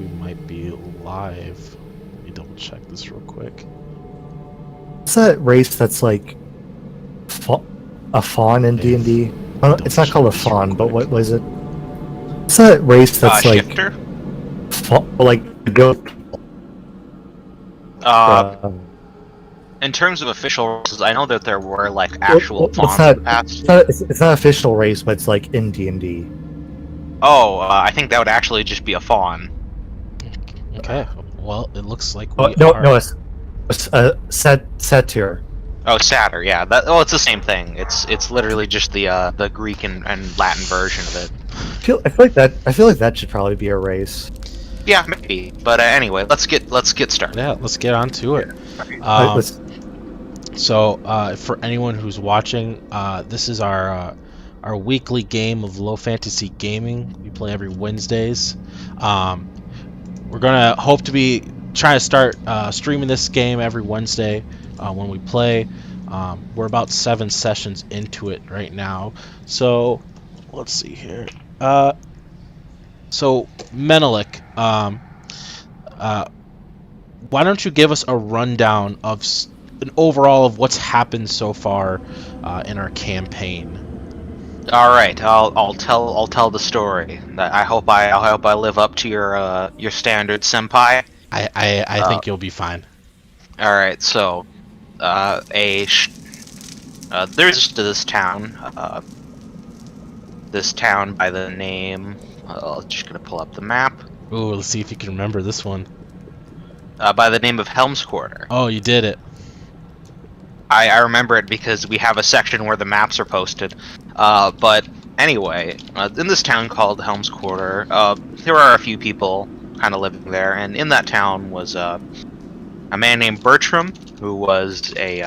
we might be live. Let me double check this real quick. What's that race that's like a fawn in D&D? It's not called a fawn, but what was it? What's that race that's like Shifter? like goat? In terms of official races, I know that there were like actual fawns in the past. It's not an official race, but it's like in D&D. Oh, I think that would actually just be a fawn. Okay, well, it looks like Oh, we no, are... no, it's satyr. Oh, satyr, yeah. It's the same thing. It's literally just the Greek and Latin version of it. I feel like that should probably be a race. Yeah, maybe. But anyway, let's get started. Yeah, let's get on to it. So, for anyone who's watching, this is our weekly game of Low Fantasy Gaming. We play every Wednesdays. We're gonna hope to be trying to start streaming this game every Wednesday when we play. We're about 7 sessions into it right now. So, let's see here. So Menelik, why don't you give us a rundown of an overall of what's happened so far in our campaign? All right, I'll tell the story. I hope I live up to your standard, senpai. I think you'll be fine. All right, so there's this town by the name. I'm just gonna pull up the map. Ooh, let's see if you can remember this one. By the name of Helm's Quarter. Oh, you did it. I remember it because we have a section where the maps are posted. But anyway, in this town called Helm's Quarter, there are a few people kind of living there, and in that town was a man named Bertram, who was he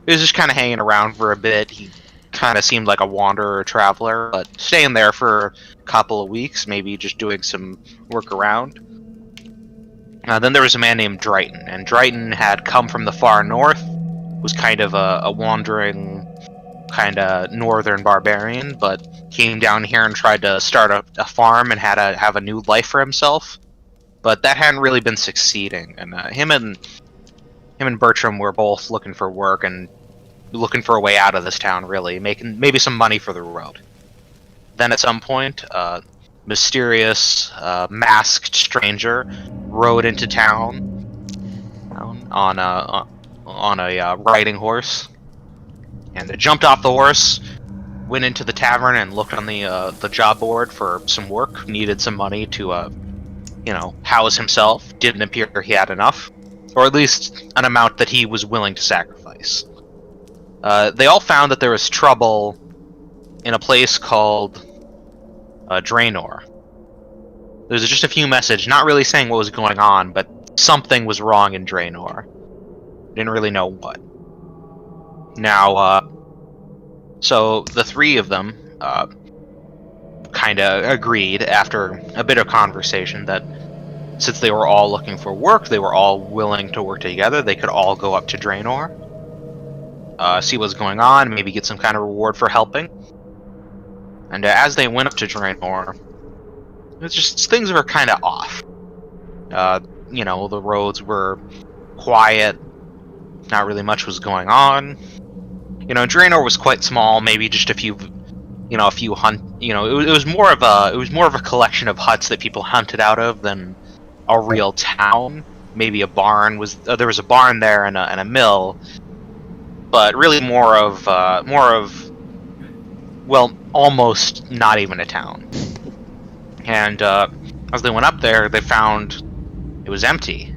was just kind of hanging around for a bit. He kind of seemed like a wanderer traveler, but staying there for a couple of weeks, maybe just doing some work around. Then there was a man named Drayton, and Drayton had come from the far north, was kind of a wandering, kind of northern barbarian, but came down here and tried to start a farm and have a new life for himself. But that hadn't really been succeeding, and him and Bertram were both looking for work and looking for a way out of this town, really, making maybe some money for the road. Then at some point, mysterious, masked stranger rode into town on a riding horse, and jumped off the horse, went into the tavern and looked on the job board for some work. Needed some money to house himself. Didn't appear he had enough, or at least an amount that he was willing to sacrifice. They all found that there was trouble in a place called Draenor. There's just a few messages, not really saying what was going on, but something was wrong in Draenor. Didn't really know what. Now, so the three of them kind of agreed after a bit of conversation that since they were all looking for work, they were all willing to work together, they could all go up to Draenor, see what's going on, maybe get some kind of reward for helping. And as they went up to Draenor, it's just things were kind of off. The roads were quiet, not really much was going on. Draenor was quite small, maybe just a few hunt. It was more of a collection of huts that people hunted out of than a real town. Maybe a barn there was a barn there and a mill, but really more of almost not even a town. And as they went up there, they found it was empty.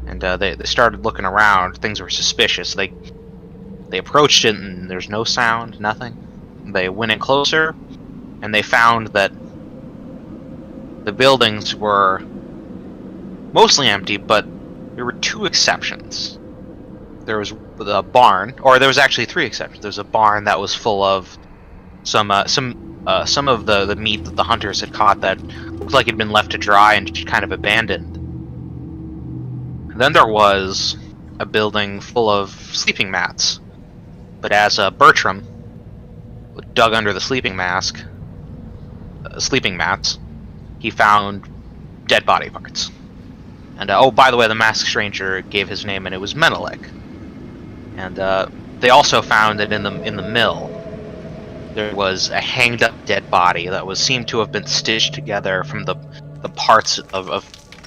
And they started looking around. Things were suspicious. They approached it, and there's no sound, nothing. They went in closer, and they found that the buildings were mostly empty, but there were 2 exceptions. There was the barn, or there was actually 3 exceptions. There's a barn that was full of some of the meat that the hunters had caught that looked like it had been left to dry and just kind of abandoned. Then there was a building full of sleeping mats. But as Bertram dug under the sleeping mats, he found dead body parts. And oh, by the way, the masked stranger gave his name, and it was Menelik. And they also found that in the mill there was a hanged up dead body that was seemed to have been stitched together from the parts of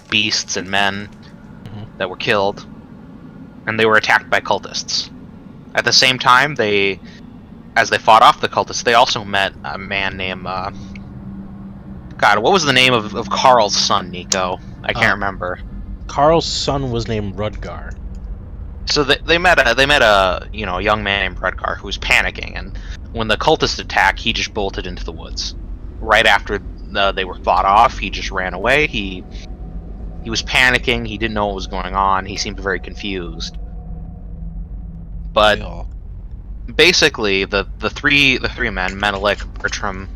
beasts and men that were killed, and they were attacked by cultists. At the same time, as they fought off the cultists, they also met a man named God, what was the name of Carl's son, Nico? I can't remember. Carl's son was named Rudgar. So they met a young man named Rudgar who was panicking, and when the cultists attacked, he just bolted into the woods. Right after they were fought off, he just ran away. He was panicking. He didn't know what was going on. He seemed very confused. But basically, the three men, Menelik, Bertram,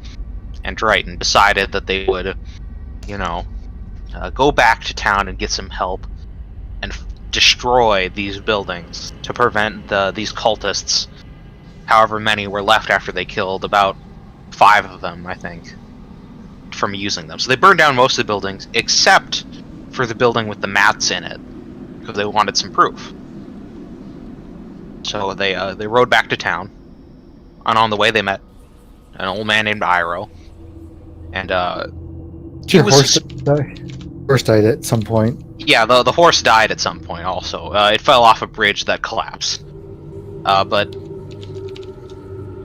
and Dryden, decided that they would, go back to town and get some help and destroy these buildings to prevent these cultists, however many were left after they killed about 5 of them, I think, from using them. So they burned down most of the buildings except for the building with the mats in it, because they wanted some proof. So they rode back to town, and on the way they met an old man named Iro, and Your horse died at some point. Yeah, the horse died at some point also. It fell off a bridge that collapsed. But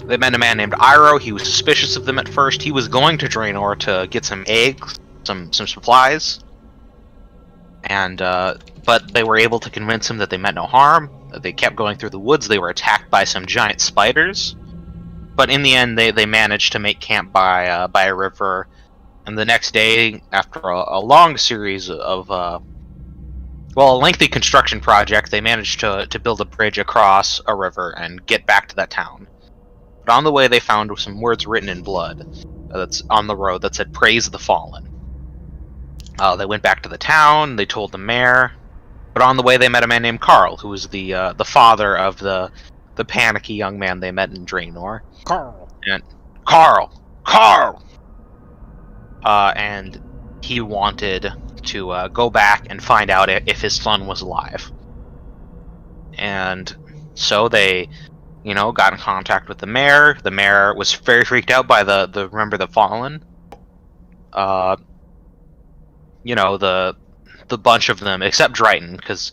they met a man named Iro. He was suspicious of them at first. He was going to Draenor to get some eggs, some supplies. And but they were able to convince him that they meant no harm. They kept going through the woods. They were attacked by some giant spiders. But in the end, they managed to make camp by a river. And the next day, after a long series of a lengthy construction project, they managed to build a bridge across a river and get back to that town. But on the way, they found some words written in blood that's on the road that said, "Praise the Fallen." They went back to the town. They told the mayor. But on the way, they met a man named Carl, who was the father of the panicky young man they met in Draenor. Carl. And Carl. And he wanted to go back and find out if his son was alive. And so they, got in contact with the mayor. The mayor was very freaked out by the Remember the Fallen. The bunch of them, except Dryden, because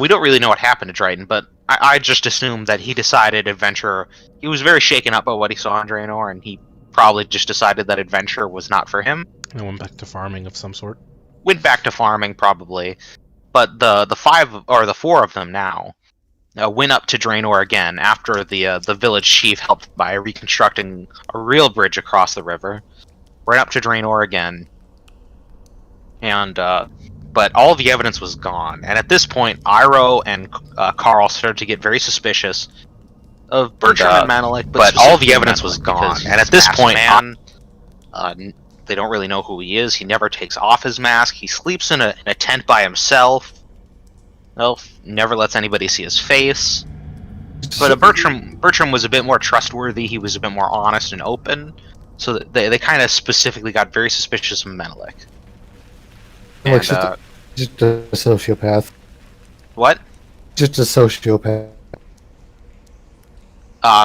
we don't really know what happened to Dryden, but I just assumed that he decided adventure. He was very shaken up by what he saw in Draenor, and he probably just decided that adventure was not for him. And went back to farming of some sort. Went back to farming, probably. But the 5 or the 4 of them now went up to Draenor again after the village chief helped by reconstructing a real bridge across the river. Went up to Draenor again, and but all the evidence was gone. And at this point, Iro and Carl started to get very suspicious of Bertram and Menelik, but all the evidence was gone. And at this point, they don't really know who he is. He never takes off his mask. He sleeps in a tent by himself. Well, never lets anybody see his face. But Bertram was a bit more trustworthy. He was a bit more honest and open. So they kind of specifically got very suspicious of Menelik. And, just a sociopath. What? Just a sociopath.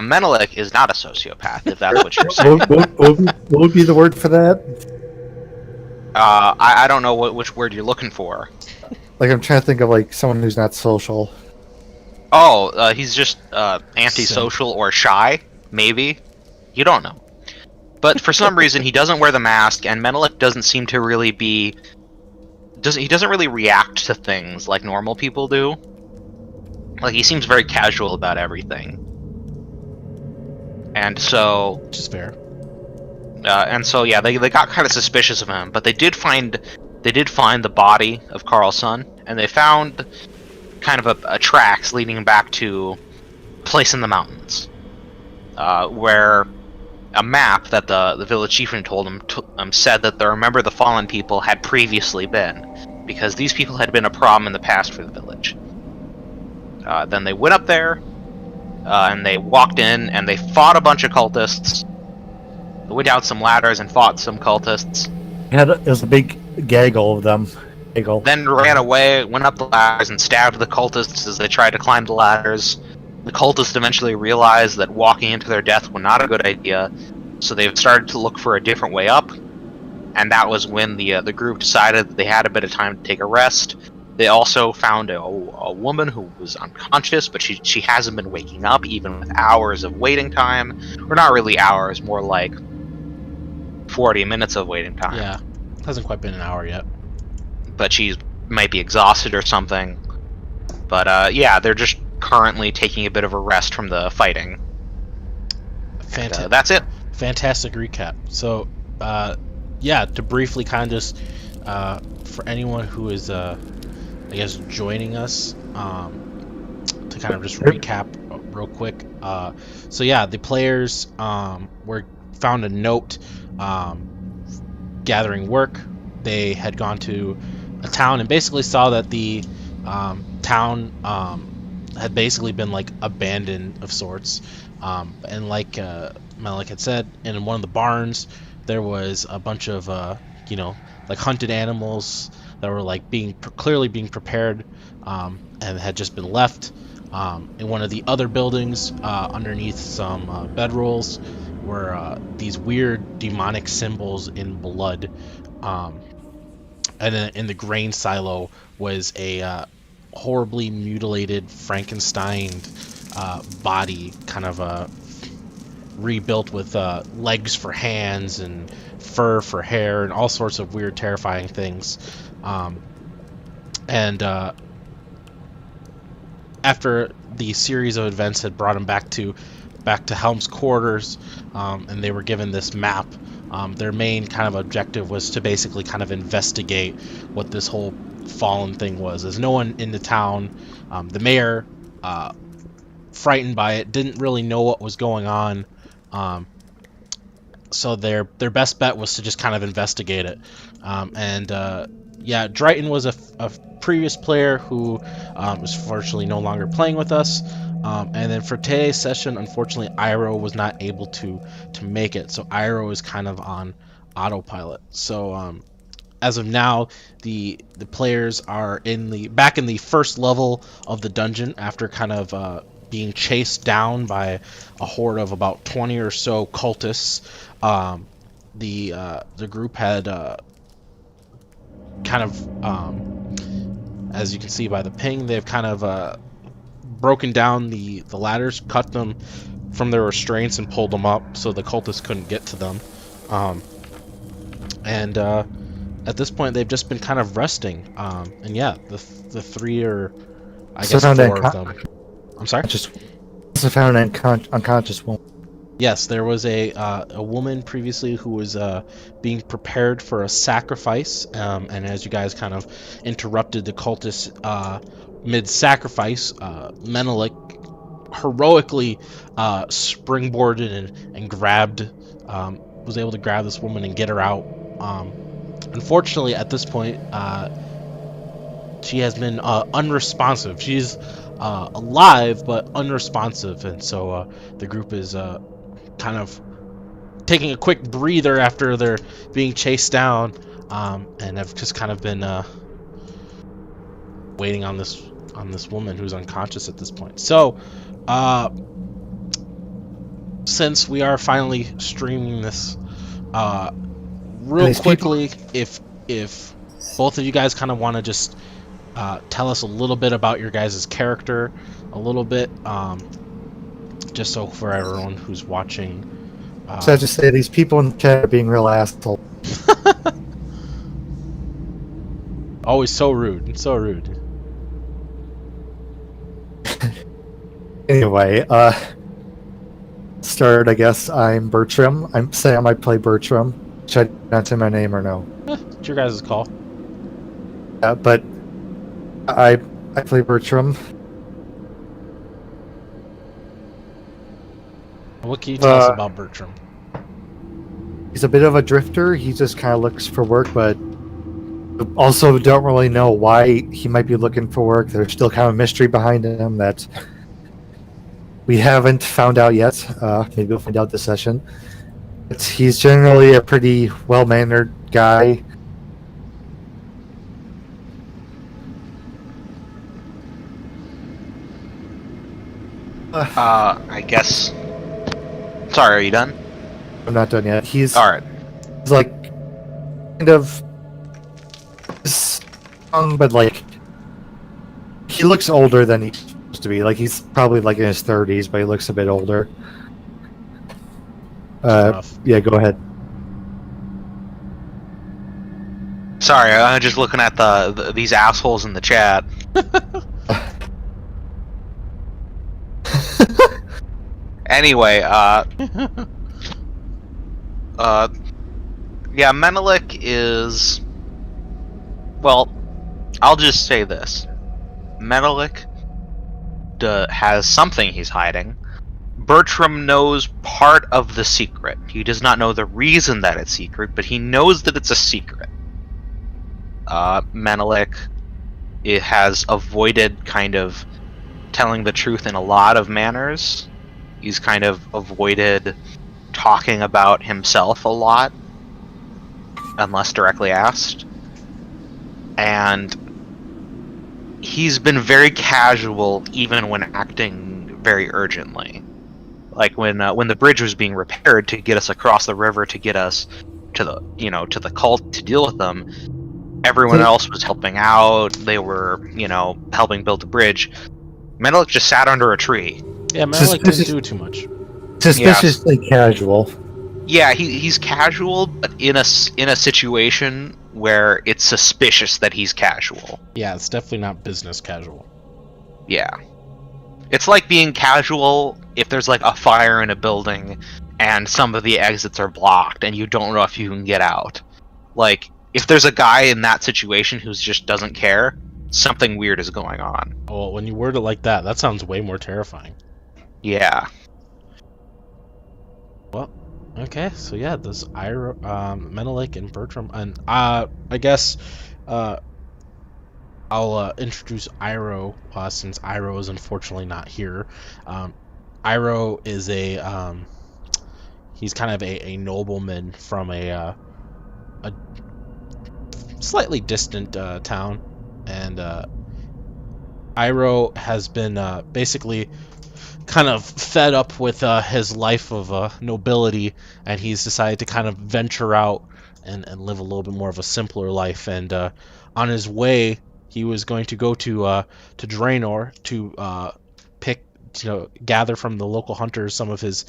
Menelik is not a sociopath, if that's what you're saying. What would be the word for that? I don't know which word you're looking for. Like, I'm trying to think of, someone who's not social. Oh, he's just antisocial or shy, maybe. You don't know. But for some reason, he doesn't wear the mask, and Menelik doesn't seem to really be... He doesn't really react to things like normal people do. He seems very casual about everything. And so... Which is fair. They got kind of suspicious of him, but they did find the body of Carl's son, and they found kind of a tracks leading back to a place in the mountains, where a map that the village chieftain told him said that the Remember the Fallen people had previously been, because these people had been a problem in the past for the village. Then they went up there, and they walked in, and they fought a bunch of cultists. They went down some ladders and fought some cultists, It was a big gaggle of them. Gaggle. Then ran away, went up the ladders, and stabbed the cultists as they tried to climb the ladders. The cultists eventually realized that walking into their death was not a good idea, so they started to look for a different way up. And that was when the group decided that they had a bit of time to take a rest. They also found a woman who was unconscious, but she hasn't been waking up, even with hours of waiting time. Or not really hours, more like 40 minutes of waiting time. Yeah, hasn't quite been an hour yet. But she might be exhausted or something. But yeah, they're just currently taking a bit of a rest from the fighting. That's it. Fantastic recap. So, yeah, to briefly kind of just, for anyone who is, I guess, joining us, to kind of just recap real quick. So yeah, the players were found a note gathering work. They had gone to a town and basically saw that the town had basically been like abandoned of sorts, and like Malik had said, in one of the barns there was a bunch of like hunted animals that were like clearly being prepared, and had just been left. In one of the other buildings, underneath some bedrolls, were these weird demonic symbols in blood. And then in the grain silo was a horribly mutilated Frankenstein body, kind of rebuilt with legs for hands and fur for hair and all sorts of weird, terrifying things. And after the series of events had brought them back to Helm's quarters, and they were given this map, their main kind of objective was to basically kind of investigate what this whole fallen thing was. As no one in the town, the mayor, frightened by it, didn't really know what was going on, so their best bet was to just kind of investigate it. Yeah, Drayton was a previous player who was fortunately no longer playing with us. And then for today's session, unfortunately, Iro was not able to make it. So Iro is kind of on autopilot. So as of now, the players are back in the first level of the dungeon after kind of being chased down by a horde of about 20 or so cultists. The group had kind of, as you can see by the ping, they've kind of broken down the ladders, cut them from their restraints and pulled them up so the cultists couldn't get to them. And at this point they've just been kind of resting. And yeah, the three are, I guess, four of them. I'm sorry? Just found an unconscious woman. Yes, there was a woman previously who was being prepared for a sacrifice, and as you guys kind of interrupted the cultists mid-sacrifice, Menelik heroically springboarded and grabbed, was able to grab this woman and get her out. Unfortunately, at this point, she has been unresponsive. She's alive but unresponsive, and so the group is kind of taking a quick breather after they're being chased down, and have just kind of been waiting on this woman who's unconscious at this point. So since we are finally streaming this real quickly, if both of you guys kind of want to just tell us a little bit about your guys' character, a little bit, just so for everyone who's watching. So I just say these people in the chat are being real assholes. Always so rude, so rude. Anyway, start. I guess I'm Bertram. I'm Sam. I play Bertram. Should I not say my name or no? It's your guys' call. But I play Bertram. What can you tell us about Bertram? He's a bit of a drifter. He just kind of looks for work, but also don't really know why he might be looking for work. There's still kind of a mystery behind him that we haven't found out yet. Maybe we'll find out this session. He's generally a pretty well-mannered guy. I guess. Sorry, are you done? I'm not done yet. He's Alright. like kind of young, but like he looks older than he's supposed to be. Like he's probably like in his 30s, but he looks a bit older. Yeah, go ahead. Sorry, I'm just looking at these assholes in the chat. Anyway, yeah, Menelik is... Well, I'll just say this. Menelik has something he's hiding. Bertram knows part of the secret. He does not know the reason that it's secret, but he knows that it's a secret. Menelik has avoided kind of telling the truth in a lot of manners. He's kind of avoided talking about himself a lot, unless directly asked. And he's been very casual, even when acting very urgently. Like when the bridge was being repaired to get us across the river, to get us to the to the cult to deal with them, everyone else was helping out. They were helping build the bridge. Menelik just sat under a tree. Yeah, Menelik didn't do too much. Suspiciously casual. Yeah, he's casual, but in a situation where it's suspicious that he's casual. Yeah, it's definitely not business casual. Yeah. It's like being casual if there's like a fire in a building and some of the exits are blocked and you don't know if you can get out. Like, if there's a guy in that situation who just doesn't care, something weird is going on. Oh, when you word it like that, that sounds way more terrifying. Yeah. Well, okay, so yeah, there's Menelik and Bertram, and I guess I'll introduce Iroh, since Iroh is unfortunately not here. Iroh is he's kind of a nobleman from a slightly distant town, and Iroh has been basically kind of fed up with his life of nobility, and he's decided to kind of venture out and live a little bit more of a simpler life. And on his way, he was going to go to Draenor to gather from the local hunters some of his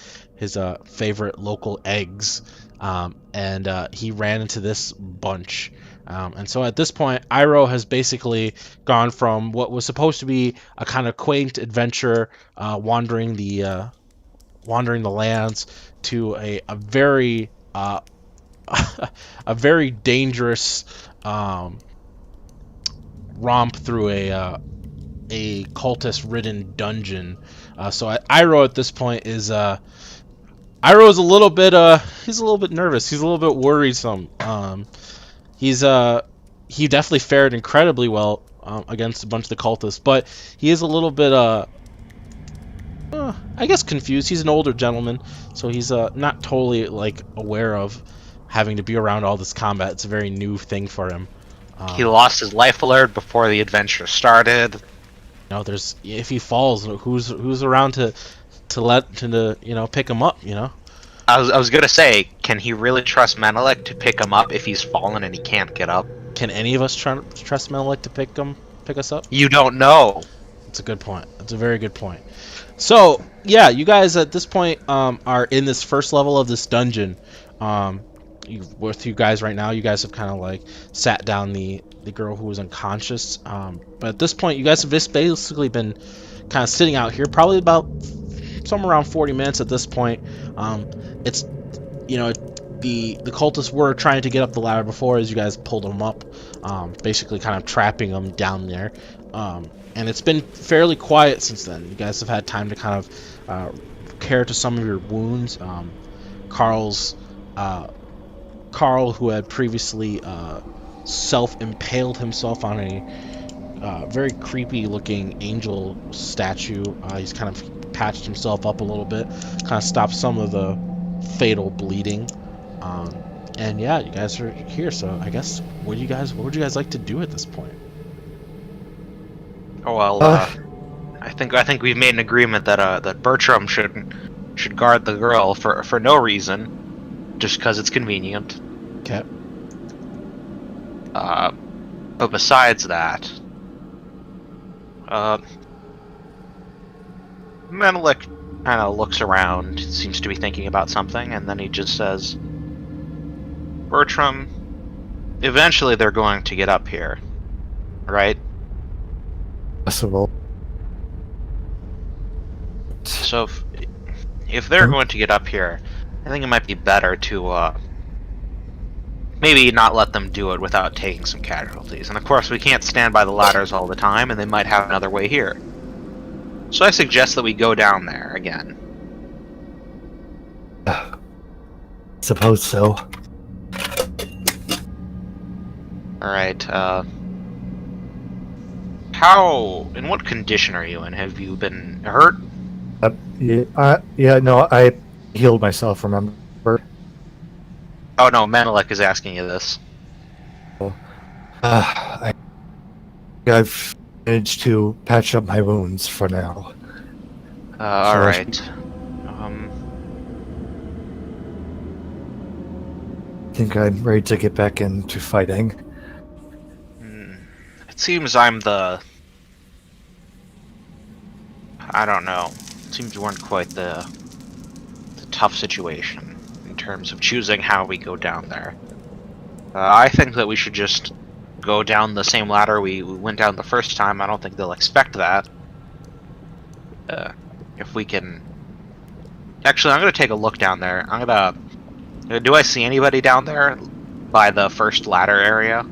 favorite local eggs, and he ran into this bunch. And so at this point, Iroh has basically gone from what was supposed to be a kind of quaint adventure, wandering the lands, to a very a very dangerous romp through a cultist-ridden dungeon. So Iroh at this point is Iroh is a little bit nervous. He's a little bit worrisome. He definitely fared incredibly well against a bunch of the cultists, but he is a little bit I guess confused. He's an older gentleman, so he's not totally like aware of having to be around all this combat. It's a very new thing for him. He lost his life alert before the adventure started. There's, if he falls, who's around to pick him up, I was gonna say, can he really trust Menelik to pick him up if he's fallen and he can't get up? Can any of us trust Menelik to pick us up? You don't know. That's a good point. That's a very good point. So yeah, you guys at this point are in this first level of this dungeon. With you guys right now, you guys have kind of like sat down the girl who was unconscious. But at this point, you guys have just basically been kind of sitting out here, probably about somewhere around 40 minutes at this point. It's the cultists were trying to get up the ladder before, as you guys pulled them up, basically kind of trapping them down there. And it's been fairly quiet since then. You guys have had time to kind of care to some of your wounds. Carl, who had previously self-impaled himself on a very creepy-looking angel statue, he's kind of patched himself up a little bit, kind of stopped some of the fatal bleeding. And yeah, you guys are here. So I guess what would you guys like to do at this point? Oh well, I think we've made an agreement that that Bertram should guard the girl for no reason, just because it's convenient. Okay. But besides that, Menelik kind of looks around, seems to be thinking about something, and then he just says, "Bertram, eventually they're going to get up here, right? Possible. So if they're going to get up here, I think it might be better to maybe not let them do it without taking some casualties. And of course, we can't stand by the ladders all the time, and they might have another way here. So I suggest that we go down there again." Suppose so. Alright, in what condition are you in? Have you been hurt? No, I healed myself, remember? Oh no, Menelik is asking you this. I've managed to patch up my wounds for now. Alright. I think I'm ready to get back into fighting. It seems I'm the... I don't know. It seems you weren't quite the tough situation in terms of choosing how we go down there. I think that we should just go down the same ladder we went down the first time. I don't think they'll expect that. If we can... Actually, I'm going to take a look down there. Do I see anybody down there by the first ladder area?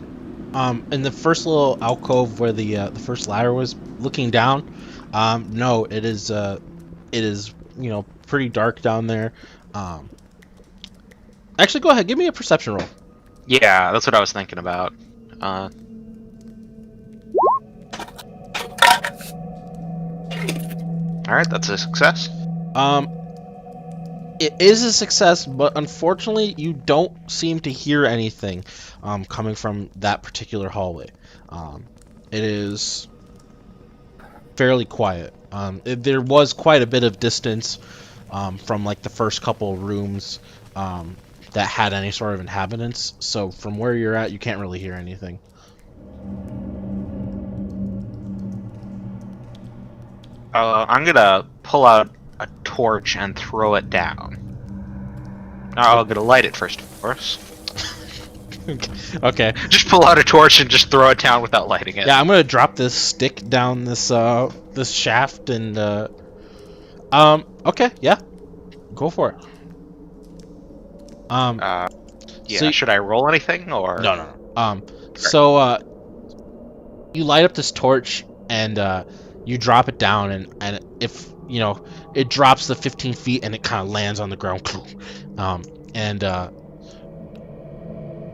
In the first little alcove where the first ladder was, looking down, no, it is pretty dark down there. Actually, go ahead, give me a perception roll. Yeah, that's what I was thinking about. Alright, that's a success. It is a success, but unfortunately, you don't seem to hear anything coming from that particular hallway. It is fairly quiet. There was quite a bit of distance from like the first couple of rooms that had any sort of inhabitants. So from where you're at, you can't really hear anything. I'm gonna pull out a torch and throw it down. I'm gonna light it first, of course. Okay. Just pull out a torch and just throw it down without lighting it. Yeah, I'm gonna drop this stick down this this shaft and okay, yeah, go for it. Yeah. So should I roll anything or no? So you light up this torch and you drop it down and if it drops the 15 feet and it kind of lands on the ground, and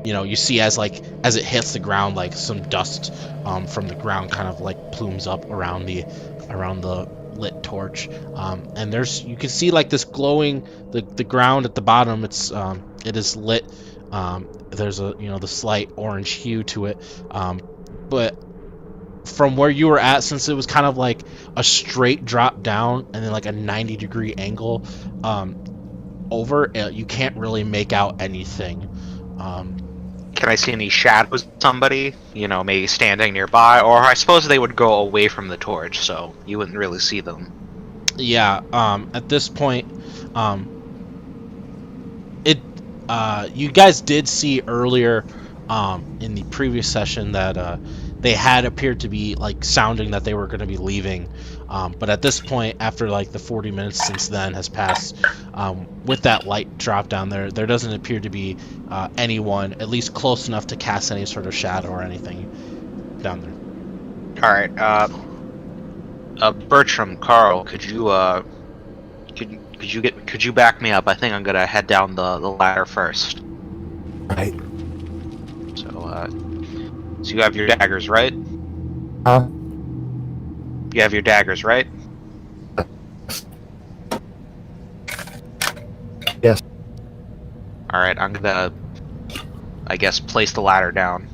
you see as it hits the ground, like some dust from the ground kind of like plumes up around the lit torch, and you can see like this glowing the ground at the bottom. It is lit. There's the slight orange hue to it, but from where you were at, since it was kind of like a straight drop down and then like a 90-degree angle over, you can't really make out anything. Can I see any shadows of somebody, maybe standing nearby? Or I suppose they would go away from the torch, so you wouldn't really see them. Yeah, at this point, you guys did see earlier in the previous session that they had appeared to be like sounding that they were going to be leaving, but at this point, after like the 40 minutes since then has passed, with that light drop down there doesn't appear to be anyone at least close enough to cast any sort of shadow or anything down there. All right, Bertram, Carl, could you back me up? I think I'm gonna head down the ladder first. Right. So you have your daggers, right? Huh? You have your daggers, right? Yes. All right, I'm gonna, I guess, place the ladder down.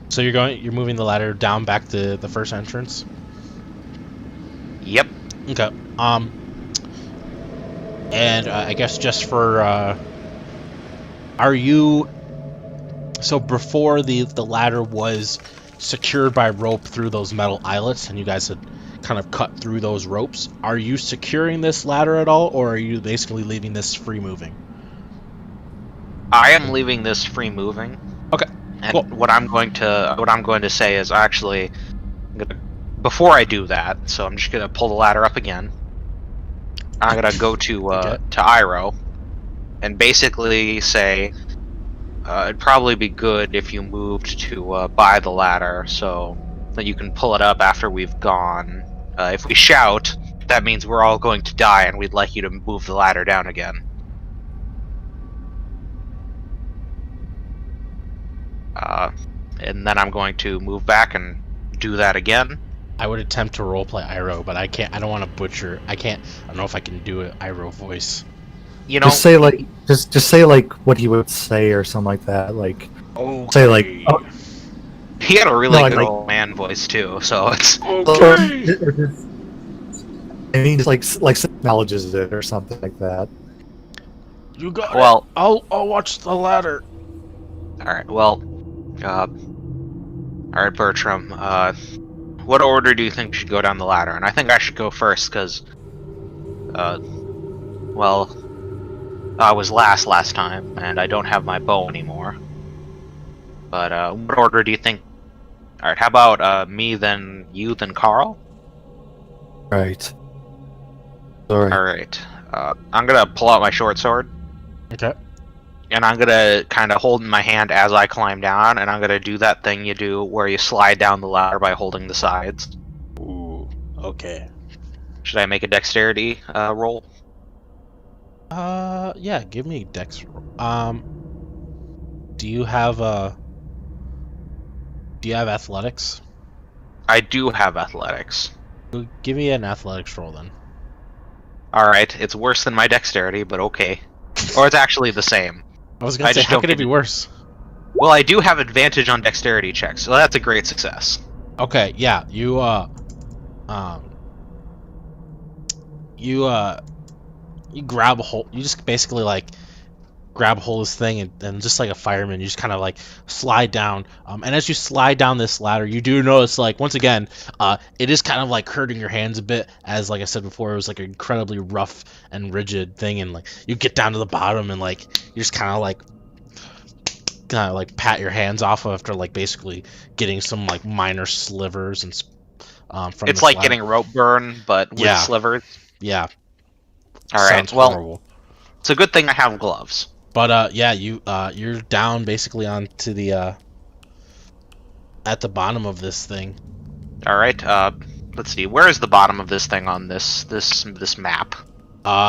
So you're moving the ladder down back to the first entrance. Yep. Okay. And I guess just for are you? So before the ladder was secured by rope through those metal eyelets, and you guys had kind of cut through those ropes. Are you securing this ladder at all, or are you basically leaving this free moving? I am leaving this free moving. Okay. And Cool. what I'm going to say is actually, before I do that, so I'm just gonna pull the ladder up again. I'm gonna go to Iroh, and basically say, it'd probably be good if you moved to by the ladder, so that you can pull it up after we've gone. If we shout, that means we're all going to die, and we'd like you to move the ladder down again. And then I'm going to move back and do that again. I would attempt to roleplay Iroh, but I can't. I don't want to butcher. I can't. I don't know if I can do an Iroh voice. You know, Just say like, just say like what he would say or something like that. Like, say like, oh, he had a really No, good like- old man voice too, so it's Okay. or just, I mean, just like acknowledges it or something like that. You got well. it. I'll watch the ladder. All right. Well, all right, Bertram. What order do you think should go down the ladder? And I think I should go first because, well, I was last time, and I don't have my bow anymore. But what order do you think? All right. How about me, then you, then Carl? Right. Sorry. All right. I'm gonna pull out my short sword. Okay. And I'm gonna kind of hold in my hand as I climb down, and I'm gonna do that thing you do where you slide down the ladder by holding the sides. Ooh. Okay. Should I make a dexterity roll? Yeah. Give me dex. Do you have athletics? I do have athletics. Give me an athletics roll then. Alright, it's worse than my dexterity, but okay. Or it's actually the same. I was gonna I say, just how don't could it get be it. worse? Well, I do have advantage on dexterity checks, so that's a great success. Okay, yeah, you grab a hold. You just basically like grab a hold of this thing, and just like a fireman, you just kind of like slide down. And as you slide down this ladder, you do notice, like, once again, it is kind of like hurting your hands a bit, as like I said before, it was like an incredibly rough and rigid thing, and like you get down to the bottom, and like you just kind of like pat your hands off after like basically getting some like minor slivers and from It's the like ladder. getting rope burn, but with Yeah. slivers. Yeah. Alright, Sounds well, horrible. it's a good thing I have gloves. But yeah, you're down basically onto the at the bottom of this thing. Alright, let's see, where is the bottom of this thing on this map?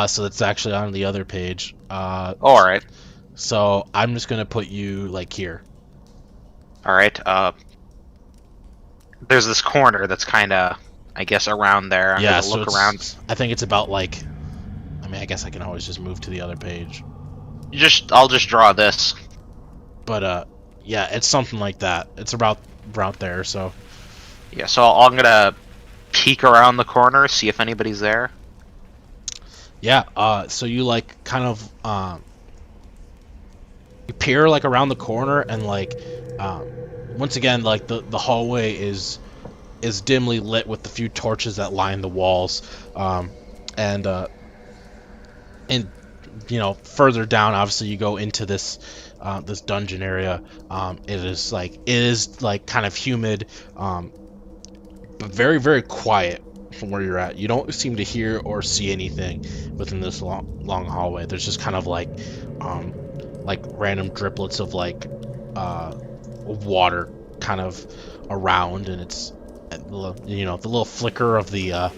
So it's actually on the other page. Alright, So I'm just gonna put you like here. alright, there's this corner that's kinda, I guess, around there. I'm Yeah, gonna so look it's, around. I think it's about like, I mean, I guess I can always just move to the other page. I'll just draw this. But yeah, it's something like that. It's about there. So Yeah, so I'm gonna peek around the corner, see if anybody's there. yeah, so you like kind of you peer like around the corner, and like once again, like the hallway is dimly lit with the few torches that line the walls, and you know, further down, obviously you go into this this dungeon area. It is like kind of humid, but very, very quiet from where you're at. You don't seem to hear or see anything within this long hallway. There's just kind of like random driplets of like water kind of around, and it's, you know, the little flicker of the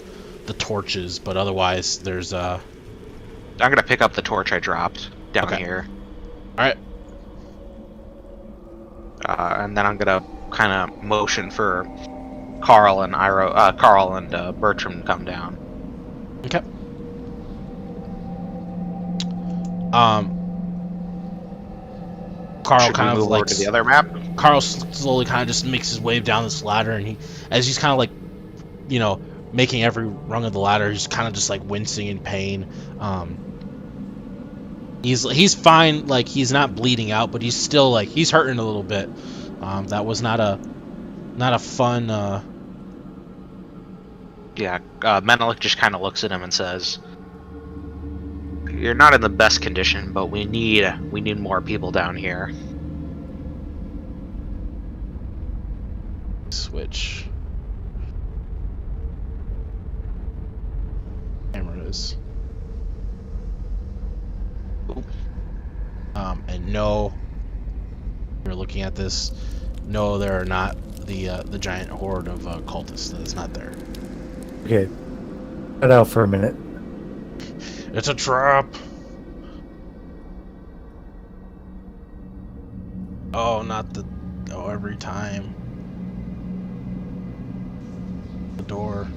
torches, but otherwise there's I'm gonna pick up the torch I dropped down Okay. here. Alright. And then I'm gonna kind of motion for Carl and Bertram to come down. Okay. Carl Should we kind of move like over to the other map? Carl slowly kind of just makes his way down this ladder, and as he's kind of like, you know, making every rung of the ladder, he's kind of just like wincing in pain. He's fine, like he's not bleeding out, but he's still like he's hurting a little bit. That was not a fun. Yeah, Menelik just kind of looks at him and says, "You're not in the best condition, but we need more people down here." Switch. Cameras. And no, you're looking at this. No, there are not the giant horde of cultists. That is not there. Okay. Cut out for a minute. It's a trap. Oh, not the. Oh, every time. The door.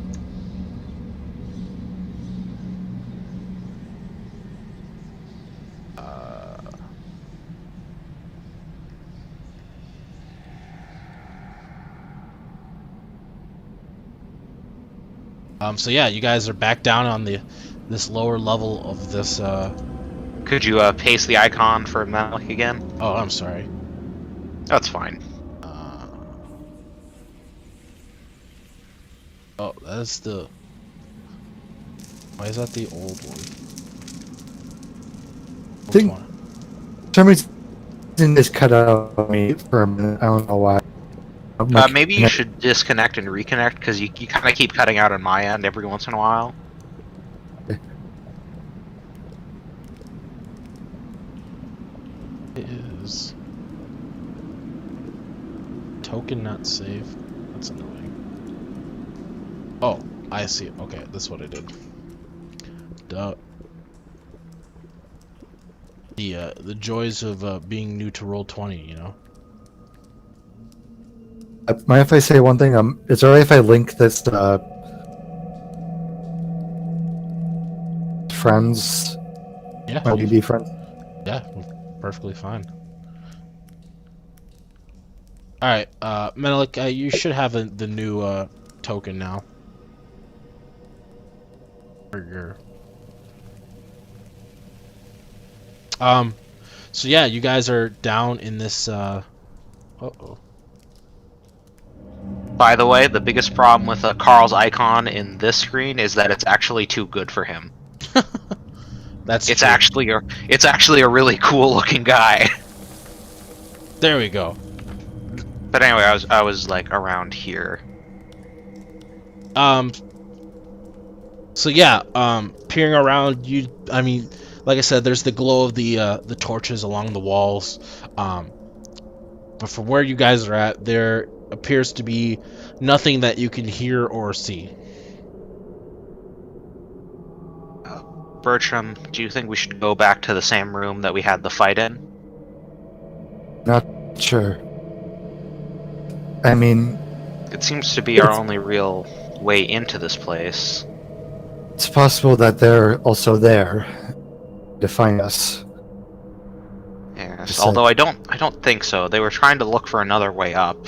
So yeah, you guys are back down on this lower level of this. Could you paste the icon for Menelik again? Oh, I'm sorry. That's fine. Oh, that's the. Why is that the old one? I think for some reason this cut out on me for a minute. I don't know why. Maybe you should disconnect and reconnect, because you kind of keep cutting out on my end every once in a while. It is token not saved. That's annoying. Oh, I see. Okay, that's what I did. Duh. The joys of being new to Roll20, you know. Mind if I say one thing? Is it alright if I link this friends? Yeah. My BB friends? Yeah, perfectly fine. Alright, Menelik, you should have the new token now. For your... So yeah, you guys are down in this, uh-oh. By the way, the biggest problem with Carl's icon in this screen is that it's actually too good for him. It's true. actually a really cool looking guy. There we go. But anyway, I was like around here. So yeah, peering around, I mean, like I said, there's the glow of the torches along the walls. But from where you guys are at, there appears to be nothing that you can hear or see. Bertram, do you think we should go back to the same room that we had the fight in? Not sure. I mean, It seems to be our only real way into this place. it's possible that they're also there to find us. Yes, Just although I don't think so. They were trying to look for another way up.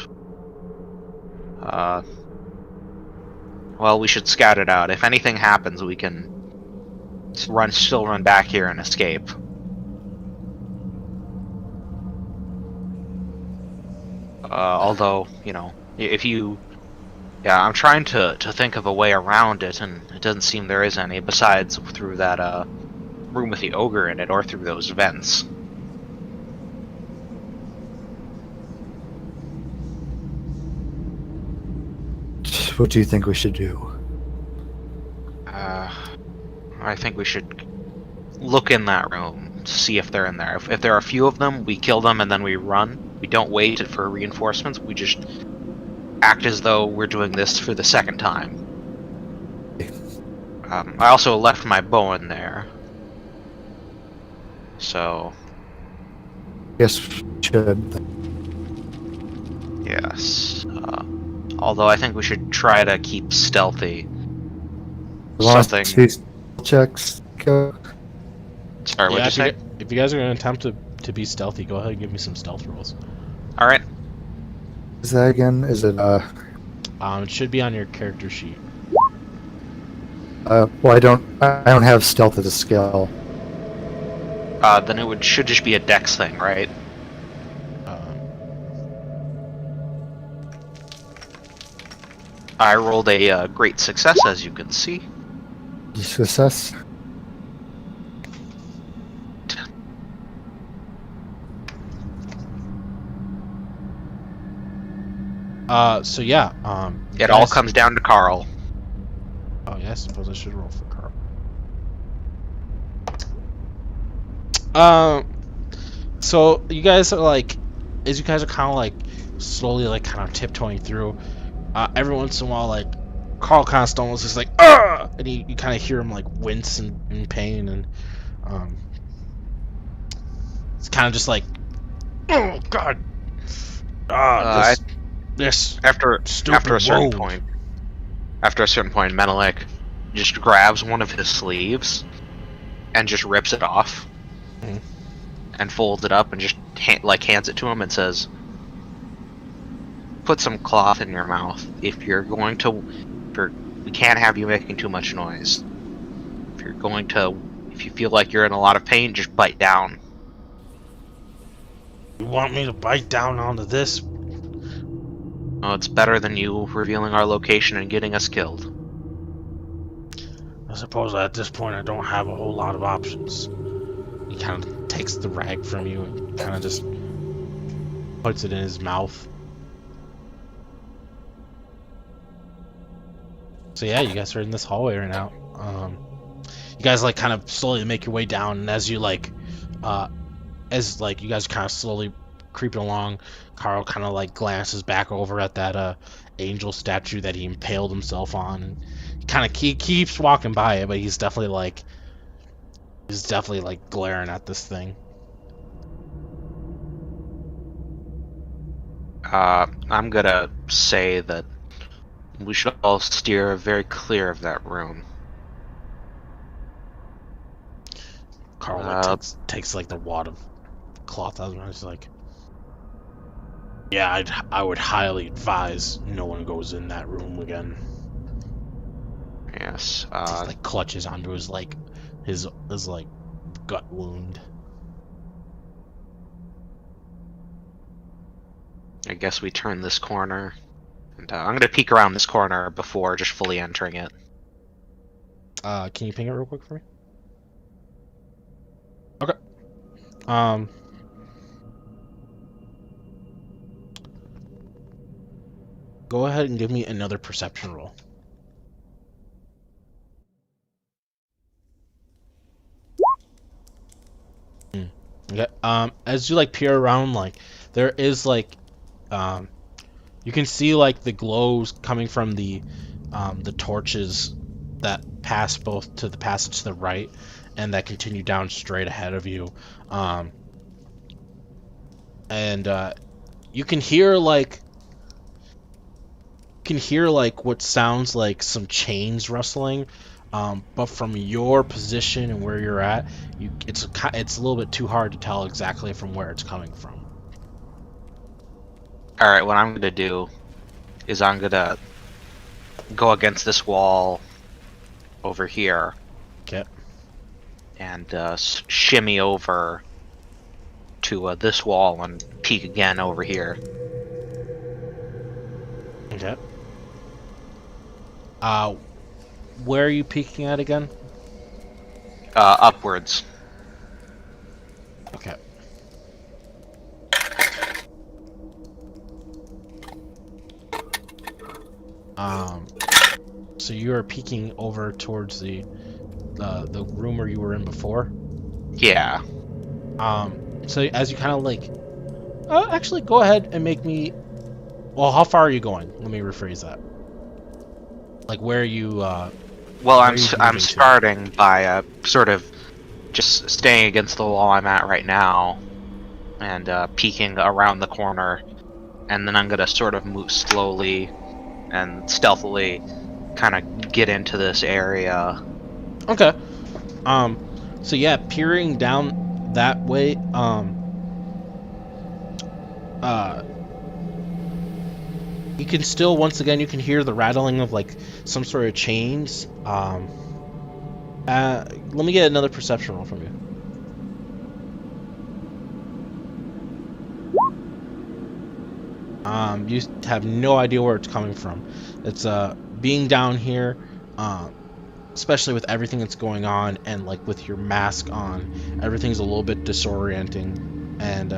Well, we should scout it out. If anything happens, we can still run back here and escape. Although, you know, if you... Yeah, I'm trying to think of a way around it, and it doesn't seem there is any, besides through that room with the ogre in it, or through those vents. What do you think we should do? I think we should look in that room to see if they're in there. If there are a few of them, we kill them and then we run. We don't wait for reinforcements. We just act as though we're doing this for the second time. I also left my bow in there. So... Yes, we should. Yes. Although I think we should try to keep stealthy. Something. Something... Checks go. Sorry, what'd you say? If you guys are going to attempt to to be stealthy, go ahead and give me some stealth rolls. All right. Is that again? Is it It should be on your character sheet. well, I don't have stealth as a skill. Then should just be a dex thing, right? I rolled a great success, as you can see. Success. So yeah, It all comes down to Carl. Oh yeah, I suppose I should roll for Carl. So you guys are like, as you guys are kind of like slowly like kind of tiptoeing through, every once in a while like Carl kind of stumbles, just like ah, and you kind of hear him like wince in pain, and it's kind of just like, oh god, this after a certain wound. point, Menelik just grabs one of his sleeves and just rips it off and folds it up and just hands it to him and says, "Put some cloth in your mouth. If you're going to, we can't have you making too much noise. If you feel like you're in a lot of pain, just bite down." You want me to bite down onto this? Oh, it's better than you revealing our location and getting us killed. I suppose at this point I don't have a whole lot of options. He kind of takes the rag from you and kind of just puts it in his mouth. So yeah, you guys are in this hallway right now. You guys like kind of slowly make your way down, and as you like, you guys kind of slowly creeping along, Carl kind of like glances back over at that angel statue that he impaled himself on, and he keeps walking by it, but he's definitely like glaring at this thing. I'm gonna say that we should all steer very clear of that room. Carl takes like the wad of cloth out of his like, yeah, I would highly advise no one goes in that room again. Yes. Just, like clutches onto his like gut wound. I guess we turn this corner, and I'm gonna peek around this corner before just fully entering it. Can you ping it real quick for me? Okay. Go ahead and give me another perception roll. Okay. As you like peer around, like there is like, you can see like the glows coming from the torches that pass both to the passage to the right and that continue down straight ahead of you. You can hear like what sounds like some chains rustling, but from your position and where you're at, it's a little bit too hard to tell exactly from where it's coming from. All right, what I'm gonna do is I'm gonna go against this wall over here. Okay. And shimmy over to this wall and peek again over here. Okay. Where are you peeking at again? Upwards. Okay. So you are peeking over towards the room where you were in before? Yeah. So as you kind of like, actually go ahead and make me. Well, how far are you going? Let me rephrase that. Like where are you? Well, I'm starting by sort of just staying against the wall I'm at right now, and peeking around the corner, and then I'm gonna sort of move slowly and stealthily, kind of get into this area. Okay. So yeah, peering down that way, You can still, once again, you can hear the rattling of like some sort of chains. Let me get another perception roll from you. You have no idea where it's coming from. It's being down here, especially with everything that's going on, and like with your mask on, everything's a little bit disorienting, and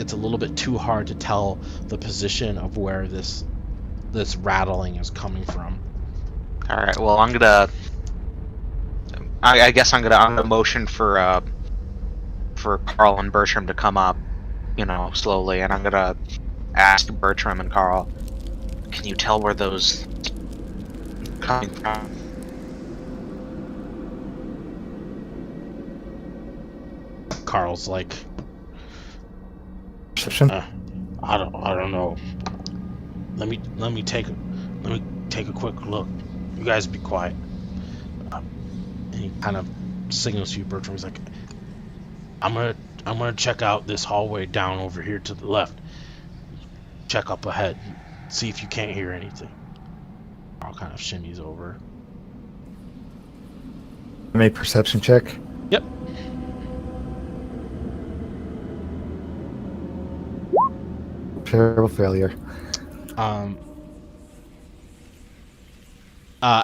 it's a little bit too hard to tell the position of where this rattling is coming from. All right. Well, I'm gonna. I guess I'm gonna motion for Carl and Bertram to come up, slowly, and I'm gonna ask Bertram and Carl, can you tell where those coming from? Carl's like, Perception? I don't know. Let me take a quick look. You guys be quiet. And he kind of signals to you, Bertram. He's like, I'm gonna check out this hallway down over here to the left. Check up ahead. See if you can't hear anything. Carl kind of shimmies over. Make perception check. Yep. Terrible failure.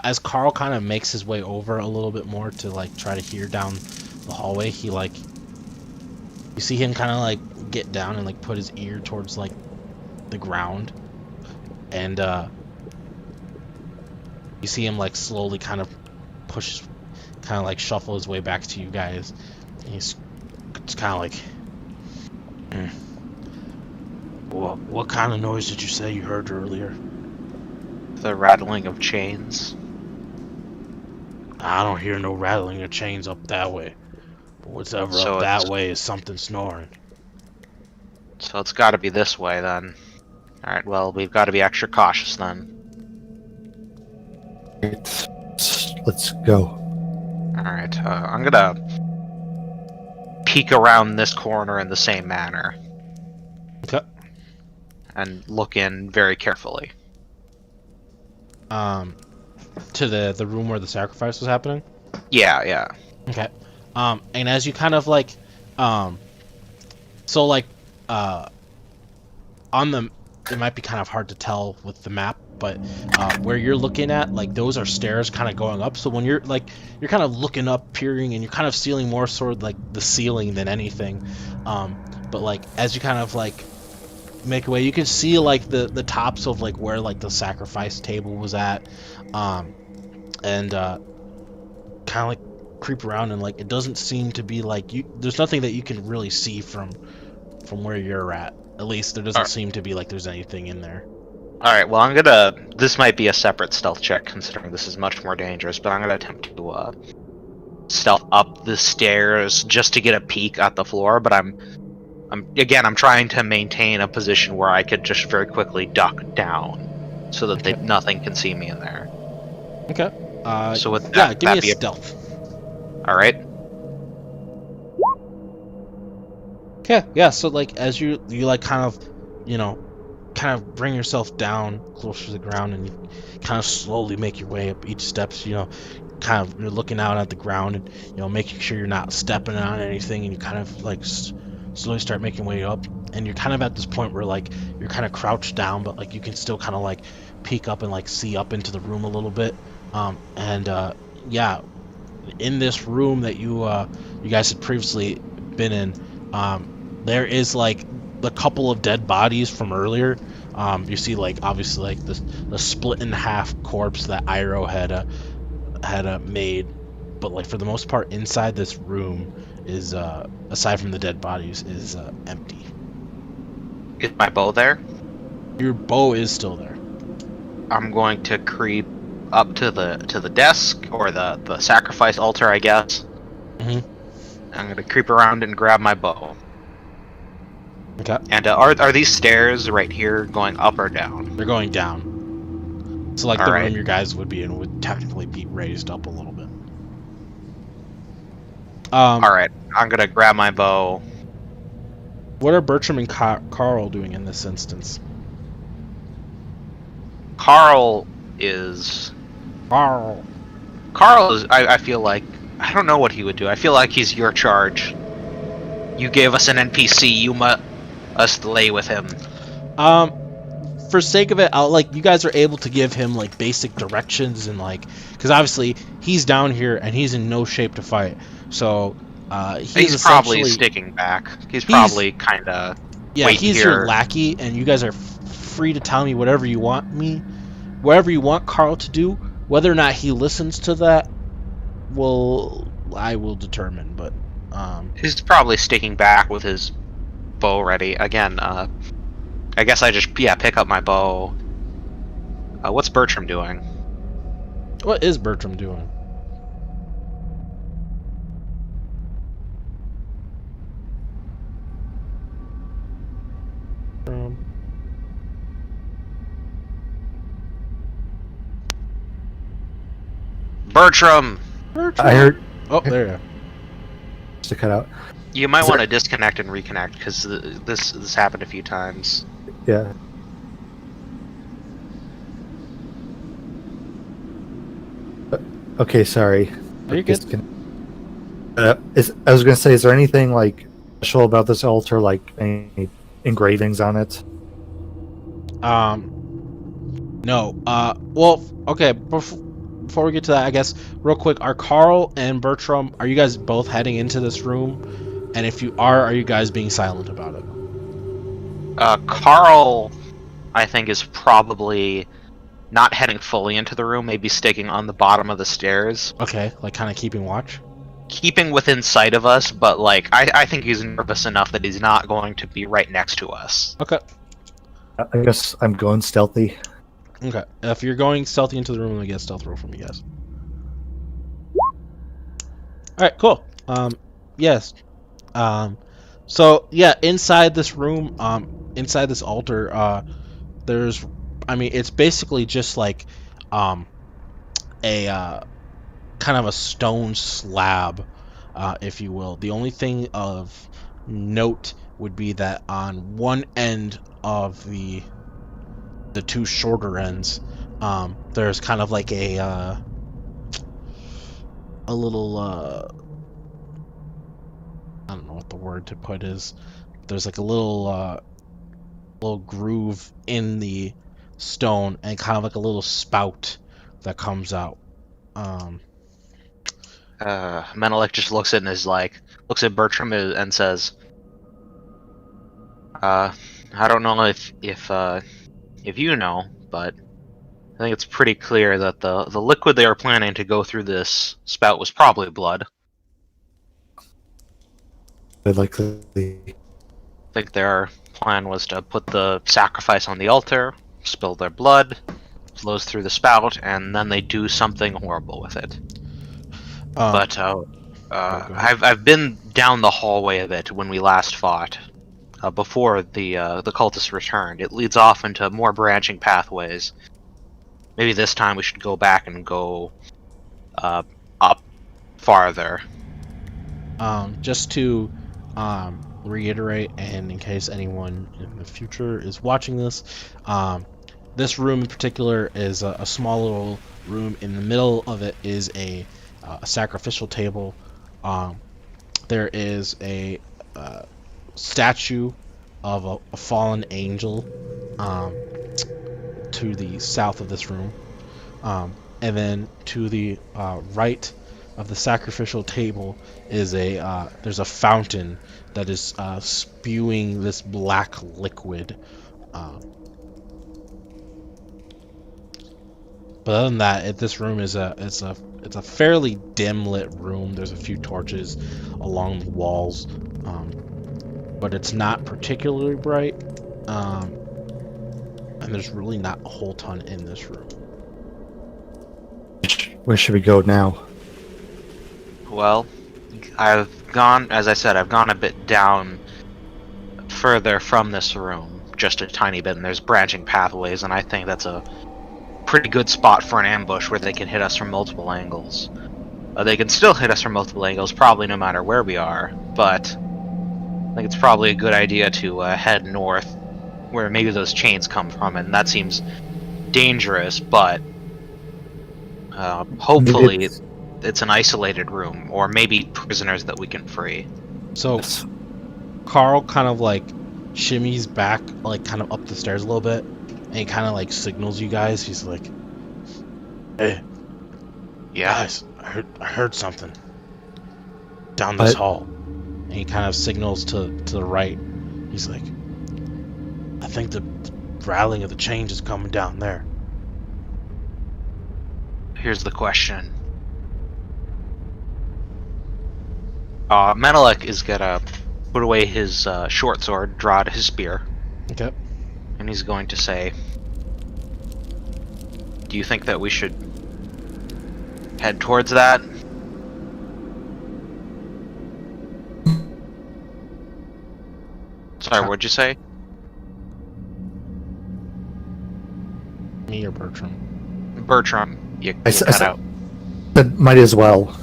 As Carl kind of makes his way over a little bit more to like try to hear down the hallway, he like, you see him kind of like get down and like put his ear towards like the ground, and you see him like slowly kind of shuffle his way back to you guys. And he's kind of like, what kind of noise did you say you heard earlier? The rattling of chains. I don't hear no rattling of chains up that way. But what's ever So up that way is something snoring. So it's got to be this way then. All right. Well, we've got to be extra cautious then. Let's go. All right. I'm gonna peek around this corner in the same manner. Okay. And look in very carefully. To the room where the sacrifice was happening? Yeah. Okay. And as you kind of like, so like, on the, it might be kind of hard to tell with the map, but where you're looking at, like, those are stairs kind of going up. So when you're like, you're kind of looking up, peering, and you're kind of seeing more sort of like the ceiling than anything. But like, as you kind of like make way, you can see like the tops of like where like the sacrifice table was at, and kind of like creep around, and like it doesn't seem to be like there's nothing that you can really see from where you're at least there doesn't seem to be like there's anything in there. All right. Well, this might be a separate stealth check considering this is much more dangerous, but I'm gonna attempt to stealth up the stairs just to get a peek at the floor, but I'm trying to maintain a position where I could just very quickly duck down so that nothing can see me in there. Okay. So with yeah, that, give me a stealth. All right. Okay. Yeah. So like as you like kind of bring yourself down closer to the ground, and you kind of slowly make your way up each steps. You're looking out at the ground, and making sure you're not stepping on anything, and you kind of like slowly start making way up, and you're kind of at this point where like you're kind of crouched down, but like you can still kind of like peek up and like see up into the room a little bit. Yeah, in this room that you guys had previously been in, there is like the couple of dead bodies from earlier. You see like obviously like the split in half corpse that Iroh had made, but like for the most part inside this room is aside from the dead bodies is empty. Is my bow there? Your bow is still there. I'm going to creep up to the desk or the sacrifice altar, I guess. Mm-hmm. I'm going to creep around and grab my bow. Okay. And are these stairs right here going up or down? They're going down. So like the room your guys would be in would technically be raised up a little bit. All right, I'm gonna grab my bow What are Bertram and Carl doing in this instance? Carl is. Carl. Carl is. I feel like. I don't know what he would do. I feel like he's your charge. You gave us an NPC. You must lay with him. For sake of it, you guys are able to give him like basic directions and because obviously he's down here and he's in no shape to fight. So he's probably sticking back. He's probably kind of. Yeah, he's your lackey, and you guys are free to tell me whatever you want Carl to do. Whether or not he listens to that, I will determine. But he's probably sticking back with his bow ready. Again, I guess I just pick up my bow. What's Bertram doing? What is Bertram doing? Bertram! I heard. Oh, there you go. Just to cut out. You might want to disconnect and reconnect because this happened a few times. Yeah. Okay, sorry. Are you good? I was gonna say, is there anything like special about this altar, like any engravings on it? No. Well, okay. Before we get to that, I guess real quick, are Carl and Bertram? Are you guys both heading into this room? And if you are you guys being silent about it? Carl, I think, is probably not heading fully into the room, maybe sticking on the bottom of the stairs. Okay, like kind of keeping watch? Keeping within sight of us, but I think he's nervous enough that he's not going to be right next to us. Okay. I guess I'm going stealthy. Okay, if you're going stealthy into the room, let me get a stealth roll from you guys. Alright, cool. Yes. So, yeah, inside this room, inside this altar, there's, it's basically just like, a, kind of a stone slab, if you will. The only thing of note would be that on one end of the two shorter ends, there's kind of like a little, I don't know what the word to put is. There's like a little groove in the stone and kind of like a little spout that comes out. Menelik just looks at looks at Bertram and says, I don't know if you know, but I think it's pretty clear that the liquid they are planning to go through this spout was probably blood. I think their plan was to put the sacrifice on the altar, spill their blood, flows through the spout, and then they do something horrible with it. But I've been down the hallway of it when we last fought. Before the cultists returned. It leads off into more branching pathways. Maybe this time we should go back and go up farther. Just to reiterate, and in case anyone in the future is watching this, this room in particular is a small little room. In the middle of it is a sacrificial table. There is a statue of a fallen angel to the south of this room, and then to the right of the sacrificial table is there's a fountain that is spewing this black liquid. But other than that, this room is it's a fairly dim lit room. There's a few torches along the walls, but it's not particularly bright. And there's really not a whole ton in this room. Where should we go now? Well, as I said, I've gone a bit down further from this room, just a tiny bit, and there's branching pathways, and I think that's a pretty good spot for an ambush where they can hit us from multiple angles. They can still hit us from multiple angles, probably no matter where we are, but I think it's probably a good idea to head north, where maybe those chains come from, and that seems dangerous, but hopefully it's an isolated room, or maybe prisoners that we can free. So Carl kind of like shimmies back, like kind of up the stairs a little bit, and he kind of like signals you guys. He's like, "Hey, Yeah. guys, I heard something down this hall." And he kind of signals to the right. He's like, "I think the rattling of the chains is coming down there." Here's the question. Menelik is gonna put away his short sword, draw out his spear, Okay. and he's going to say, "Do you think that we should head towards that?" Sorry, what'd you say? Me or Bertram? Bertram, you I cut said- out. But might as well.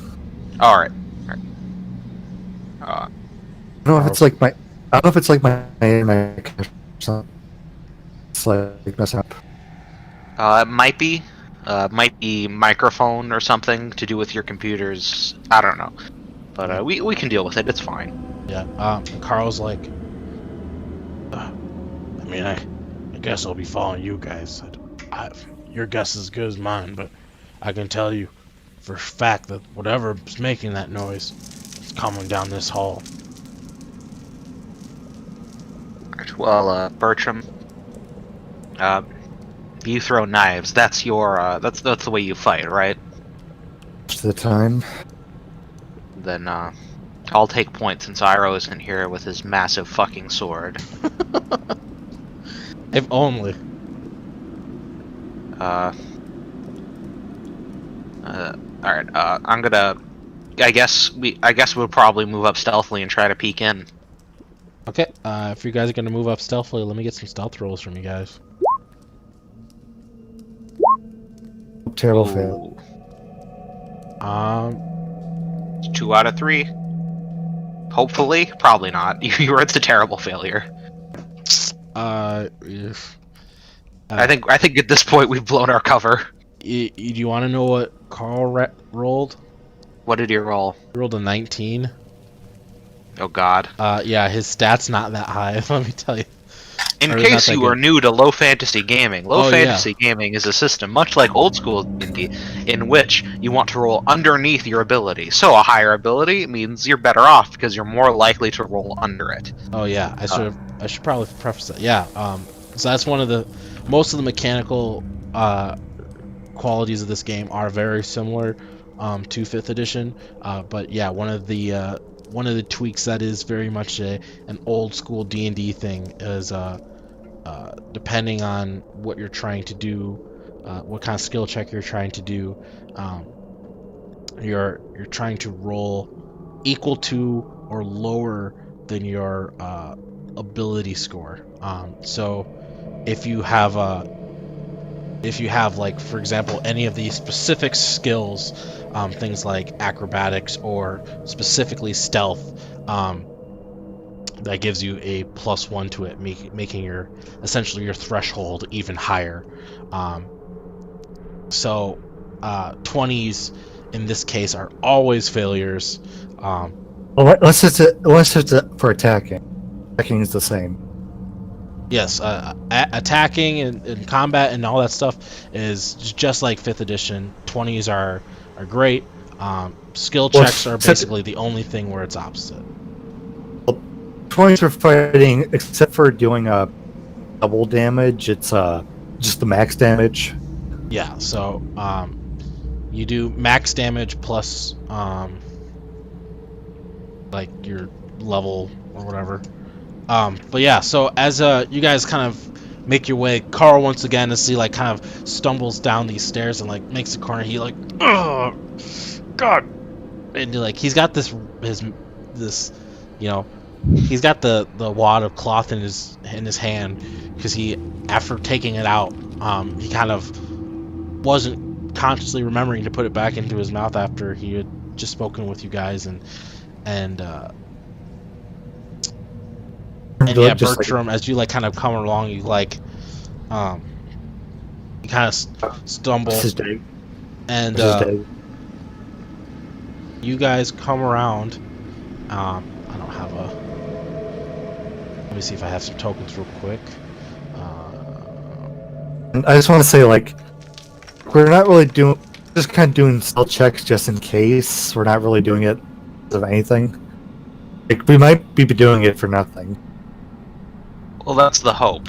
Alright. I don't know if it's like my. I don't know if it's like my internet connection or something. It's like messing up. It might be microphone or something to do with your computers. I don't know. But we can deal with it, it's fine. Yeah. Carl's like, I mean, I guess I'll be following you guys. Your guess is as good as mine, but I can tell you for a fact that whatever's making that noise is coming down this hall. Well, Bertram, you throw knives. That's your, that's the way you fight, right? Most of the time. Then, I'll take point since Iroh isn't here with his massive fucking sword. If only. Alright, I'm gonna... I guess we'll probably move up stealthily and try to peek in. Okay, if you guys are gonna move up stealthily, let me get some stealth rolls from you guys. Terrible fail. It's 2 out of 3. Hopefully, probably not. It's a terrible failure. If, I think at this point we've blown our cover. do you want to know what Carl rolled? What did you roll? He rolled a 19. Oh God. Yeah, his stats not that high. Let me tell you. In Or case not that you are good. new to low fantasy gaming, low Oh, fantasy gaming is a system much like old school D&D, in which you want to roll underneath your ability. So a higher ability means you're better off because you're more likely to roll under it. Oh yeah, I should probably preface that. Yeah, so that's one of the most of the mechanical qualities of this game are very similar to 5th edition. But yeah, one of the tweaks that is very much an old school D&D thing is depending on what you're trying to do, what kind of skill check you're trying to do, you're trying to roll equal to or lower than your ability score. So if you have like, for example, any of these specific skills, things like acrobatics or specifically stealth, that gives you a +1 to it, making your essentially your threshold even higher. So 20s in this case are always failures. Well, let's just for attacking. Attacking is the same. Yes, attacking and combat and all that stuff is just like 5th edition. 20s are great. Skill checks are basically the only thing where it's opposite. 20s for fighting, except for doing a double damage. It's just the max damage. Yeah, so you do max damage plus like your level or whatever. But yeah, so as you guys kind of make your way, Carl once again as he like kind of stumbles down these stairs and like makes a corner. He like, oh God, and like he's got this he's got the wad of cloth in his hand because he, after taking it out, he kind of wasn't consciously remembering to put it back into his mouth after he had just spoken with you guys, and And yeah, just Bertram, as you like kind of come along, you like, you kind of stumble, this is Dave. and This is Dave. you guys come around. I don't have a. Let me see if I have some tokens real quick. And I just want to say, like, we're not really doing, just kind of doing stealth checks just in case. We're not really doing it of anything. Like, we might be doing it for nothing. Well, that's the hope.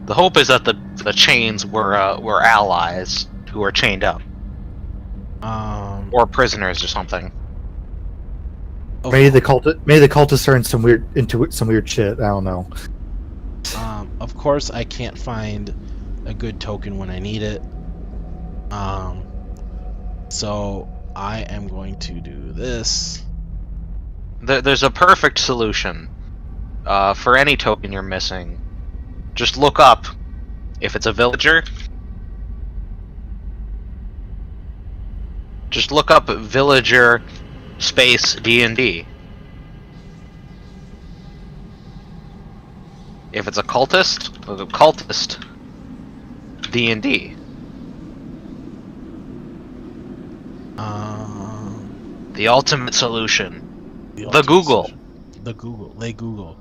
The hope is that the chains were allies who are chained up, or prisoners or something. Maybe the cultists are in into some weird shit. I don't know. Of course, I can't find a good token when I need it. So I am going to do this. There's a perfect solution for any token you're missing. Just look up if it's a villager. Just look up villager space D&D. If it's a cultist, look up cultist D&D. The ultimate solution. The Google. The Google. They Google.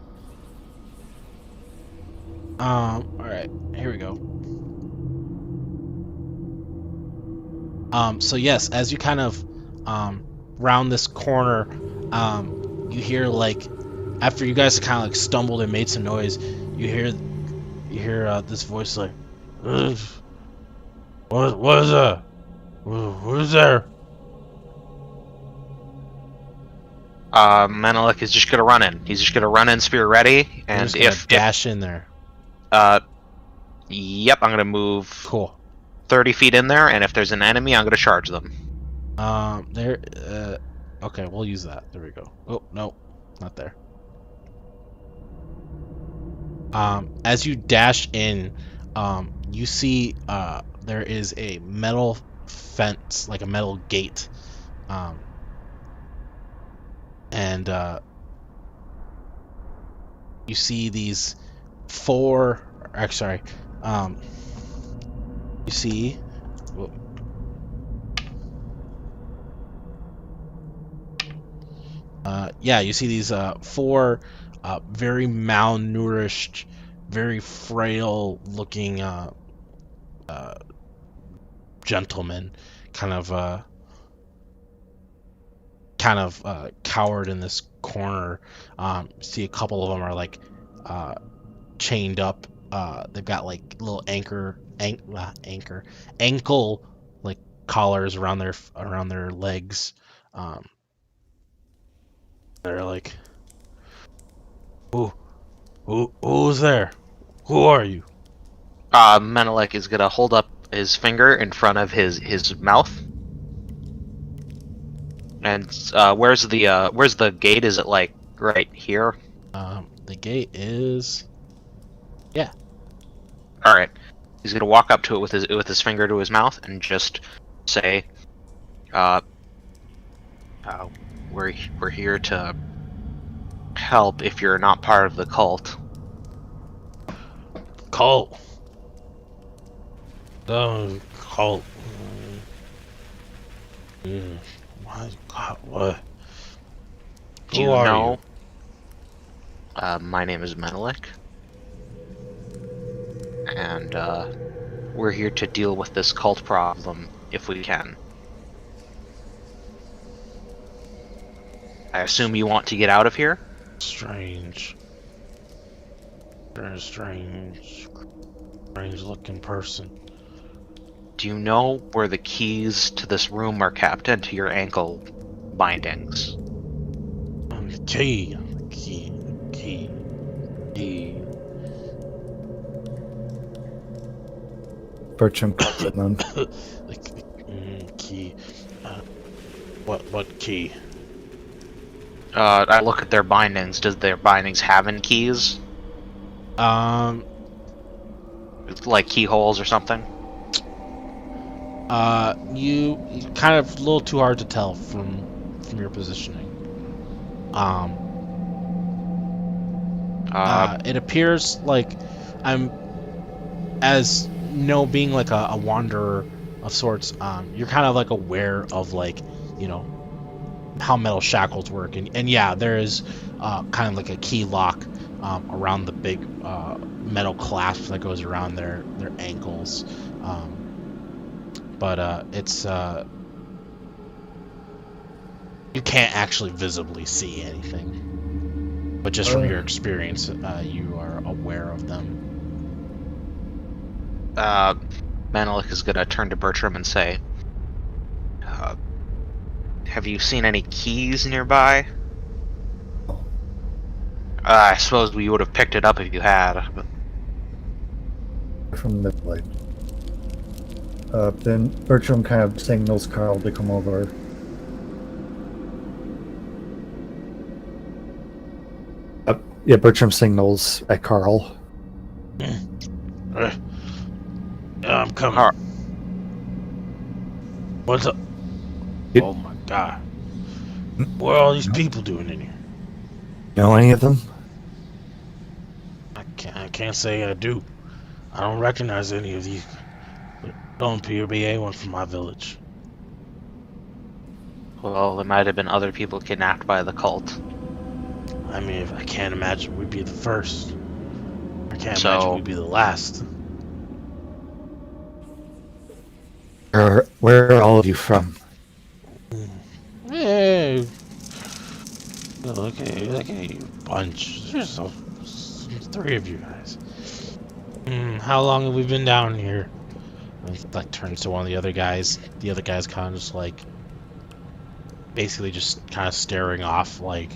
Alright, here we go. So yes, as you kind of round this corner, you hear like after you guys kind of like stumbled and made some noise, you hear this voice like, what is that? What is there? Menelik is just gonna run in. He's just gonna run in, spear ready, and if dash in there. Yep, I'm gonna move. Cool. 30 feet in there, and if there's an enemy, I'm gonna charge them. Okay, we'll use that. There we go. Oh no, not there. As you dash in, you see there is a metal fence, like a metal gate, and you see these four. Sorry, you see. Yeah, you see these four very malnourished, very frail-looking gentlemen, kind of cowered in this corner. See a couple of them are like chained up. They've got like little ankle like collars around their legs. They're like, who's there? Who are you? Menelik is gonna hold up his finger in front of his mouth. And where's the gate? Is it like right here? The gate is, yeah. All right. He's gonna walk up to it with his finger to his mouth and just say, we're here to help if you're not part of the cult. Cult. The cult. What? Do you know? My name is Menelik, and we're here to deal with this cult problem if we can. I assume you want to get out of here? Strange. Very strange looking person. Do you know where the keys to this room are kept and to your ankle bindings? Key. Bertram comes in then. Key. What key? I look at their bindings. Does their bindings have any keys? Like keyholes or something? You kind of a little too hard to tell from your positioning. It appears like I'm, as being like a wanderer of sorts. You're kind of like aware of like, you know, how metal shackles work, and yeah, there is kind of like a key lock around the big metal clasp that goes around their ankles, but it's you can't actually visibly see anything, but just from your experience, you are aware of them. Menelik is gonna turn to Bertram and say, have you seen any keys nearby? I suppose we would have picked it up if you had. But... From midlight. Then Bertram kind of signals Carl to come over. Yeah, Bertram signals at Carl. I'm coming. What's up? Oh my god. What are all these people doing in here? Know any of them? I can't say I do. I don't recognize any of these. But don't appear to be anyone from my village. Well, there might have been other people kidnapped by the cult. I mean, I can't imagine we'd be the first. I can't imagine we'd be the last. Where are all of you from? Hey, look at you bunch. There's three of you guys. How long have we been down here? And like turns to one of the other guys. The other guy's kind of just like, basically just kind of staring off, like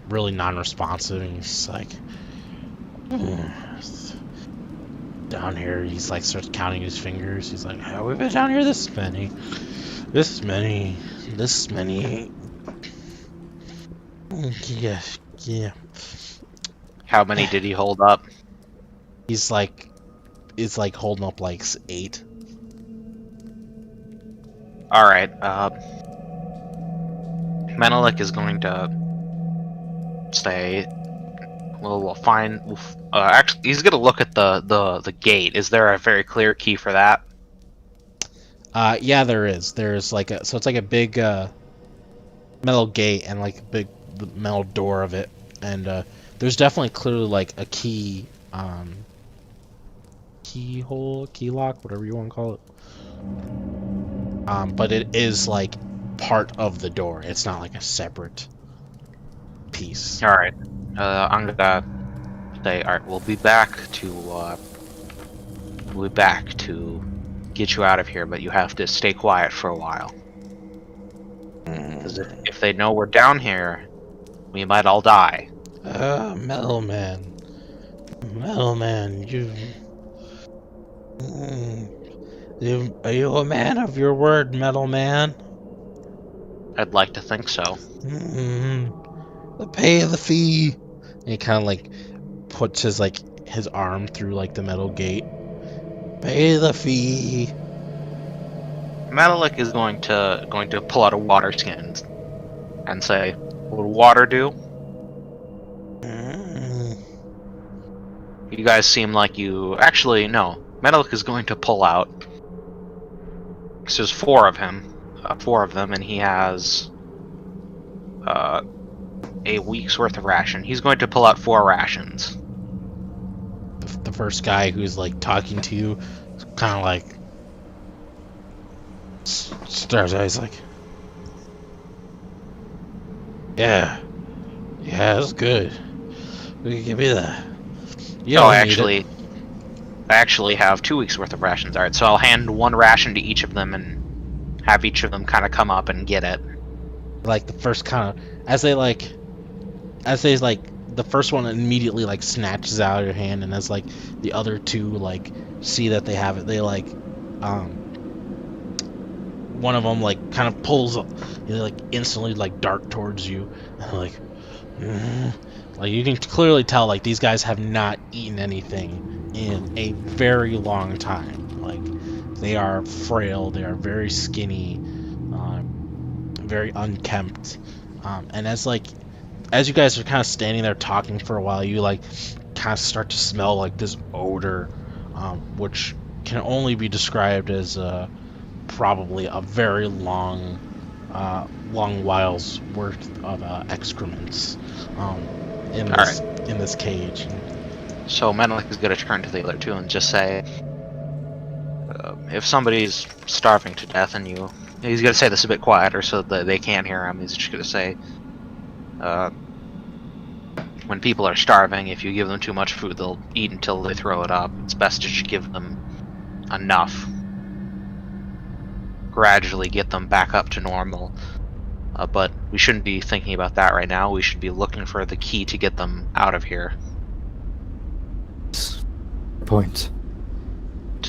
really non-responsive. And he's like, down here. He's like starts counting his fingers. He's like, "Have we been down here this many? This many? This many?" Yeah. How many did he hold up? He's like holding up like 8. All right. Menelik is going to say, "Well, we'll find." Actually, he's going to look at the gate. Is there a very clear key for that? Yeah, there is. There's like so it's like a big metal gate and like a big metal door of it, and there's definitely clearly like a key, keyhole, key lock, whatever you want to call it. But it is like part of the door. It's not like a separate piece. All right. I'm gonna say, all right. We'll be back to get you out of here, but you have to stay quiet for a while. 'Cause if they know we're down here, we might all die. Metal Man, are you a man of your word, Metal Man? I'd like to think so. Pay the fee. And he kind of like puts his arm through like the metal gate. Pay the fee. Menelik is going to pull out a water skin and say, "What would water do?" You guys seem like you... Actually, no. Menelik is going to pull out... So there's 4 of him. 4 of them, and he has... a week's worth of ration. He's going to pull out 4 rations. The first guy who's like talking to you kind of like stares at. He's like, yeah, that's good. We can give me that. No, I actually have 2 weeks worth of rations. Alright, so I'll hand 1 ration to each of them and have each of them kind of come up and get it. Like the first kind of, as they the first one immediately like snatches out of your hand, and as like the other 2 like see that they have it, they like one of them like kind of pulls up, like instantly like dart towards you, and like like you can clearly tell like these guys have not eaten anything in a very long time. Like they are frail, they are very skinny, very unkempt, and as you guys are kind of standing there talking for a while, you like kind of start to smell like this odor, which can only be described as probably a very long while's worth of excrements in this cage. So Menelik is going to turn to the other two and just say, if somebody's starving to death and he's going to say this a bit quieter so that they can't hear him. He's just going to say, when people are starving, if you give them too much food, they'll eat until they throw it up. It's best to just give them enough. Gradually get them back up to normal. But we shouldn't be thinking about that right now. We should be looking for the key to get them out of here. Point.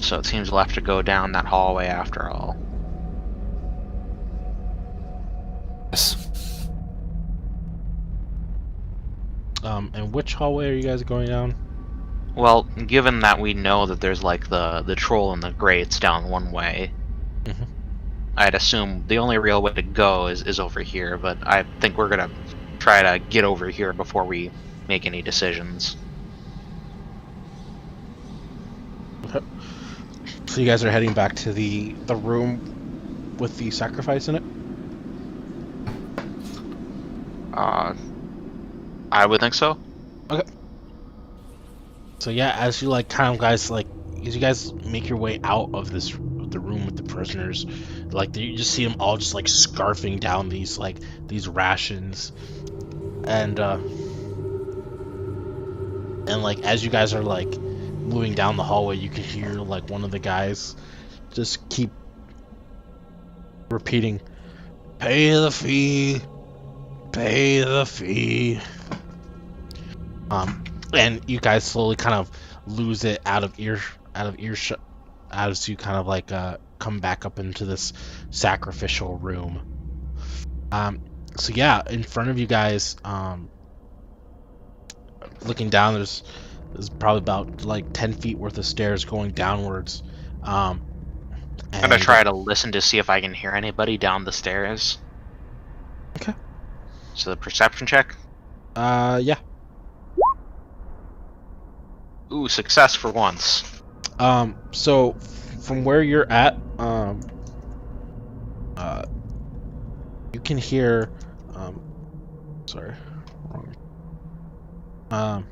So it seems we'll have to go down that hallway after all. Yes. And which hallway are you guys going down? Well, given that we know that there's like the troll and the grates down one way, I'd assume the only real way to go is over here, but I think we're gonna try to get over here before we make any decisions. Okay. So you guys are heading back to the room with the sacrifice in it? I would think so. Okay. So yeah, as you as you guys make your way out of the room with the prisoners, you just see them all just scarfing down these rations, and as you guys are moving down the hallway, you can hear one of the guys just keep repeating, "Pay the fee, pay the fee." And you guys slowly kind of lose it out of earshot as you kind of come back up into this sacrificial room. So yeah, in front of you guys, looking down, there's probably about 10 feet worth of stairs going downwards. I'm gonna try to listen to see if I can hear anybody down the stairs. Okay. So the perception check? Yeah. Ooh, success for once. So from where you're at, you can hear, sorry, wrong.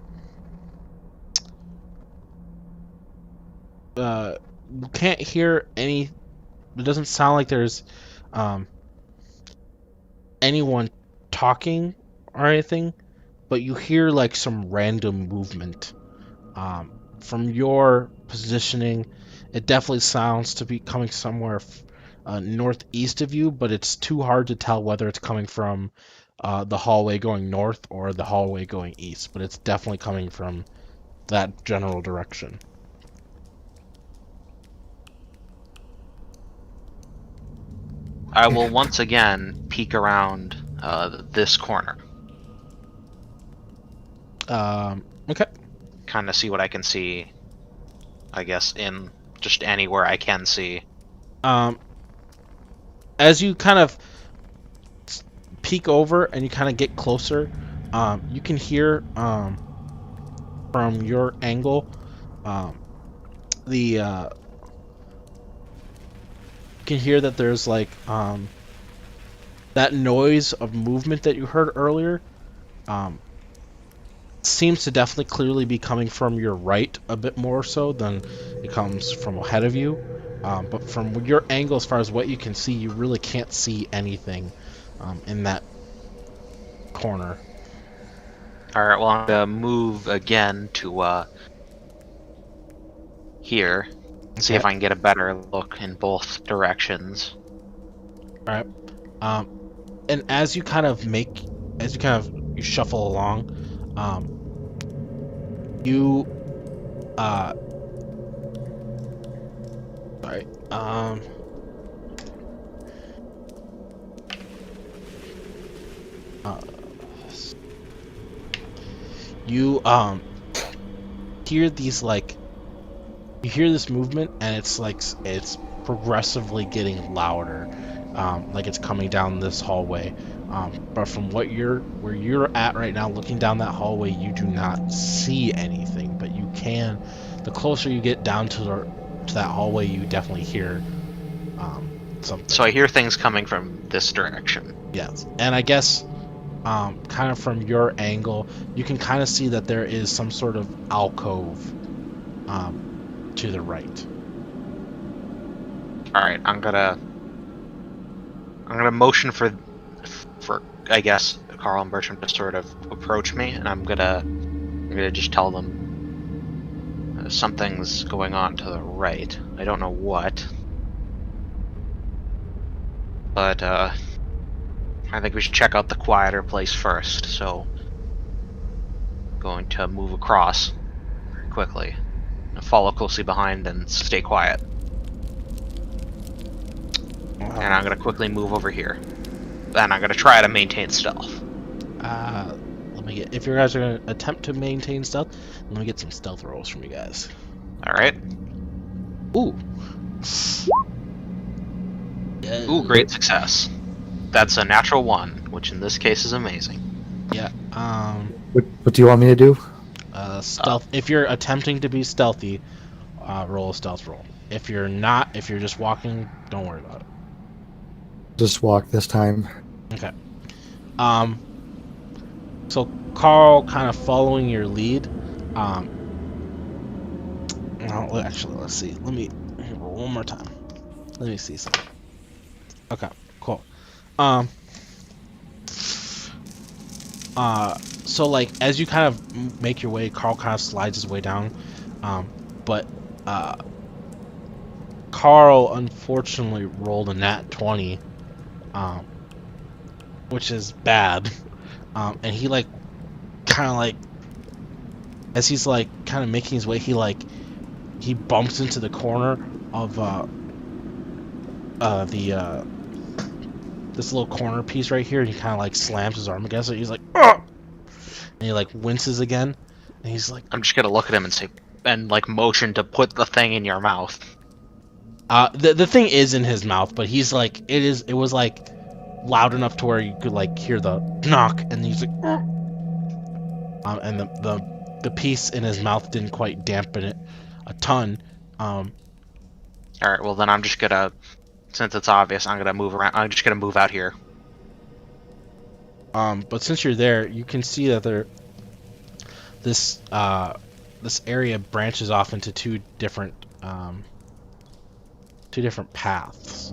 You can't hear any, it doesn't sound like there's, anyone talking or anything, but you hear some random movement. From your positioning, it definitely sounds to be coming somewhere northeast of you, but it's too hard to tell whether it's coming from the hallway going north or the hallway going east, but it's definitely coming from that general direction. I will once again peek around this corner. Okay. Kind of see what I can see, I guess, in just anywhere I can see. As you kind of peek over and you kind of get closer, you can hear from your angle you can hear that there's that noise of movement that you heard earlier seems to definitely clearly be coming from your right a bit more so than it comes from ahead of you, but from your angle, as far as what you can see, you really can't see anything in that corner. Alright, well, I'm gonna move again to here. See if I can get a better look in both directions. Alright. And as you kind of you shuffle along, you sorry, you hear these you hear this movement, and it's progressively getting louder, like it's coming down this hallway. But from where you're at right now, looking down that hallway, you do not see anything. But you can, the closer you get down to that hallway, you definitely hear something. So I hear things coming from this direction. Yes, and I guess kind of from your angle, you can kind of see that there is some sort of alcove to the right. All right, I'm gonna motion for I guess Carl and Bertram to sort of approach me, and I'm gonna just tell them something's going on to the right. I don't know what, but I think we should check out the quieter place first. So, going to move across very quickly, and follow closely behind, and stay quiet. And I'm gonna quickly move over here. Then I'm gonna try to maintain stealth. Let me get. If you guys are gonna attempt to maintain stealth, let me get some stealth rolls from you guys. All right. Ooh. Ooh, great success. That's a natural 1, which in this case is amazing. Yeah. What do you want me to do? Stealth. If you're attempting to be stealthy, roll a stealth roll. If you're not, if you're just walking, don't worry about it. Just walk this time. Okay. So Carl, kind of following your lead. Well, actually, let's see. Let me roll one more time. Let me see something. Okay. Cool. So like as you kind of make your way, Carl kind of slides his way down. But Carl unfortunately rolled a nat 20. Which is bad, and he like kind of like as he's like kind of making his way, he bumps into the corner of this little corner piece right here, and he kind of like slams his arm against it. He's like, ugh! And he like winces again, and he's like, I'm just gonna look at him and say, and like motion to put the thing in your mouth. The thing is in his mouth, but he's like, it was like loud enough to where you could like hear the knock, and he's like, and the piece in his mouth didn't quite dampen it a ton. All right, well then I'm just gonna, since it's obvious, I'm gonna move around. I'm just gonna move out here. But since you're there, you can see that this area branches off into two different paths.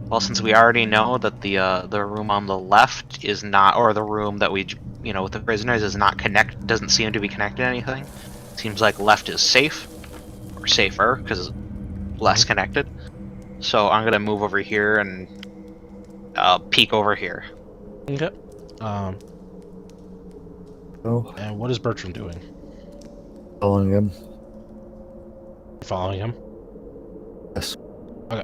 Well, since we already know that the room on the left is not, or the room that we, with the prisoners is not doesn't seem to be connected to anything. Seems like left is safe, or safer, because it's less connected. So I'm gonna move over here and peek over here. Okay. Oh, And what is Bertram doing? following him. Following him? Yes. Okay.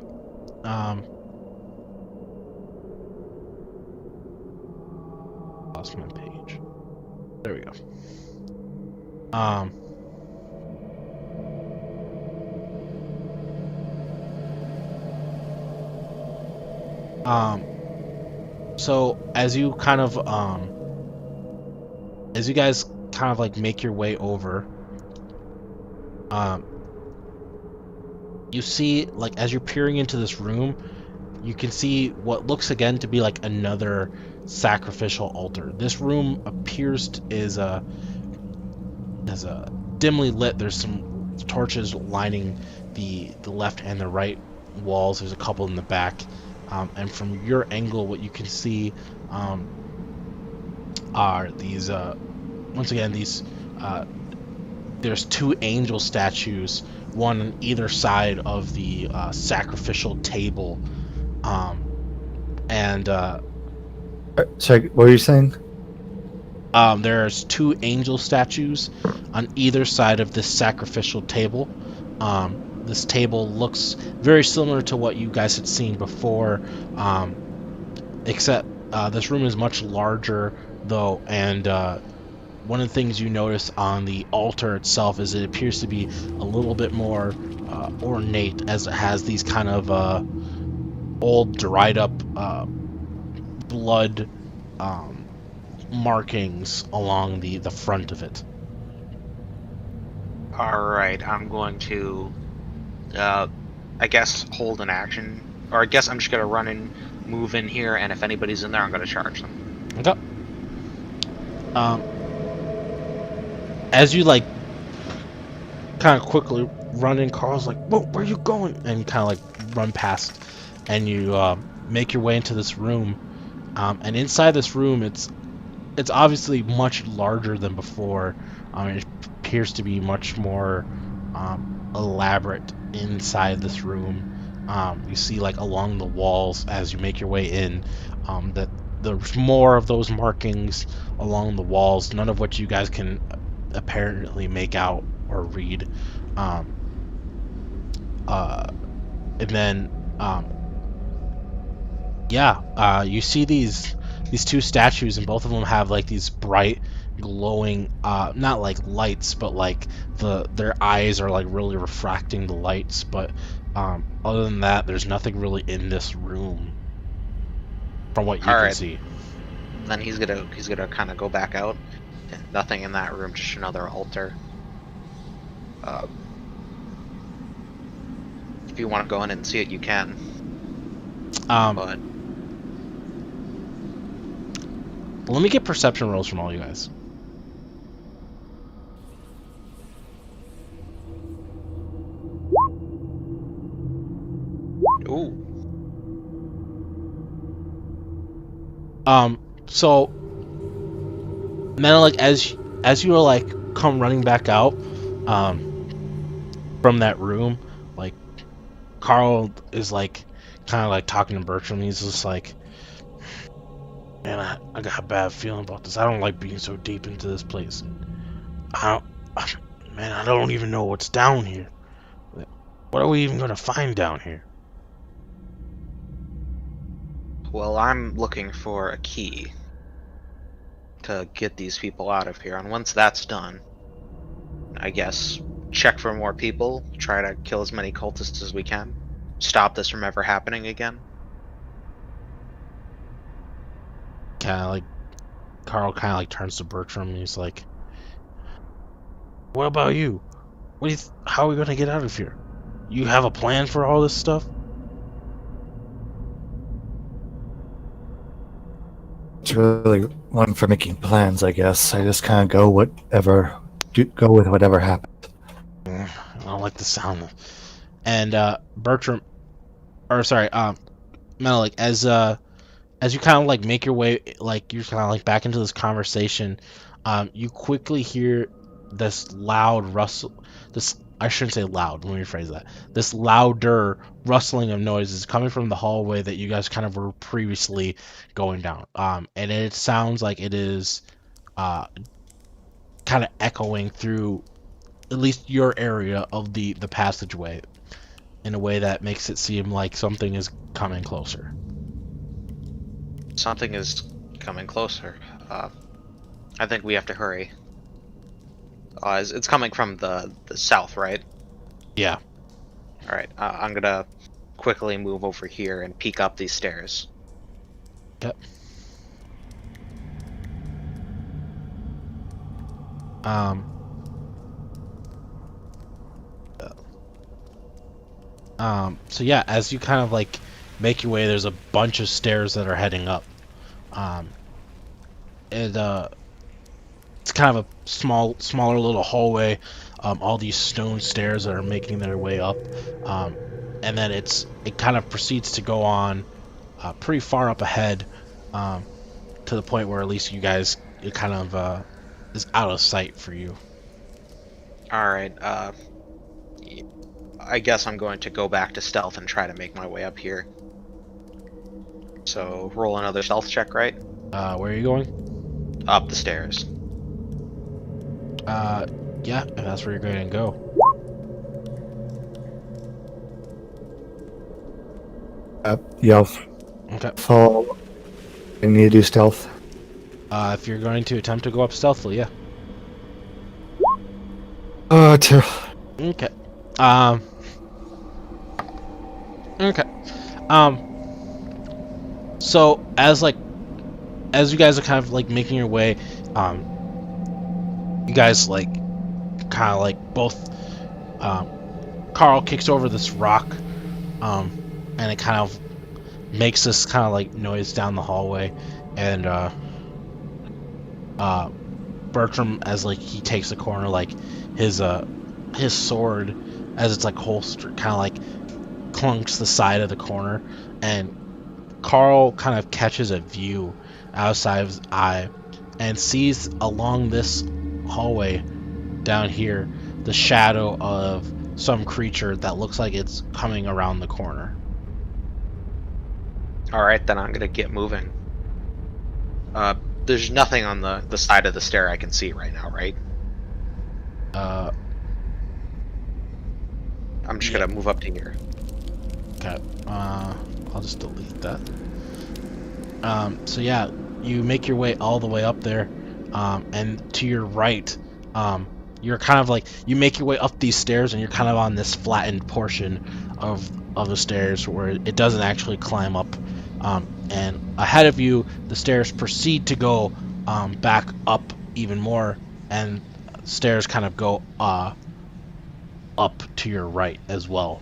Lost my page. There we go. So as you kind of as you guys kind of like make your way over, you see, like, as you're peering into this room, you can see what looks again to be like another sacrificial altar. This room appears is a dimly lit. There's some torches lining the left and the right walls. There's a couple in the back, and from your angle, what you can see are these once again these there's two angel statues, one on either side of the sacrificial table, and Sorry, what were you saying? there's two angel statues on either side of this sacrificial table. This table looks very similar to what you guys had seen before, except this room is much larger though, and one of the things you notice on the altar itself is it appears to be a little bit more ornate, as it has these kind of old dried up blood markings along the front of it. Alright, I'm going to, I guess, hold an action. Or I guess I'm just gonna run and move in here, and if anybody's in there, I'm gonna charge them. Okay. As you like kind of quickly run in, Carl's like, "Whoa, where are you going?" And you kind of like run past, and you make your way into this room. And inside this room, it's obviously much larger than before. It appears to be much more elaborate inside this room. You see, like, along the walls as you make your way in, that there's more of those markings along the walls, none of which you guys can apparently make out or read. And then, you see these two statues, and both of them have like these bright, glowing, not like lights, but like their eyes are like really refracting the lights. But other than that, there's nothing really in this room from what you can see. Then he's gonna kind of go back out. Nothing in that room, just another altar. If you want to go in and see it, you can. But let me get perception rolls from all you guys. ooh, So then, like, as you like come running back out from that room, like, Carl is like kind of like talking to Bertram. He's just like, "Man, I got a bad feeling about this. I don't like being so deep into this place. I don't even know what's down here. What are we even gonna find down here?" well, I'm looking for a key to get these people out of here, and once that's done, I guess check for more people, try to kill as many cultists as we can, stop this from ever happening again. Carl kind of like turns to Bertram, and he's like, "What about you? How are we gonna get out of here? You have a plan for all this stuff?" It's really one for making plans, I guess. I just kind of go with whatever happens. I don't like the sound of. And Bertram, or sorry, Menelik, as you kind of like make your way, like you're kind of like back into this conversation, you quickly hear this loud rustle. I shouldn't say loud. Let me rephrase that. This louder rustling of noises coming from the hallway that you guys kind of were previously going down. And it sounds like it is kind of echoing through at least your area of the passageway in a way that makes it seem like something is coming closer. Something is coming closer. I think we have to hurry. It's coming from the south, right? Yeah. Alright, I'm gonna quickly move over here and peek up these stairs. Yep. So yeah, as you kind of like make your way, there's a bunch of stairs that are heading up. It's kind of a smaller little hallway. All these stone stairs that are making their way up, and then it kind of proceeds to go on pretty far up ahead, to the point where at least you guys, it kind of is out of sight for you. Alright, I guess I'm going to go back to stealth and try to make my way up here. So, roll another stealth check, right? Where are you going? Up the stairs. Yeah, if that's where you're going to go. Yelf. Okay. So, I need to do stealth. If you're going to attempt to go up stealthily, yeah. Two. Okay. Okay. So as you guys are kind of like making your way, you guys like kind of like both. Carl kicks over this rock, and it kind of makes this kind of like noise down the hallway, and Bertram, as like he takes the corner, like his sword, as it's like holstered, kind of like clunks the side of the corner, and Carl kind of catches a view outside of his eye and sees along this hallway down here the shadow of some creature that looks like it's coming around the corner. Alright, then I'm gonna get moving. There's nothing on the side of the stair I can see right now, right? I'm just gonna move up to here. Okay, I'll just delete that. So yeah, you make your way all the way up there, and to your right, you're kind of like, you make your way up these stairs and you're kind of on this flattened portion of the stairs where it doesn't actually climb up, and ahead of you the stairs proceed to go back up even more, and stairs kind of go up to your right as well.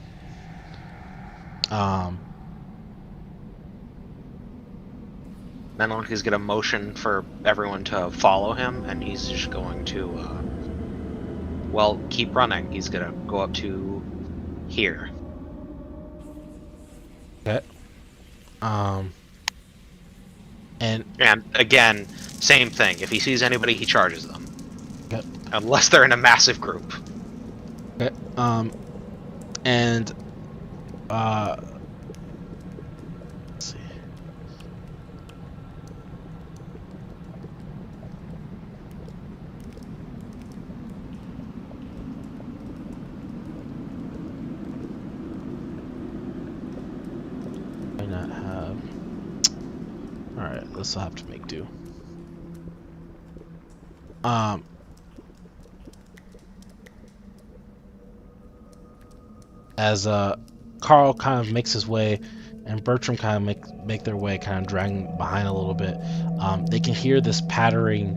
Menelek is gonna motion for everyone to follow him, and he's just going to, well, keep running. He's gonna go up to here. Okay. And again, same thing. If he sees anybody, he charges them. okay. Unless they're in a massive group. Okay. And let's see. Might not have. All right, this will have to make do. As Carl kind of makes his way and Bertram kind of make their way, kind of dragging behind a little bit, they can hear this pattering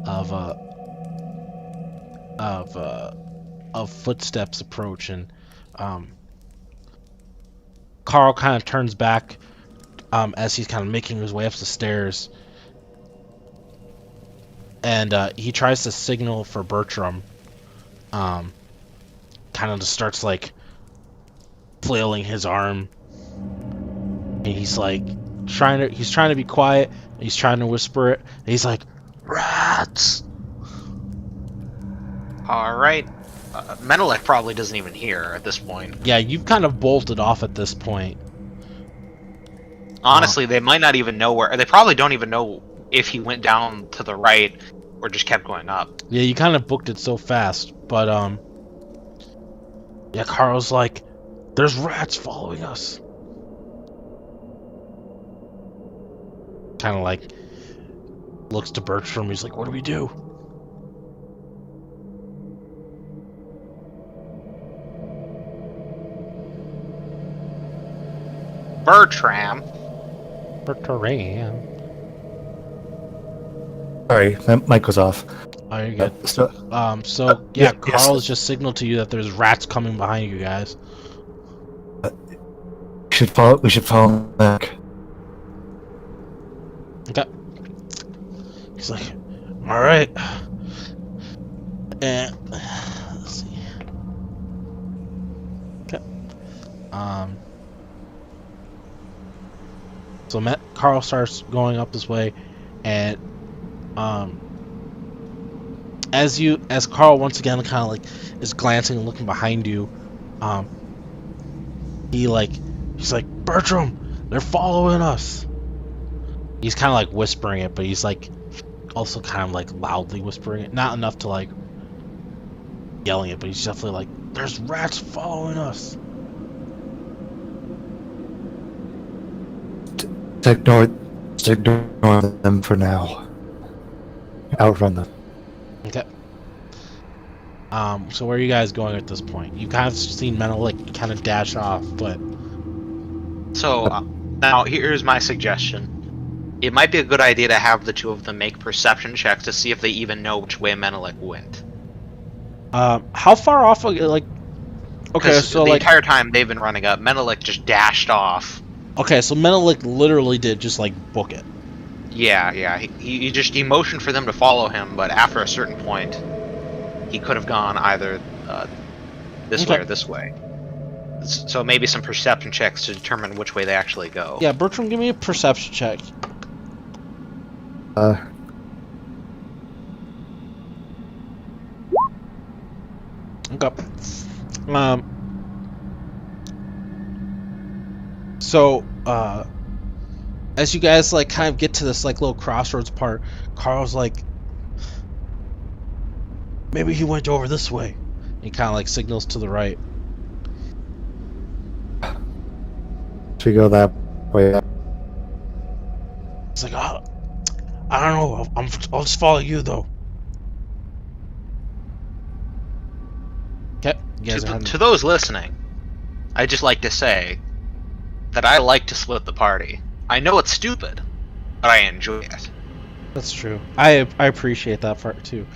of footsteps approach, and Carl kind of turns back as he's kind of making his way up the stairs, and he tries to signal for Bertram, kind of just starts like flailing his arm, and he's like trying to be quiet, and he's trying to whisper it, and he's like, "Rats!" Alright. Menelek probably doesn't even hear at this point. Yeah, you've kind of bolted off at this point. Honestly, they might not even know where. They probably don't even know if he went down to the right or just kept going up. Yeah, you kind of booked it so fast, but yeah, Carl's like, "There's rats following us." Kind of like looks to Bertram. He's like, "What do we do?" Bertram. Bertram. Sorry, my mic was off. Oh, you're good. So, So yeah, yeah, Carl's yes. just signaled to you that there's rats coming behind you guys. we should follow back. Okay. He's like, "All right." And let's see. Okay. So Carl starts going up this way, and as Carl once again kind of like is glancing and looking behind you, he's like, "Bertram, they're following us." He's kind of like whispering it, but he's like also kind of like loudly whispering it, not enough to like yelling it, but he's definitely like, "There's rats following us." Ignore them for now. Outrun them. Okay. So where are you guys going at this point? You've kind of seen Menelek kind of dash off, but So, Now, here's my suggestion. It might be a good idea to have the two of them make perception checks to see if they even know which way Menelik went. How far off? Like, okay, so the like entire time they've been running up, Menelik just dashed off. okay, so Menelik literally did just like book it. Yeah. He motioned for them to follow him, but after a certain point, he could have gone either this way or this way. So maybe some perception checks to determine which way they actually go. Yeah, Bertram, give me a perception check. Okay. So, as you guys like kind of get to this like little crossroads part, Carl's like, maybe he went over this way. He kind of like signals to the right. Should we go that way? It's like, oh, I don't know. I'll just follow you though. Okay. You guys are heading- To those listening, I'd just like to say that I like to split the party. I know it's stupid, but I enjoy it. That's true. I appreciate that part too.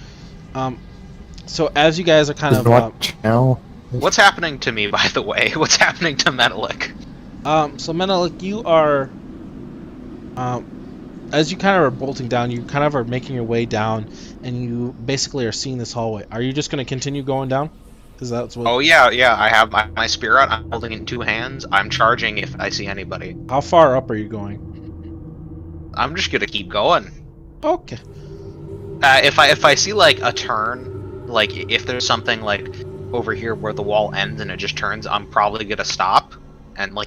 So as you guys are kind of What channel? What's happening to me, by the way? What's happening to Menelik? so Menelik, you are as you kind of are bolting down, you kind of are making your way down, and you basically are seeing this hallway. Are you just going to continue going down? Because that's what. Oh yeah. I have my spear out. I'm holding it in two hands. I'm charging if I see anybody. How far up are you going? I'm just gonna keep going. Okay. If I see like a turn, like if there's something like over here where the wall ends and it just turns, I'm probably gonna stop and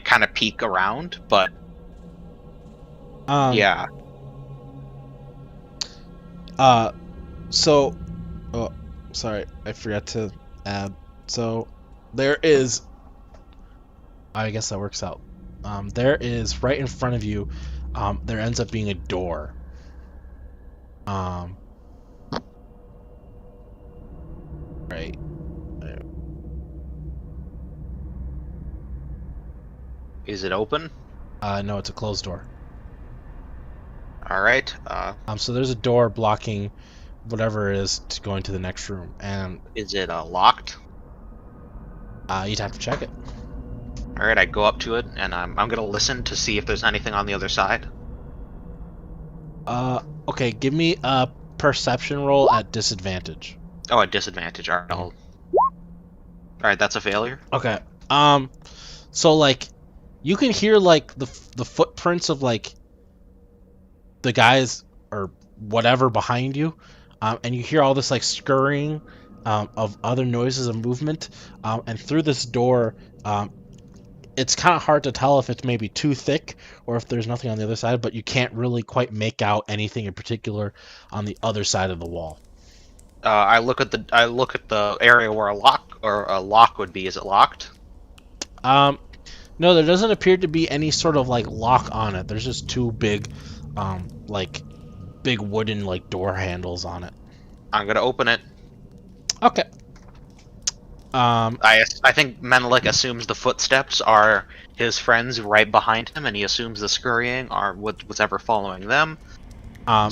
kind of peek around. But yeah. So, oh, sorry, I forgot to add. So, there is. I guess that works out. There is right in front of you. There ends up being a door. Right there. Is it open? No, it's a closed door. All right. So there's a door blocking whatever it is to go into the next room, and Is it locked? you'd have to check it. All right. I go up to it and I'm gonna listen to see if there's anything on the other side. Okay, give me a perception roll at disadvantage. Oh, at disadvantage. All right. All right. That's a failure. Okay. So like, you can hear like the footprints of like the guys or whatever behind you, and you hear all this like scurrying of other noises and movement, and through this door, it's kind of hard to tell if it's maybe too thick or if there's nothing on the other side, but you can't really quite make out anything in particular on the other side of the wall. I look at the area where a lock would be. Is it locked? No, there doesn't appear to be any sort of like lock on it. There's just two big, like big wooden like door handles on it. I'm gonna open it. Okay. I think Menelik assumes the footsteps are his friends right behind him, and he assumes the scurrying are whatever following them.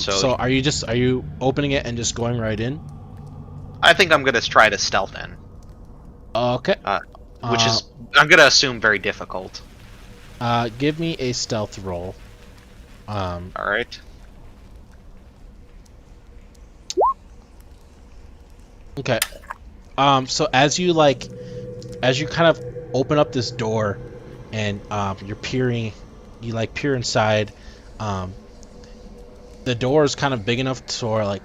So are you opening it and just going right in? I think I'm gonna try to stealth in. Okay. Which is, I'm gonna assume, very difficult. Give me a stealth roll. All right. Okay. So as you kind of open up this door, and you're peering, you like peer inside. The door is kind of big enough so like,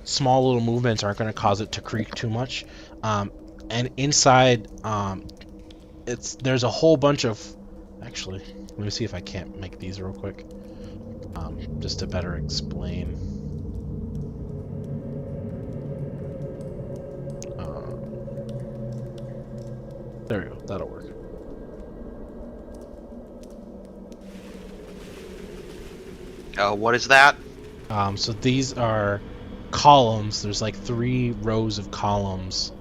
small little movements aren't going to cause it to creak too much. And inside, there's a whole bunch of. Actually, let me see if I can't make these real quick, just to better explain. There we go. That'll work. What is that? So these are columns. There's like 3 rows of columns.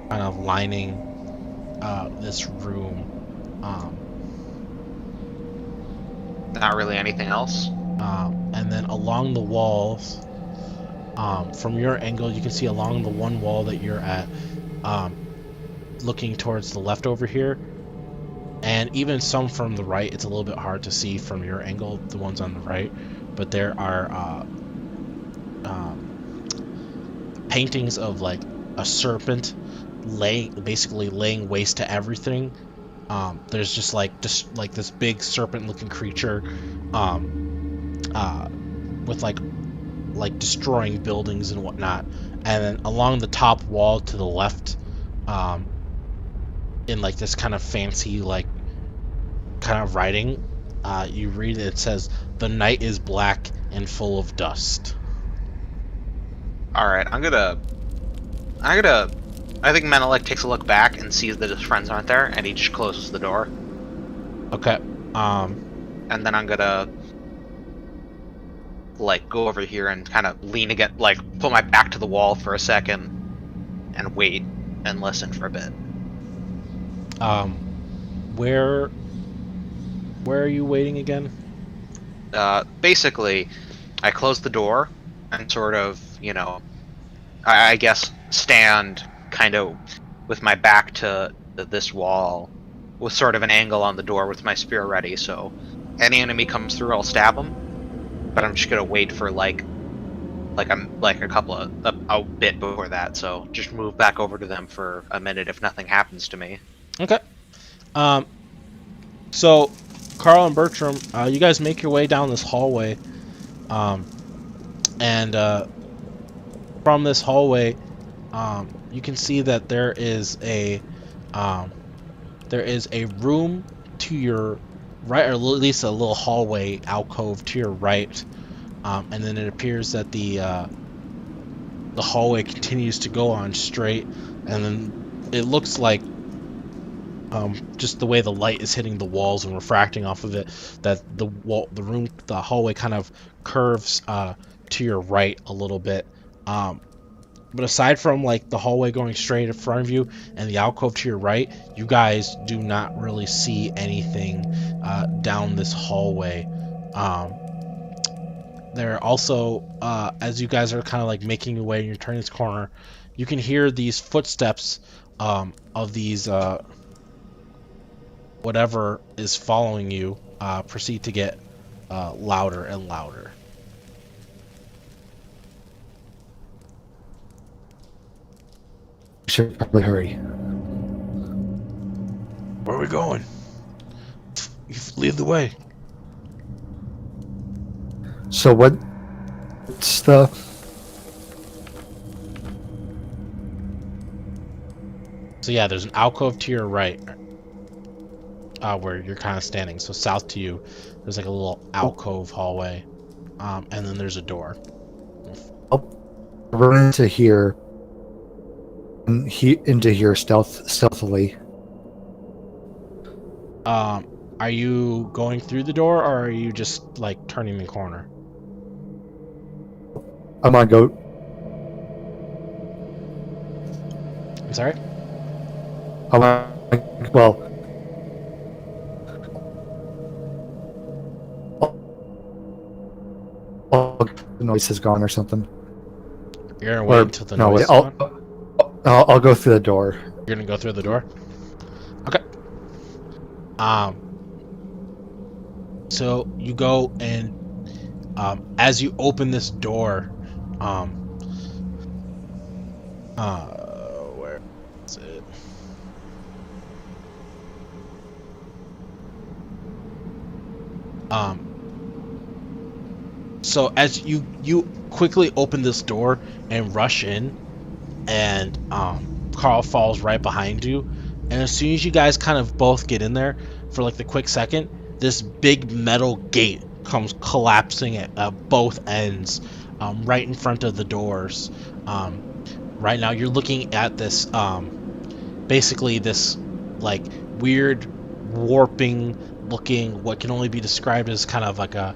kind of lining this room. Not really anything else. And then along the walls, from your angle, you can see along the one wall that you're at, looking towards the left over here, and even some from the right. It's a little bit hard to see from your angle, the ones on the right, but there are paintings of like a serpent basically laying waste to everything. There's just like this big serpent-looking creature, with like destroying buildings and whatnot. And then along the top wall to the left, in like this kind of fancy like kind of writing, you read it says, "The night is black and full of dust." All right, I think Menelik takes a look back and sees that his friends aren't there, and he just closes the door. Okay. And then I'm gonna like go over here and kind of lean against, like put my back to the wall for a second, and wait and listen for a bit. Where are you waiting again? Basically, I close the door and sort of, I guess stand kind of with my back to this wall, with sort of an angle on the door with my spear ready. So any enemy comes through, I'll stab them. But I'm just gonna wait for like a bit before that. So just move back over to them for a minute if nothing happens to me. Okay. So Carl and Bertram, you guys make your way down this hallway, and from this hallway, you can see that there is a room to your right, or at least a little hallway alcove to your right, and then it appears that the hallway continues to go on straight, and then it looks like, just the way the light is hitting the walls and refracting off of it, that the hallway kind of curves to your right a little bit. But aside from like the hallway going straight in front of you and the alcove to your right, you guys do not really see anything down this hallway. There are also, as you guys are kind of like making your way and you're turning this corner, you can hear these footsteps of these whatever is following you proceed to get louder and louder. Should probably hurry. Where are we going? You lead the way. So what's the... So yeah, there's an alcove to your right, where you're kind of standing. So south to you, there's like a little alcove hallway, and then there's a door. I'll run into here, and into here stealthily. Are you going through the door, or are you just like turning the corner? I'm gonna go. I'm sorry? Well, the noise has gone or something. You're gonna wait until the noise is I'll go through the door. You're gonna go through the door? Okay. So you go, and as you open this door, where is it? So as you quickly open this door and rush in, and Carl falls right behind you, and as soon as you guys kind of both get in there for like the quick second, this big metal gate comes collapsing at both ends, right in front of the doors. Right now you're looking at this, basically this like weird warping looking, what can only be described as kind of like a,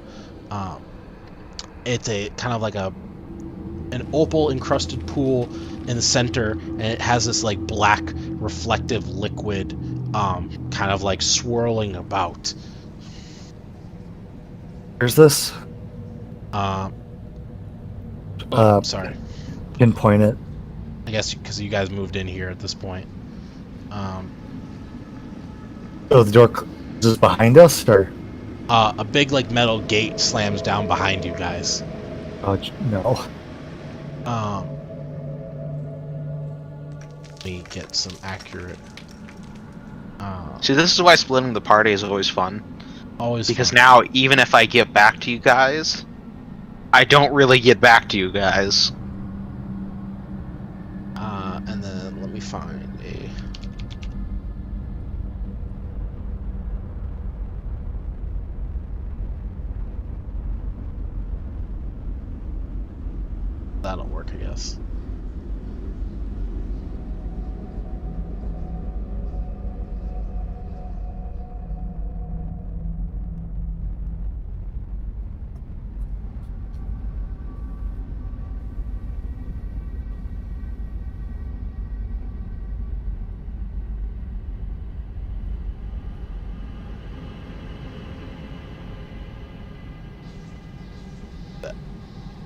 it's a kind of like an opal encrusted pool in the center, and it has this like black reflective liquid, kind of like swirling about. Where's this? Sorry. Pinpoint it. I guess because you guys moved in here at this point. Oh, the door is this behind us, or? A big like metal gate slams down behind you guys. Oh no. Let me get some accurate. See, this is why splitting the party is always fun. Always Because fun. now, even if I get back to you guys, I don't really get back to you guys. And then let me find a. That'll work, I guess.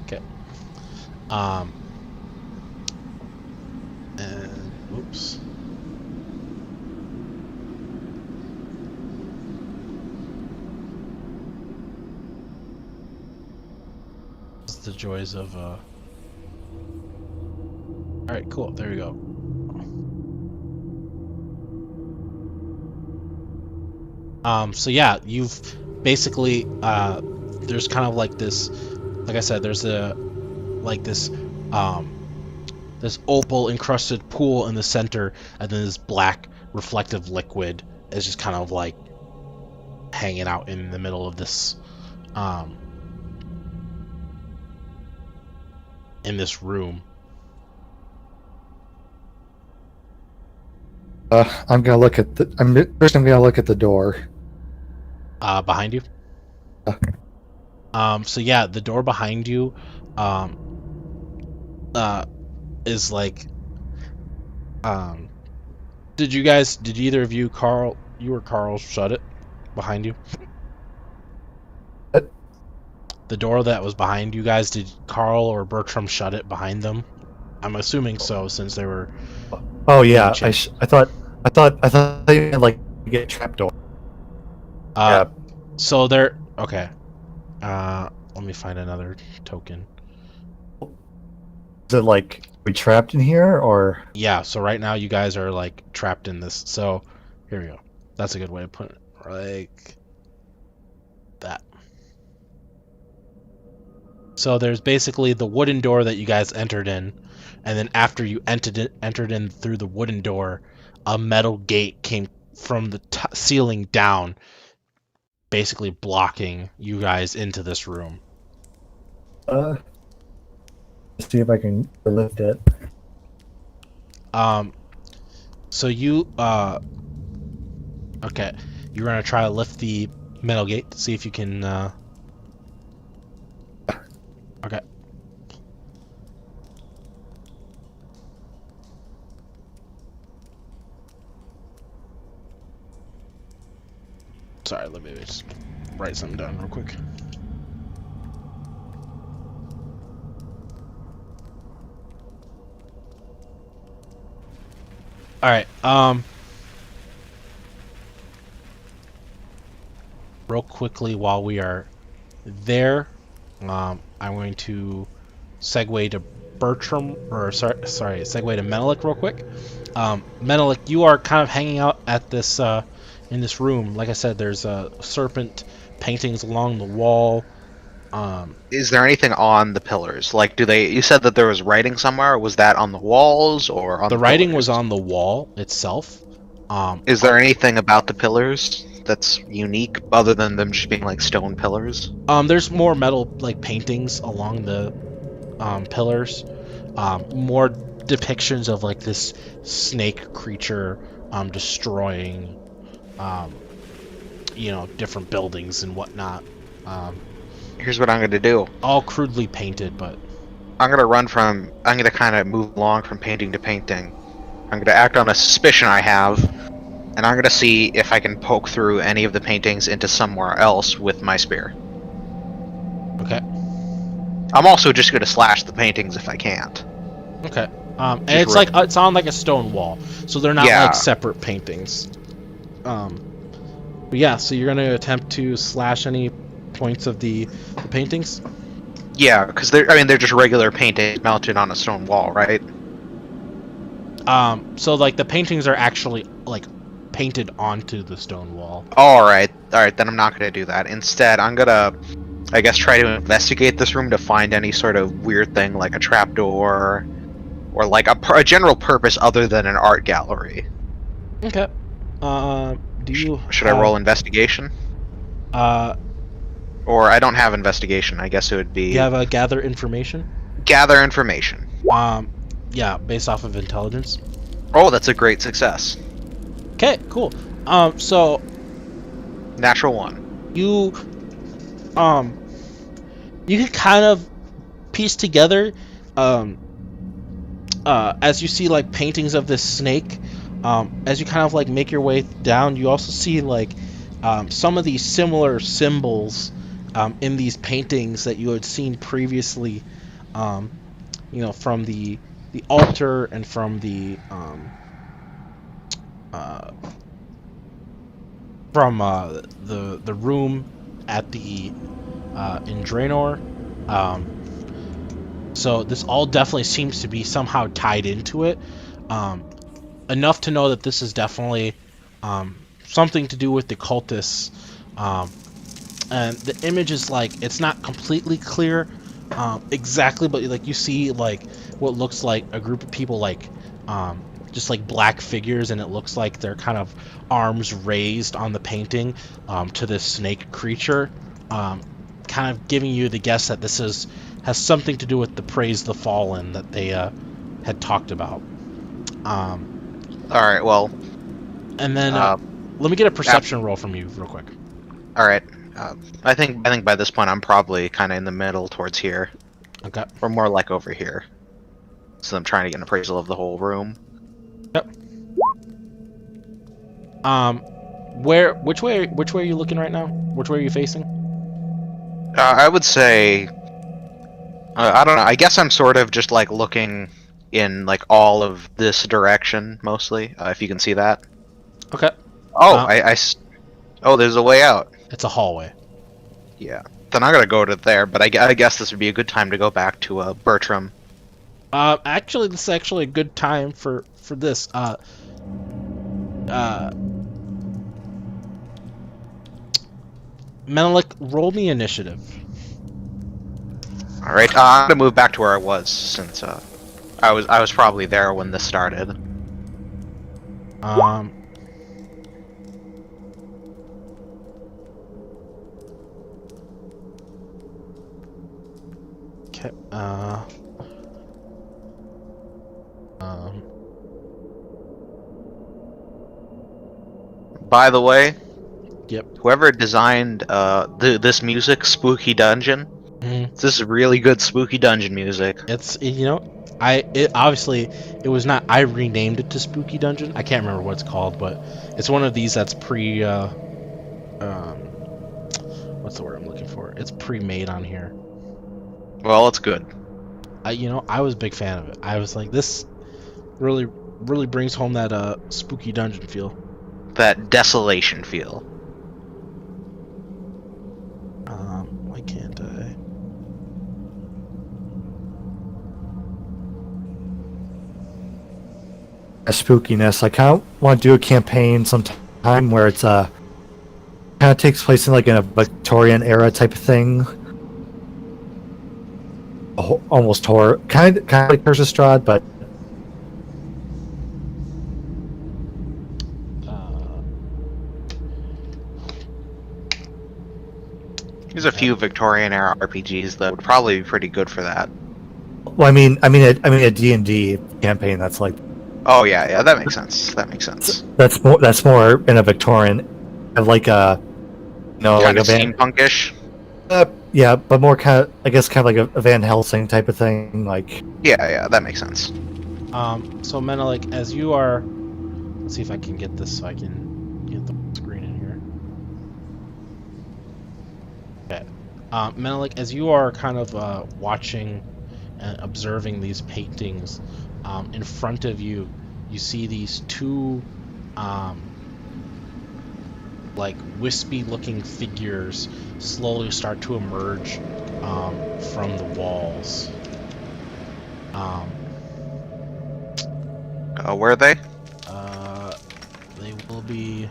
Okay. And oops. It's the joys of All right, cool. There we go. So yeah, you've basically there's kind of like this, like I said, there's this opal encrusted pool in the center, and then this black reflective liquid is just kind of like hanging out in the middle of this in this room. I'm gonna look at the. First, I'm gonna look at the door. Behind you. So yeah, the door behind you, is like, did either of you, Carl, you or Carl, shut it behind you? What? The door that was behind you guys, did Carl or Bertram shut it behind them? I'm assuming so, since they were. Oh yeah, I thought you had like get a trapdoor. Yeah. So they're okay. Let me find another token. Is it like we trapped in here, or? Yeah, so right now you guys are like trapped in this. So here we go. That's a good way to put it. Like that. So there's basically the wooden door that you guys entered in, and then after you entered in through the wooden door, a metal gate came from the ceiling down, basically blocking you guys into this room. Let's see if I can lift it. So you okay, you're gonna try to lift the metal gate to see if you can okay. Sorry, let me just write something down real quick. Alright, real quickly while we are there, I'm going to segue to Bertram, or segue to Menelik real quick. Menelik, you are kind of hanging out at this, in this room. Like I said, there's serpent paintings along the wall. Is there anything on the pillars? Like, you said that there was writing somewhere. Was that on the walls or on the the writing pillars? was on the wall itself. Is there anything about the pillars that's unique other than them just being like stone pillars? There's more metal like paintings along the pillars. More depictions of like this snake creature destroying different buildings and whatnot. Here's what I'm gonna do. All crudely painted, but I'm gonna kind of move along from painting to painting. I'm gonna act on a suspicion I have, and I'm gonna see if I can poke through any of the paintings into somewhere else with my spear. Okay. I'm also just gonna slash the paintings if I can't. Okay. And it's like it's on like a stone wall, so they're not Yeah. like separate paintings. But yeah, so you're gonna attempt to slash any points of the paintings. Yeah, because they're just regular paintings mounted on a stone wall, right? So like the paintings are actually like painted onto the stone wall. Alright, then I'm not gonna do that. Instead, I'm gonna, I guess, try to investigate this room to find any sort of weird thing like a trapdoor, or like a general purpose other than an art gallery. Okay. Do you Should I roll investigation? Or I don't have investigation. I guess it would be You have a gather information. gather information. Yeah, based off of intelligence. Oh, that's a great success. Okay, cool. So Natural 1. you can kind of piece together as you see like paintings of this snake. As you kind of like make your way down, you also see like some of these similar symbols in these paintings that you had seen previously, from the altar and from the room at the in Draenor. So this all definitely seems to be somehow tied into it. Enough to know that this is definitely something to do with the cultists. And the image is like, it's not completely clear exactly, but like you see like what looks like a group of people like just like black figures, and it looks like they're kind of arms raised on the painting to this snake creature, kind of giving you the guess that this has something to do with the Praise the Fallen that they had talked about. Alright, well. And then let me get a perception roll from you real quick. Alright. I think by this point I'm probably kind of in the middle towards here. Okay. Or more like over here. So I'm trying to get an appraisal of the whole room. Yep. Which way are you looking right now? Which way are you facing? I would say, I don't know. I guess I'm sort of just like looking in like all of this direction mostly. If you can see that. Okay. Oh, oh, there's a way out. It's a hallway. Yeah. Then I'm gonna go to there, but I guess this would be a good time to go back to Bertram. Actually, this is actually a good time for this. Menelik, roll me initiative. All right. I'm gonna move back to where I was since I was probably there when this started. Okay. By the way, Yep. whoever designed this music, Spooky Dungeon, this is really good Spooky Dungeon music. It's obviously it was not. I renamed it to Spooky Dungeon. I can't remember what it's called, but it's one of these that's what's the word I'm looking for? It's pre-made on here. Well, it's good. I was a big fan of it. I was like, this really brings home that Spooky Dungeon feel. That desolation feel. Why can't I? A spookiness. I kind of want to do a campaign sometime where it's kind of takes place in like in a Victorian era type of thing. Almost horror, kind of like Curse of Strahd, but There's a few Victorian era RPGs that would probably be pretty good for that. well, I mean a D&D campaign that's like. Oh yeah, that makes sense. That makes sense. That's more in a Victorian, like a, Kind like of a band. steampunkish. Yeah, but more kind of, I guess, kind of like a Van Helsing type of thing. Like, Yeah, that makes sense. So Menelik, as you are, let's see if I can get this so I can get the screen in here. Okay. Menelik, as you are kind of watching and observing these paintings, in front of you, you see these two, like wispy-looking figures slowly start to emerge from the walls. Where are they? They will be.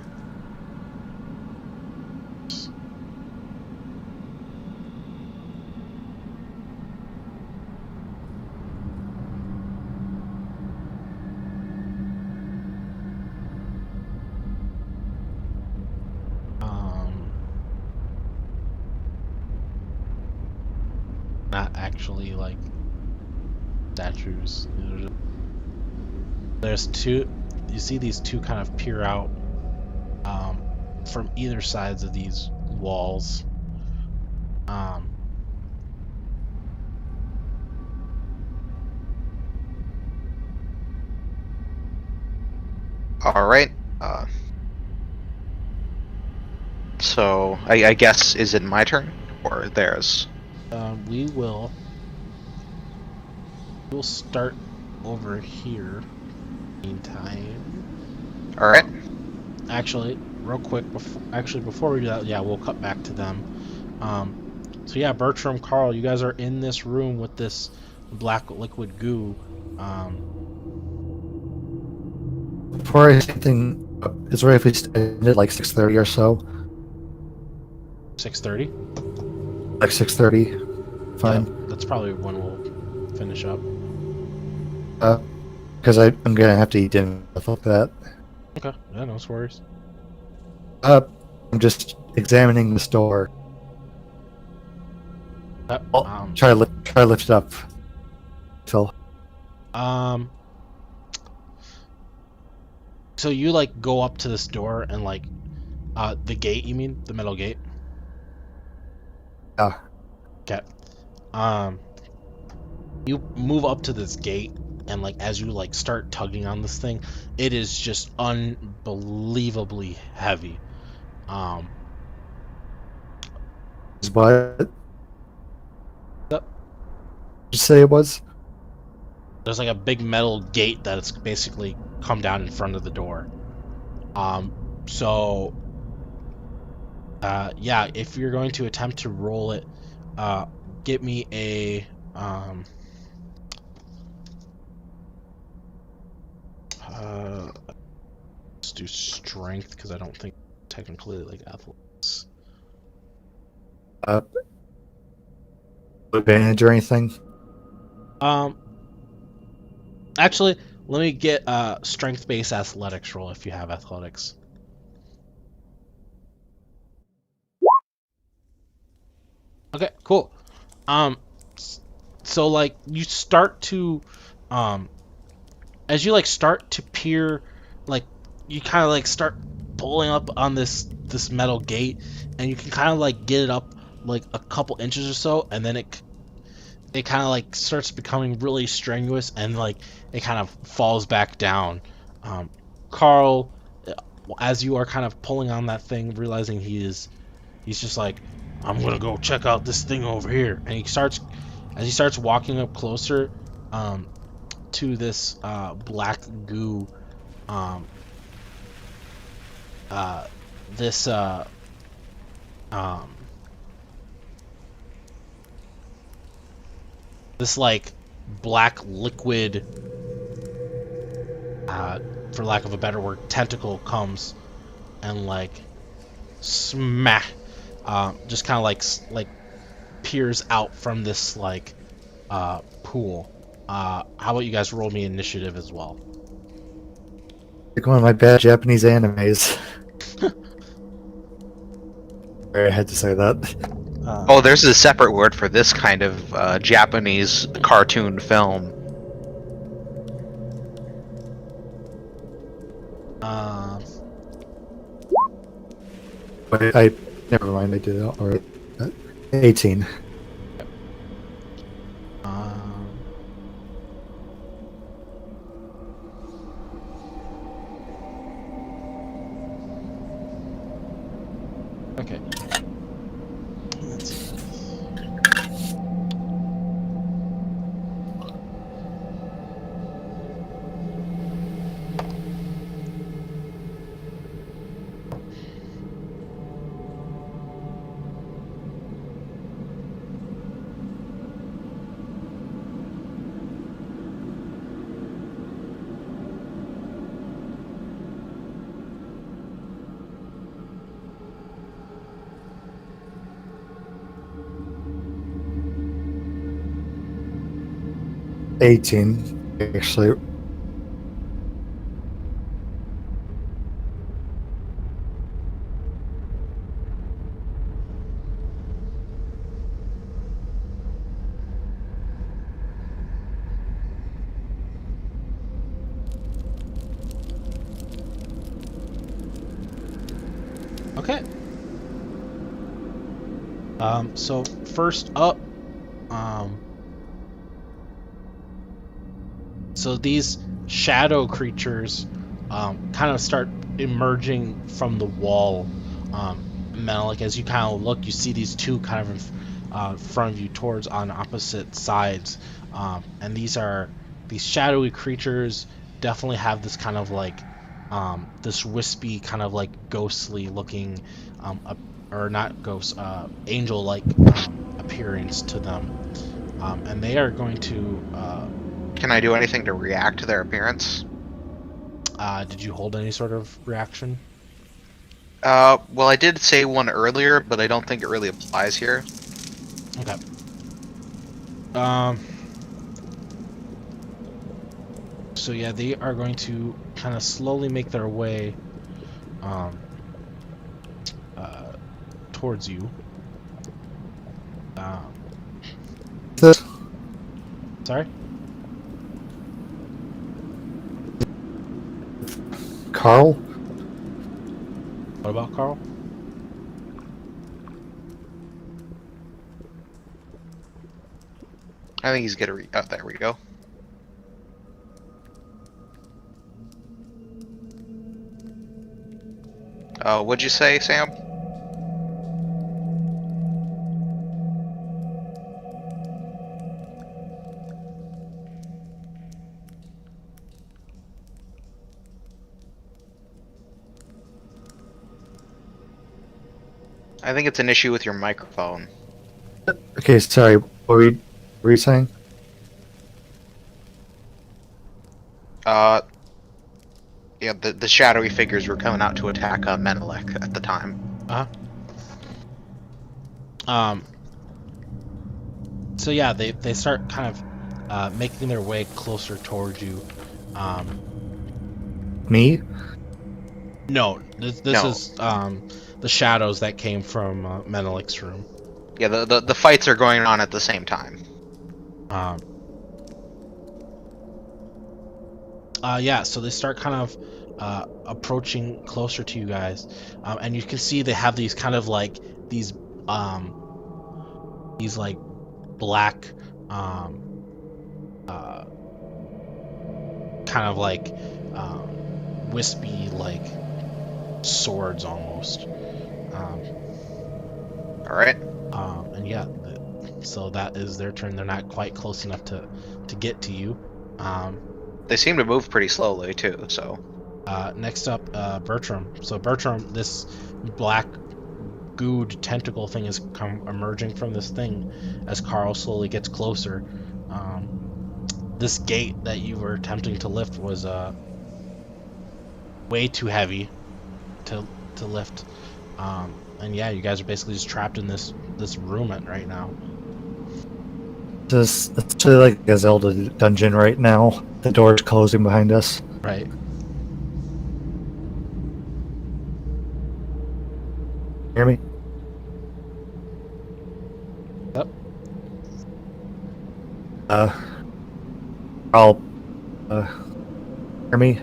Not actually like statues. There's two. You see these two kind of peer out from either sides of these walls. All right. So I guess, is it my turn or theirs? We'll start over here. Meantime. All right. Actually, real quick, before we do that, yeah, we'll cut back to them. So yeah, Bertram, Carl, you guys are in this room with this black liquid goo. before anything, is it right if we end at like 6:30 or so? 6:30. Like 6:30. Fine. Yeah, that's probably when we'll finish up. Because I'm gonna have to eat dinner. Fuck that. Okay. Yeah, no worries. I'm just examining this door. Try to lift it up. Phil. So you like go up to this door and like, the gate. You mean the metal gate? Yeah. Okay. You move up to this gate, and like as you like start tugging on this thing, it is just unbelievably heavy. What? Yep. Did you say it was? There's like a big metal gate that's basically come down in front of the door. So yeah, if you're going to attempt to roll it, get me a let's do strength, because I don't think technically like athletics. Advantage or anything? Actually, let me get strength-based athletics roll if you have athletics. Okay, cool. So like you start to, as you like start to peer, like you kind of like start pulling up on this metal gate, and you can kind of like get it up like a couple inches or so, and then it kind of like starts becoming really strenuous, and like it kind of falls back down. Carl, as you are kind of pulling on that thing, realizing he's just like, I'm gonna go check out this thing over here, and he starts walking up closer to this black goo, this this like black liquid, for lack of a better word, tentacle comes and like smack, just kind of like peers out from this like pool. How about you guys roll me initiative as well? Like one of my bad Japanese animes. I had to say that. Oh, there's a separate word for this kind of Japanese cartoon film. But I never mind. I did it already. 18. Um, okay. Let's see. Actually. Okay. So first up, so these shadow creatures kind of start emerging from the wall. Menelik, as you kind of look, you see these two kind of in front of you towards on opposite sides. And these shadowy creatures definitely have this kind of like this wispy kind of like ghostly looking or not ghost angel like appearance to them. And they are going to Can I do anything to react to their appearance? did you hold any sort of reaction? Well, I did say one earlier, but I don't think it really applies here. Okay. So yeah, they are going to kind of slowly make their way towards you. Sorry? Carl? What about Carl? I think he's gonna oh, there we go. What'd you say, Sam? I think it's an issue with your microphone. Okay, sorry. What were you saying? Yeah, the shadowy figures were coming out to attack Menelik at the time. So yeah, they start kind of making their way closer towards you. Me? No, this No. is the shadows that came from Menelik's room. Yeah, the fights are going on at the same time. Yeah, so they start kind of approaching closer to you guys, and you can see they have these kind of like these like black kind of like wispy like swords almost. All right. And yeah, so that is their turn. They're not quite close enough to get to you. They seem to move pretty slowly too. So. Next up, Bertram. So Bertram, this black gooed tentacle thing is emerging from this thing as Carl slowly gets closer. This gate that you were attempting to lift was way too heavy to lift. And yeah, you guys are basically just trapped in this room right now. It's really like a Zelda dungeon right now. The door's closing behind us. Right. Hear me? Yep. I'll hear me?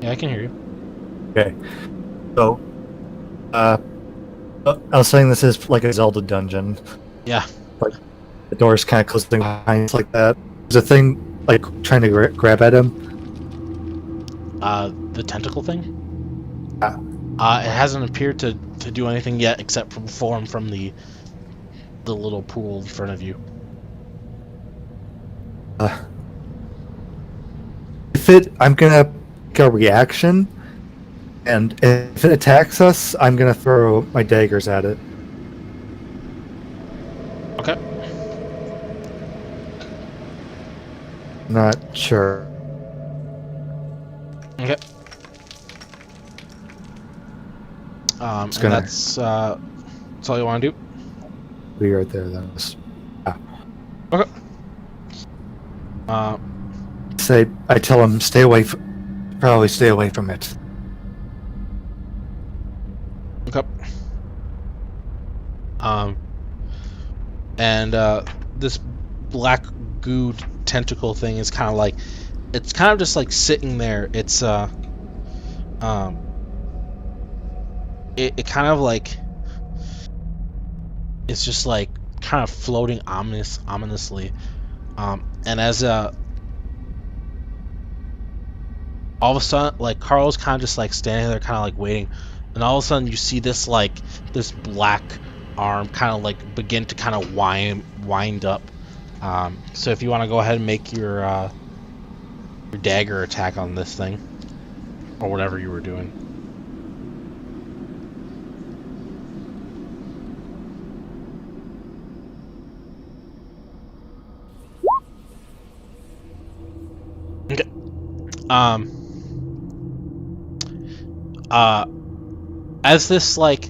Yeah, I can hear you. Okay. So I was saying this is like a Zelda dungeon. Yeah. Like the door's kind of closing behind us like that. There's a thing like trying to grab at him. The tentacle thing? Yeah. It hasn't appeared to do anything yet except for form from the little pool in front of you. I'm gonna make a reaction, and if it attacks us, I'm gonna throw my daggers at it. Okay. Not sure. Okay. And gonna- that's all you want to do? Be right there then. Okay. I tell him stay away. Probably stay away from it. Okay. And this black goo tentacle thing is kind of like, it's kind of just like sitting there. It's it kind of like, it's just like kind of floating ominously. And as all of a sudden, like, Carl's kind of just like standing there, kind of like waiting, and all of a sudden you see this like this black arm kind of like begin to kind of wind up. So if you want to go ahead and make your dagger attack on this thing, or whatever you were doing. Okay. As this like,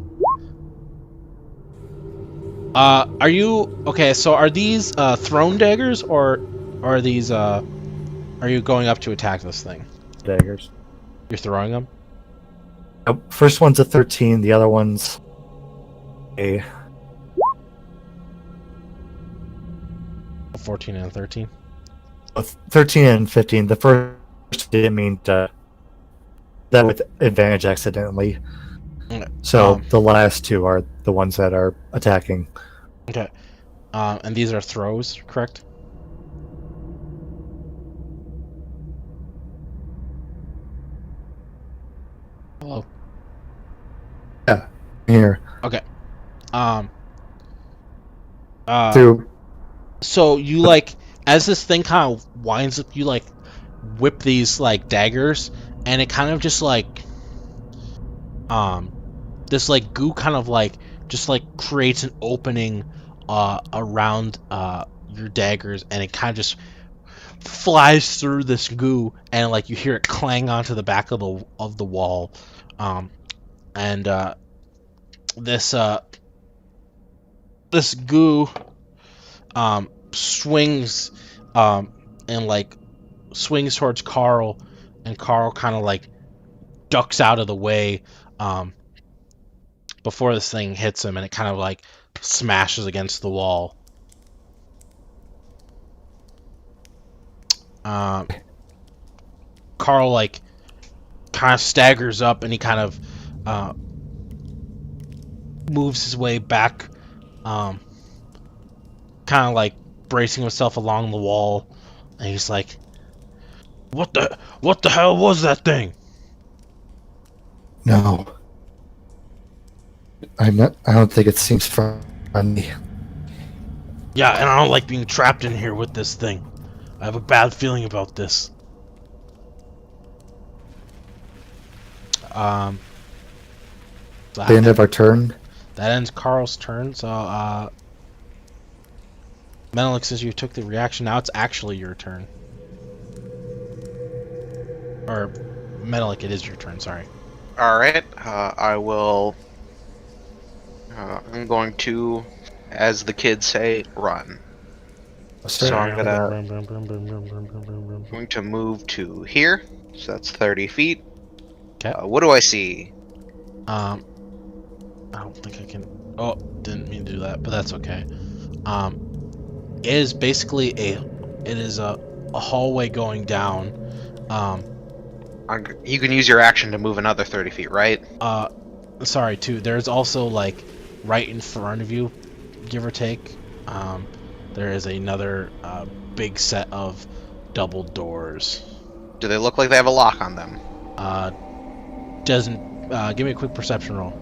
are you okay? So are these thrown daggers, or are these are you going up to attack this thing? Daggers. You're throwing them. First one's a 13. The other one's a 14 and 13. 13 and 15. The first didn't mean to. That with advantage accidentally. Okay. So the last two are the ones that are attacking. Okay. And these are throws, correct? Hello. Yeah. Here. Okay. Through. So you like, as this thing kind of winds up, you like whip these like daggers, and it kind of just like this like goo kind of like just like creates an opening around your daggers, and it kind of just flies through this goo, and like you hear it clang onto the back of the wall, and this goo swings and like swings towards Carl, and Carl kind of like ducks out of the way before this thing hits him, and it kind of like smashes against the wall. Carl like kind of staggers up, and he kind of moves his way back, kind of like bracing himself along the wall, and he's like, what the hell was that thing? No. I don't think it seems friendly. Yeah, and I don't like being trapped in here with this thing. I have a bad feeling about this. The end of our turn. That ends Carl's turn. So, Menelik, since you took the reaction, now it's actually your turn. Or, Menelik, it is your turn, sorry. Alright, I will... I'm going to, as the kids say, run. So I'm going to move to here. So that's 30 feet. Okay. What do I see? I don't think I can... Oh, didn't mean to do that, but that's okay. It is basically a hallway going down. You can use your action to move another 30 feet, right? Sorry, too. There's also like right in front of you, give or take, there is another big set of double doors. Do they look like they have a lock on them? Doesn't give me a quick perception roll.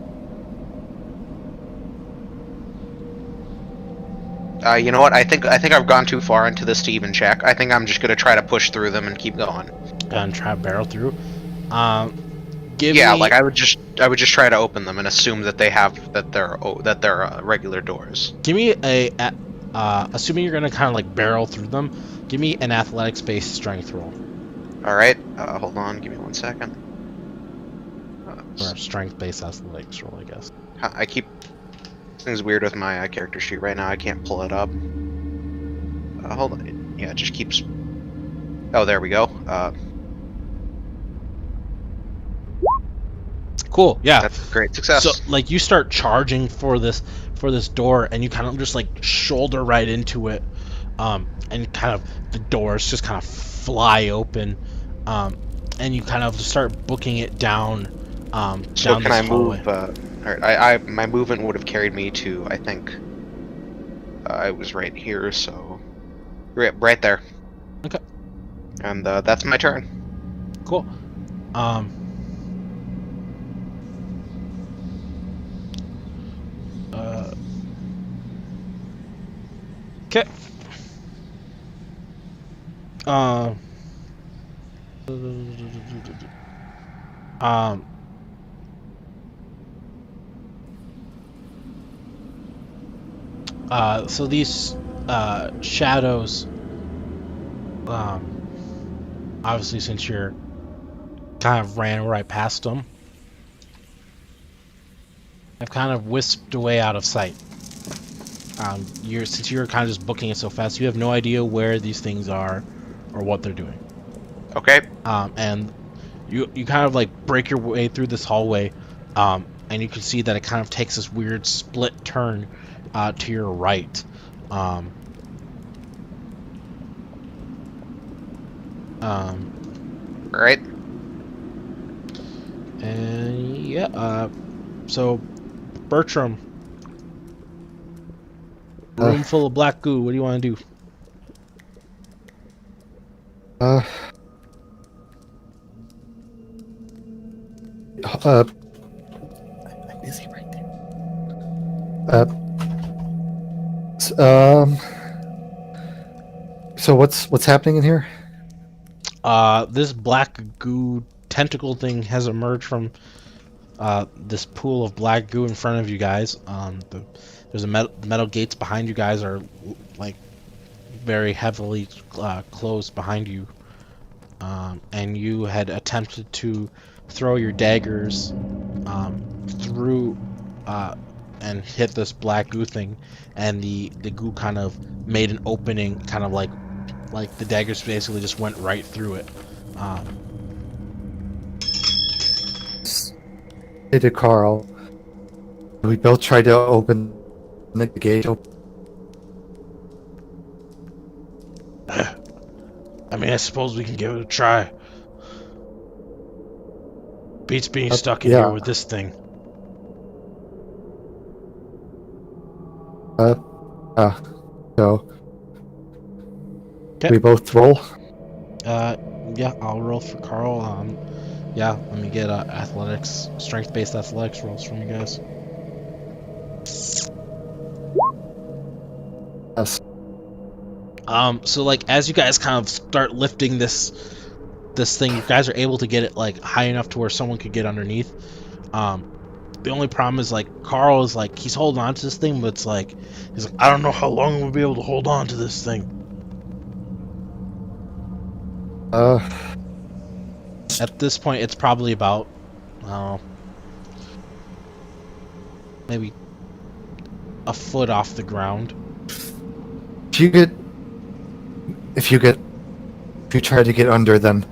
You know what? I think I've gone too far into this to even check. I think I'm just gonna try to push through them and keep going. And try to barrel through. Give Yeah, me, like I would just try to open them and assume that they're regular doors. give me assuming you're gonna kind of like barrel through them. Give me an athletics-based strength roll. All right, hold on, give me 1 second. Or strength-based athletics roll, I guess. I keep things weird with my character sheet right now. I can't pull it up. Hold on. Yeah, it just keeps. Oh, there we go. Cool. Yeah. That's a great success. So like you start charging for this door, and you kind of just like shoulder right into it, and kind of the doors just kind of fly open, and you kind of start booking it down. So down can this I hallway. move? All right, my movement would have carried me to. I think I was right here, so right there. Okay. And that's my turn. Cool. Okay. So these shadows, obviously since you're kind of ran right past them, have kind of wisped away out of sight. Since you're kind of just booking it so fast, you have no idea where these things are or what they're doing. Okay. And you kind of like break your way through this hallway, and you can see that it kind of takes this weird split turn to your right. Right. And yeah, so Bertram, room full of black goo. What do you want to do? I'm busy right there. So what's happening in here? This black goo tentacle thing has emerged from this pool of black goo in front of you guys. There's a metal gates behind you guys are like very heavily closed behind you, and you had attempted to throw your daggers through and hit this black goo thing, and the goo kind of made an opening, kind of like the daggers basically just went right through it. Hey to Carl. We both tried to open the gate. I mean, I suppose we can give it a try. Beats being stuck in yeah. here with this thing. So Okay. we both roll. Yeah, I'll roll for Carl. Yeah, let me get athletics, strength-based athletics rolls from you guys. Yes. So like as you guys kind of start lifting this thing, you guys are able to get it like high enough to where someone could get underneath. The only problem is like Carl is like he's holding on to this thing, but it's like he's like, I don't know how long we'll be able to hold on to this thing. At this point, it's probably about, maybe a foot off the ground. If you try to get under, then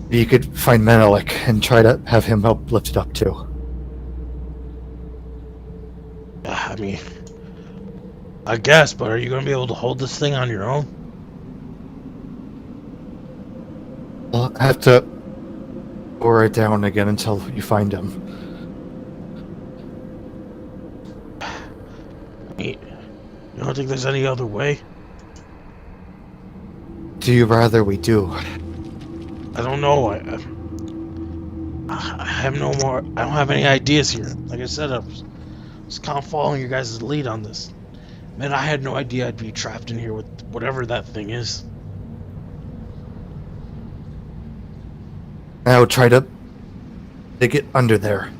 you could find Menelik and try to have him help lift it up too. I mean, I guess, but are you gonna be able to hold this thing on your own? I'll have to lower it down again until you find him. don't think there's any other way. Do you rather we do? I don't know. I have no more. I don't have any ideas here. Like I said, I was just kind of following your guys' lead on this. Man, I had no idea I'd be trapped in here with whatever that thing is. Now try to dig it under there.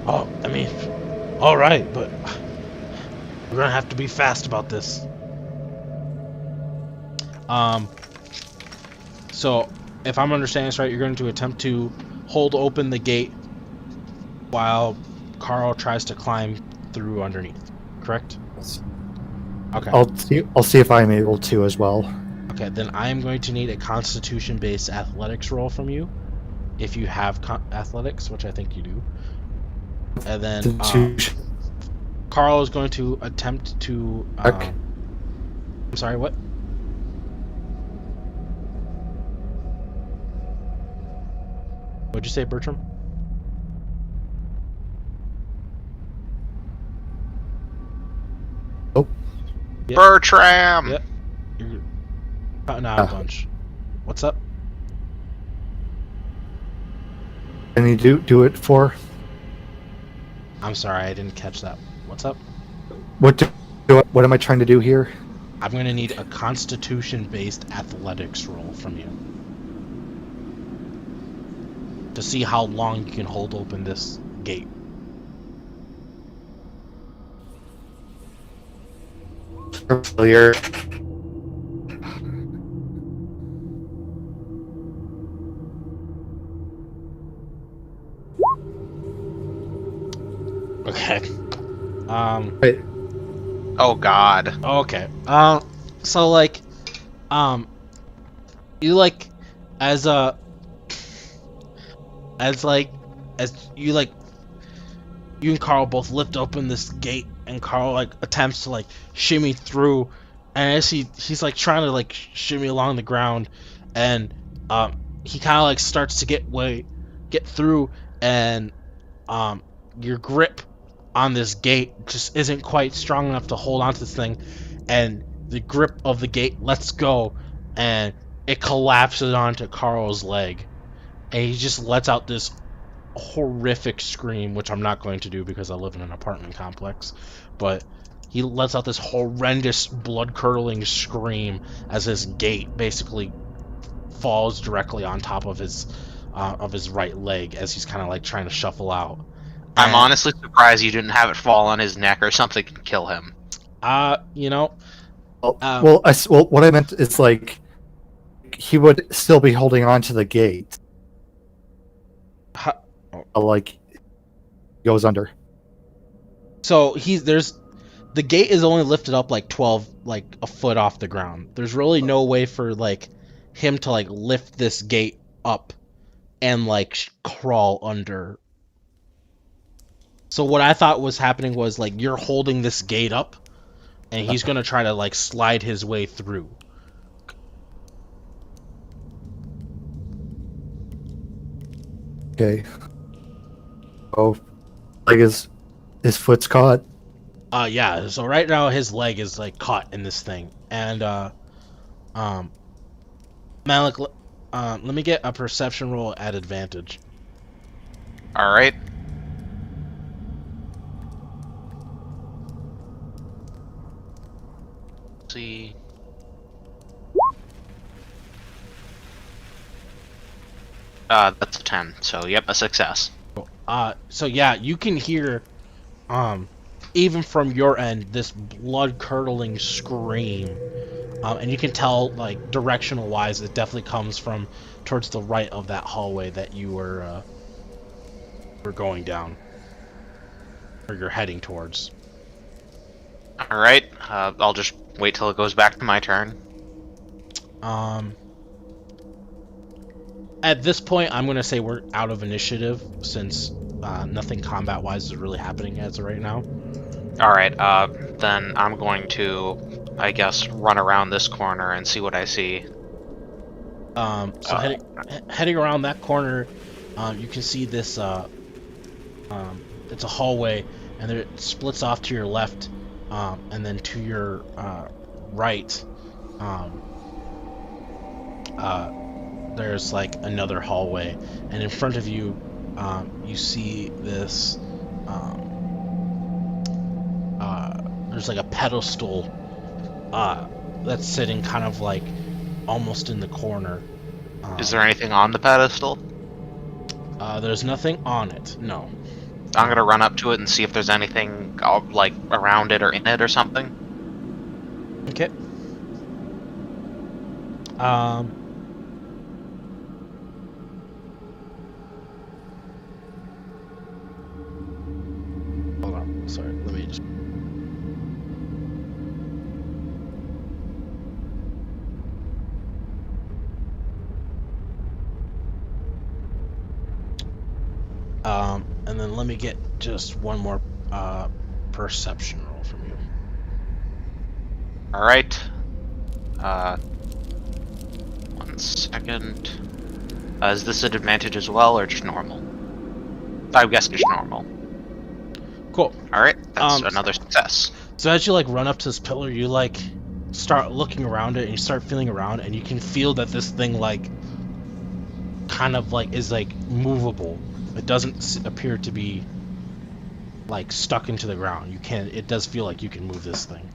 Oh, I mean, all right, but we're gonna have to be fast about this. So if I'm understanding this right, you're going to attempt to hold open the gate while Carl tries to climb through underneath. Correct? Okay. I'll see if I'm able to as well. Okay, then I am going to need a Constitution-based athletics roll from you, if you have athletics, which I think you do. And then Carl is going to attempt to. I'm sorry, what? What'd you say, Bertram? Oh. Yep. Bertram! Yep. You're cutting out a bunch. What's up? Can you do it for? I'm sorry, I didn't catch that. What's up? What am I trying to do here? I'm going to need a Constitution-based athletics roll from you to see how long you can hold open this gate. Failure. Okay. Wait. Oh god. Okay. So like, you like, as you and Carl both lift open this gate, and Carl like attempts to like shimmy through, and as he's like trying to like shimmy along the ground, and he kind of like starts to get through, and your grip on this gate just isn't quite strong enough to hold onto this thing, and the grip of the gate lets go, and it collapses onto Carl's leg, and he just lets out this horrific scream, which I'm not going to do because I live in an apartment complex, but he lets out this horrendous blood-curdling scream as his gate basically falls directly on top of his right leg as he's kind of like trying to shuffle out. I'm honestly surprised you didn't have it fall on his neck or something and kill him. You know, well, what I meant is like he would still be holding on to the gate. Like goes under. So the gate is only lifted up like a foot off the ground. There's really no way for like him to like lift this gate up and like crawl under. So what I thought was happening was like you're holding this gate up, and he's gonna try to like slide his way through. Okay. Oh, like his foot's caught. Yeah. So right now his leg is like caught in this thing, and Malik, let me get a perception roll at advantage. All right. Let's see. That's a 10. So yep, a success. So yeah, you can hear, even from your end, this blood-curdling scream, and you can tell, like, directional-wise, it definitely comes from towards the right of that hallway that you were going down, or you're heading towards. All right. I'll just wait till it goes back to my turn. At this point, I'm gonna say we're out of initiative since nothing combat-wise is really happening as of right now. All right. Then I'm going to, I guess, run around this corner and see what I see. Heading around that corner, you can see this it's a hallway, and there it splits off to your left, and then to your right. There's like another hallway, and in front of you, you see this. There's like a pedestal that's sitting kind of like almost in the corner. Is there anything on the pedestal? There's nothing on it. No. I'm gonna run up to it and see if there's anything like around it or in it or something. Okay. Hold on. Sorry. Let me just. And then let me get just one more perception roll from you. All right. 1 second. Is this an advantage as well, or just normal? I guess just normal. Cool. All right, that's another success. So as you like run up to this pillar, you like start looking around it, and you start feeling around, and you can feel that this thing like kind of like is like movable. It doesn't appear to be like stuck into the ground. You can. It does feel like you can move this thing.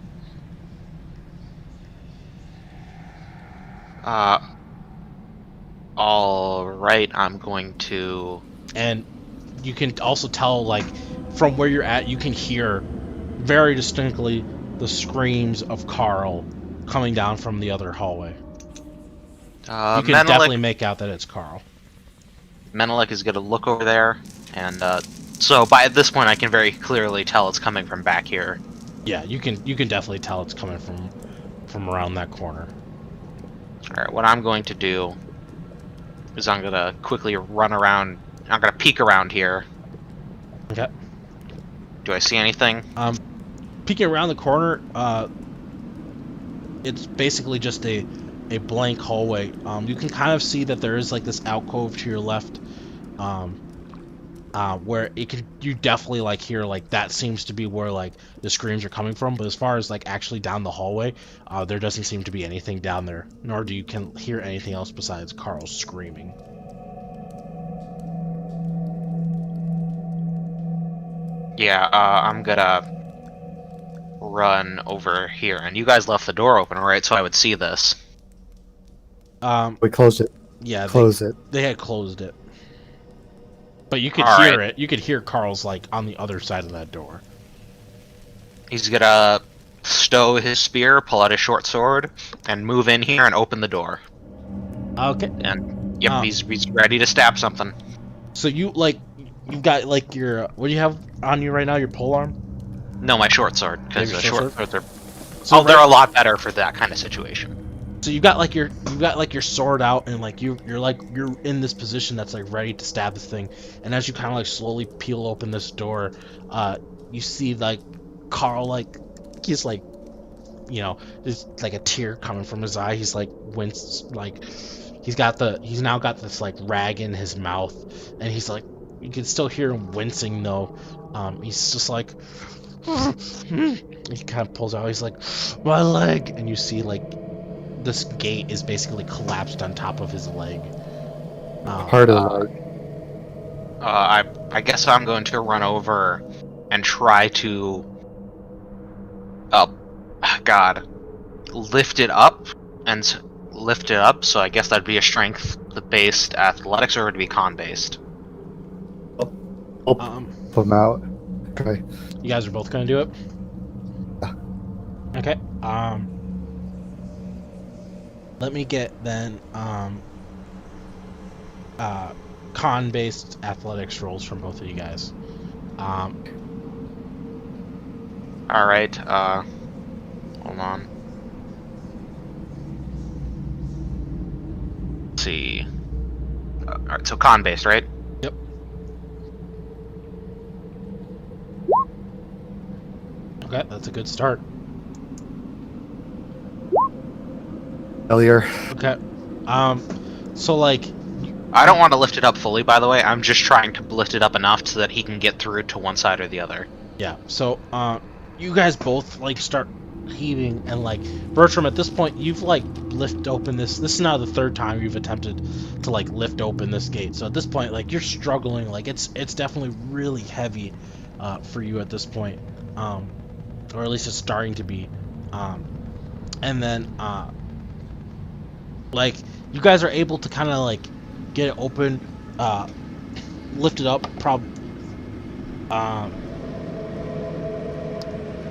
All right, I'm going to. And you can also tell, like, from where you're at, you can hear very distinctly the screams of Carl coming down from the other hallway. You can definitely make out that it's Carl. Menelik is going to look over there, and so by this point I can very clearly tell it's coming from back here. Yeah, you can definitely tell it's coming from around that corner. Alright, what I'm going to do is I'm going to quickly run around. I'm going to peek around here. Okay. Do I see anything? Peeking around the corner, it's basically just a blank hallway. You can kind of see that there is like this alcove to your left, where you definitely like hear like that seems to be where like the screams are coming from. But as far as like actually down the hallway, there doesn't seem to be anything down there, nor do you can hear anything else besides Carl screaming. Yeah, I'm gonna run over here, and you guys left the door open, right? So I would see this. We closed it. Yeah, it. They had closed it, but you could hear it. You could hear Carl's like on the other side of that door. He's gonna stow his spear, pull out his short sword, and move in here and open the door. Okay. And yep, he's ready to stab something. So you've got like your what do you have on you right now? Your polearm? No, my short sword, because the short swords are they're a lot better for that kind of situation. So you've got like your sword out, and like you're in this position that's like ready to stab this thing. And as you kind of like slowly peel open this door, you see like Carl, like he's like, you know, there's like a tear coming from his eye. He's like he's now got this like rag in his mouth, and he's like, you can still hear him wincing though. He's just like he kind of pulls out. He's like, my leg, and you see like this gate is basically collapsed on top of his leg. Part of the leg. I guess I'm going to run over and try to lift it up so I guess that'd be a strength-based athletics, or would it be con-based? Put them out. Okay. You guys are both gonna do it? Yeah. Okay. Let me get then con-based athletics rolls from both of you guys. Alright, hold on. Let's see. Alright, so con-based, right? Yep. Okay, that's a good start. Failure. Okay. So like I don't want to lift it up fully, by the way. I'm just trying to lift it up enough so that he can get through to one side or the other. Yeah. So, you guys both like start heaving, and like Bertram, at this point, you've like lifted open this. This is now the third time you've attempted to like lift open this gate. So at this point, like you're struggling. Like it's definitely really heavy for you at this point, or at least it's starting to be. And then like you guys are able to kind of like get it open, lift it up,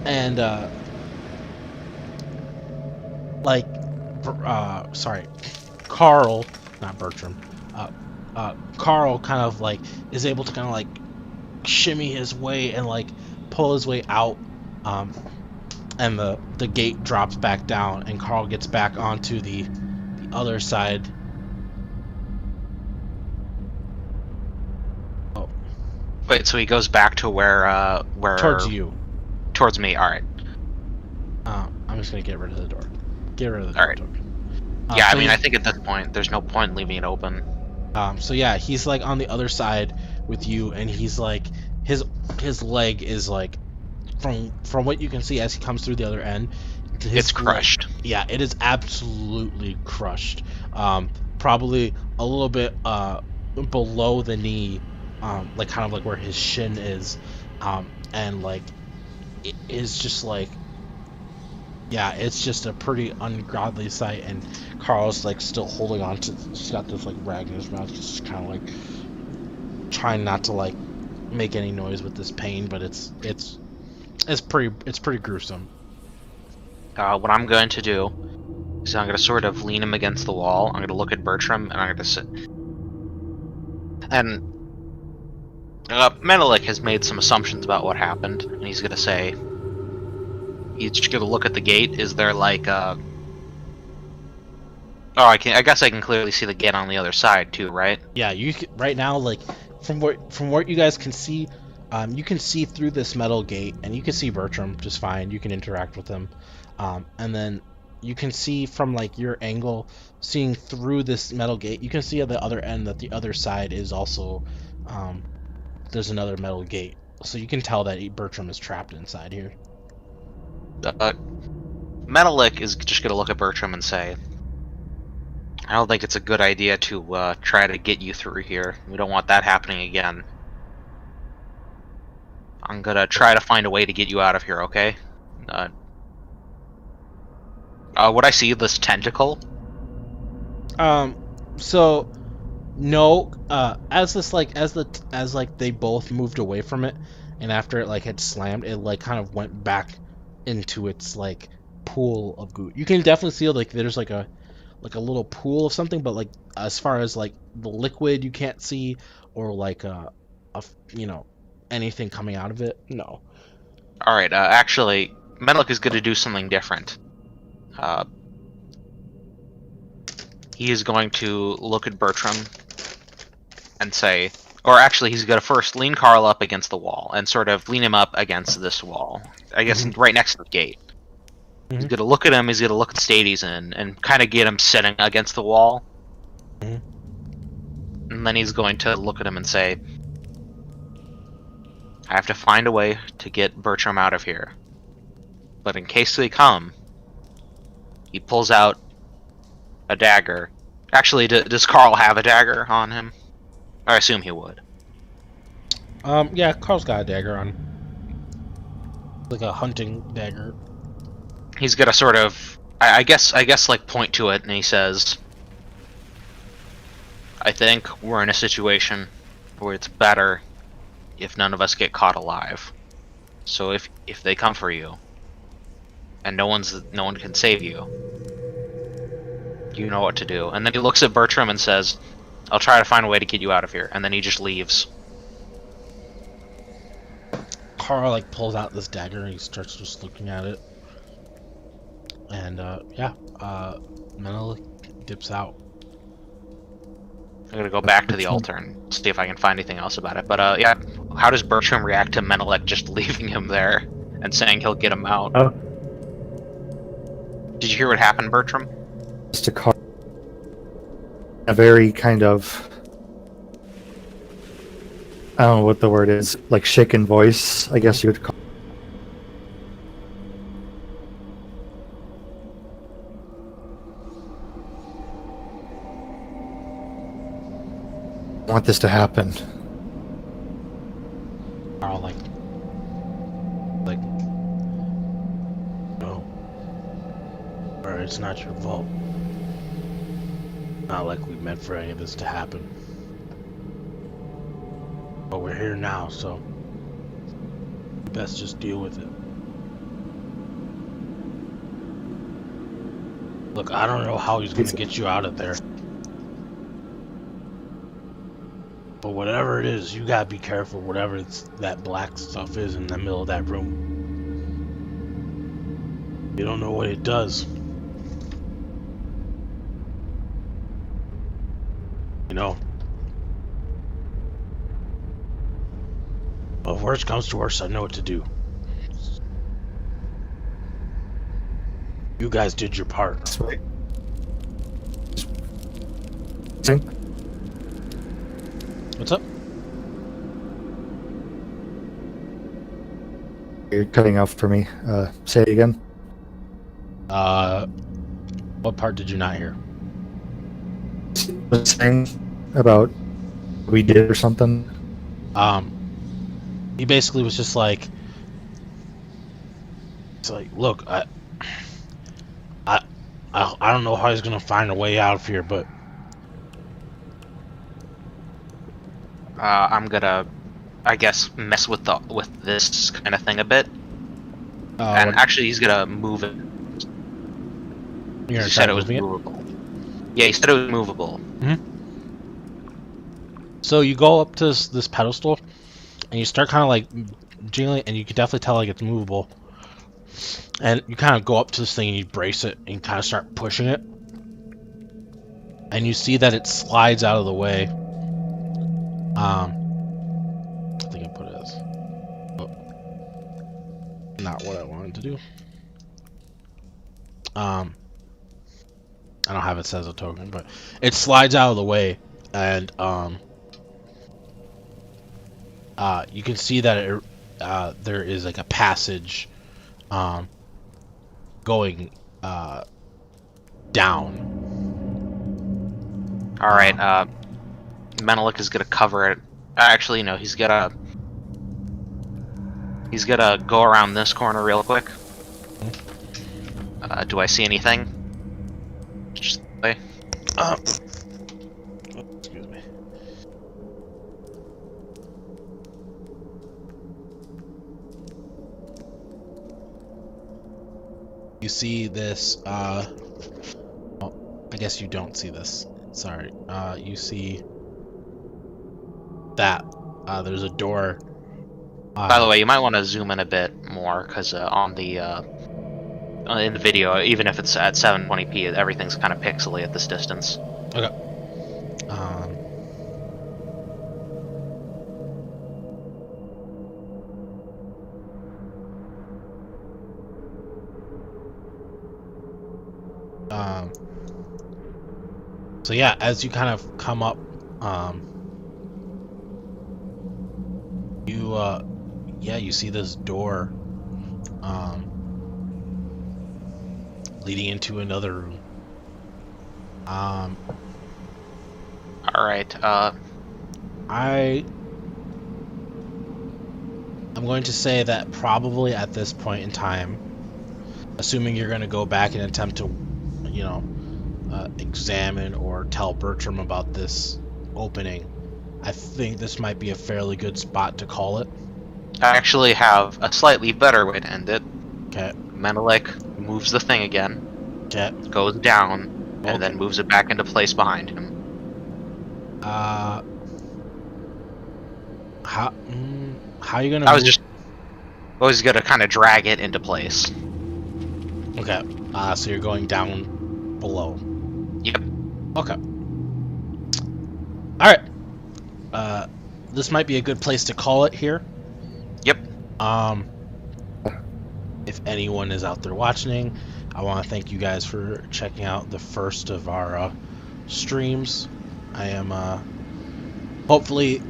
and like sorry, Carl, not Bertram, Carl kind of like is able to kind of like shimmy his way and like pull his way out, and the gate drops back down, and Carl gets back onto the other side. Oh, Wait, so he goes back to where towards you. Towards me. All right. I'm just gonna get rid of the door. Get rid of the All right. door. Yeah, So I mean, I think at this point, there's no point in leaving it open. so yeah, he's like on the other side with you, and he's like his leg is like from what you can see as he comes through the other end. It's crushed. Yeah, it is absolutely crushed. Probably a little bit below the knee, like kind of like where his shin is, and like it is just like, yeah, it's just a pretty ungodly sight. And Carl's like still holding on to. He's got this like rag in his mouth, just kind of like trying not to like make any noise with this pain, but it's pretty gruesome. What I'm going to do is I'm going to sort of lean him against the wall. I'm going to look at Bertram, and I'm going to sit. And Menelik has made some assumptions about what happened, and he's going to say, he's just going to look at the gate. Is there like oh, I guess I can clearly see the gate on the other side too, right? Yeah, right now, like from what you guys can see, you can see through this metal gate, and you can see Bertram just fine. You can interact with him, and then you can see from like your angle, seeing through this metal gate, you can see at the other end that the other side is also, there's another metal gate, so you can tell that Bertram is trapped inside here. Menelik is just going to look at Bertram and say, I don't think it's a good idea to try to get you through here. We don't want that happening again. I'm gonna try to find a way to get you out of here, okay? Would I see this tentacle? So no, as they both moved away from it, and after it like had slammed, it like kind of went back into its like pool of goo. You can definitely see like there's like a little pool of something, but like as far as like the liquid, you can't see, or like you know, anything coming out of it. No. All right. Actually, Menelik is going to do something different. He is going to look at Bertram and say, or actually, he's going to first lean Carl up against the wall and sort of lean him up against this wall. I guess right next to the gate. He's going to look at him. He's going to look at the state he's in and kind of get him sitting against the wall. And then he's going to look at him and say, I have to find a way to get Bertram out of here. But in case they come, he pulls out a dagger. Actually, does Carl have a dagger on him? I assume he would. Yeah, Carl's got a dagger on. Like a hunting dagger. He's gonna sort of, I guess, like point to it, and he says, I think we're in a situation where it's better if none of us get caught alive. So if they come for you, and no one can save you, you know what to do. And then he looks at Bertram and says, I'll try to find a way to get you out of here. And then he just leaves. Carl like pulls out this dagger and he starts just looking at it. And yeah, Menelik dips out. I'm gonna go back to the altar and see if I can find anything else about it. But yeah, how does Bertram react to Menelik just leaving him there and saying he'll get him out? Oh. Did you hear what happened, Bertram? Just a car. A very kind of I don't know what the word is, like shaken voice, I guess you would call. I want this to happen. Are like, no, or it's not your fault. Not like we meant for any of this to happen. But we're here now, so best just deal with it. Look, I don't know how he's gonna get you out of there. But whatever it is, you gotta be careful, whatever that black stuff is in the middle of that room. You don't know what it does. You know. But if worst comes to worst, I know what to do. You guys did your part. Sweet. What's up? You're cutting out for me. Say it again. What part did you not hear? Was saying about we did or something. He basically was just like, it's like, look, I don't know how he's gonna find a way out of here, but I'm gonna, I guess, mess with this kind of thing a bit. And actually, he's gonna move it. You're gonna He try said it was moving movable. Yeah, he said it was movable. So you go up to this pedestal, and you start kind of like jiggling, and you can definitely tell like it's movable. And you kind of go up to this thing and you brace it, and you kind of start pushing it, and you see that it slides out of the way. I think I put it as not what I wanted to do. I don't have it as a token, but it slides out of the way, and you can see that it, there is like a passage going down. Alright, Menelik is gonna cover it. Actually, no, he's gonna go around this corner real quick. Do I see anything? Just wait. Excuse me. You see this, well, I guess you don't see this. Sorry. You see that there's a door. By the way, you might want to zoom in a bit more, because on the in the video, even if it's at 720p, everything's kind of pixely at this distance. Okay. So yeah, as you kind of come up, you see this door, leading into another room. Alright, I'm going to say that probably at this point in time, assuming you're going to go back and attempt to, you know, examine or tell Bertram about this opening, I think this might be a fairly good spot to call it. I actually have a slightly better way to end it. Okay. Menelik moves the thing again, Okay. goes down, and then moves it back into place behind him. How are you gonna? I was gonna kind of drag it into place. Okay. So you're going down below. Yep. Okay. All right. This might be a good place to call it here. Yep. If anyone is out there watching, I want to thank you guys for checking out the first of our streams. I am hopefully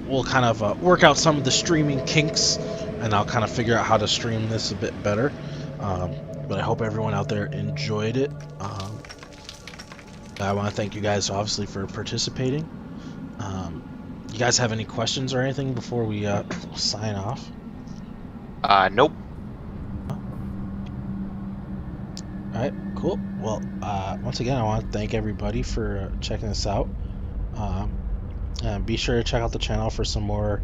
we'll kind of work out some of the streaming kinks, and I'll kind of figure out how to stream this a bit better. But I hope everyone out there enjoyed it. I want to thank you guys, obviously, for participating. You guys have any questions or anything before we sign off? Nope. Alright, cool. Well, once again, I want to thank everybody for checking this out. And be sure to check out the channel for some more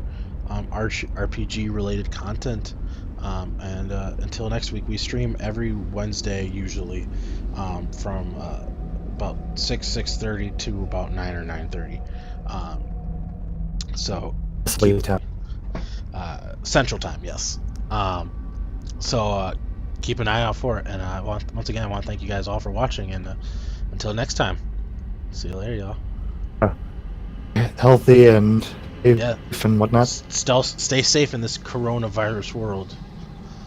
RPG-related content. And until next week, we stream every Wednesday, usually, from about 6:30 to about 9 or 9:30. So Sleep time. Central Time, yes. So keep an eye out for it. And once again, I want to thank you guys all for watching. And until next time, see you later, y'all. Healthy and safe Yeah. and whatnot. Stay safe in this coronavirus world.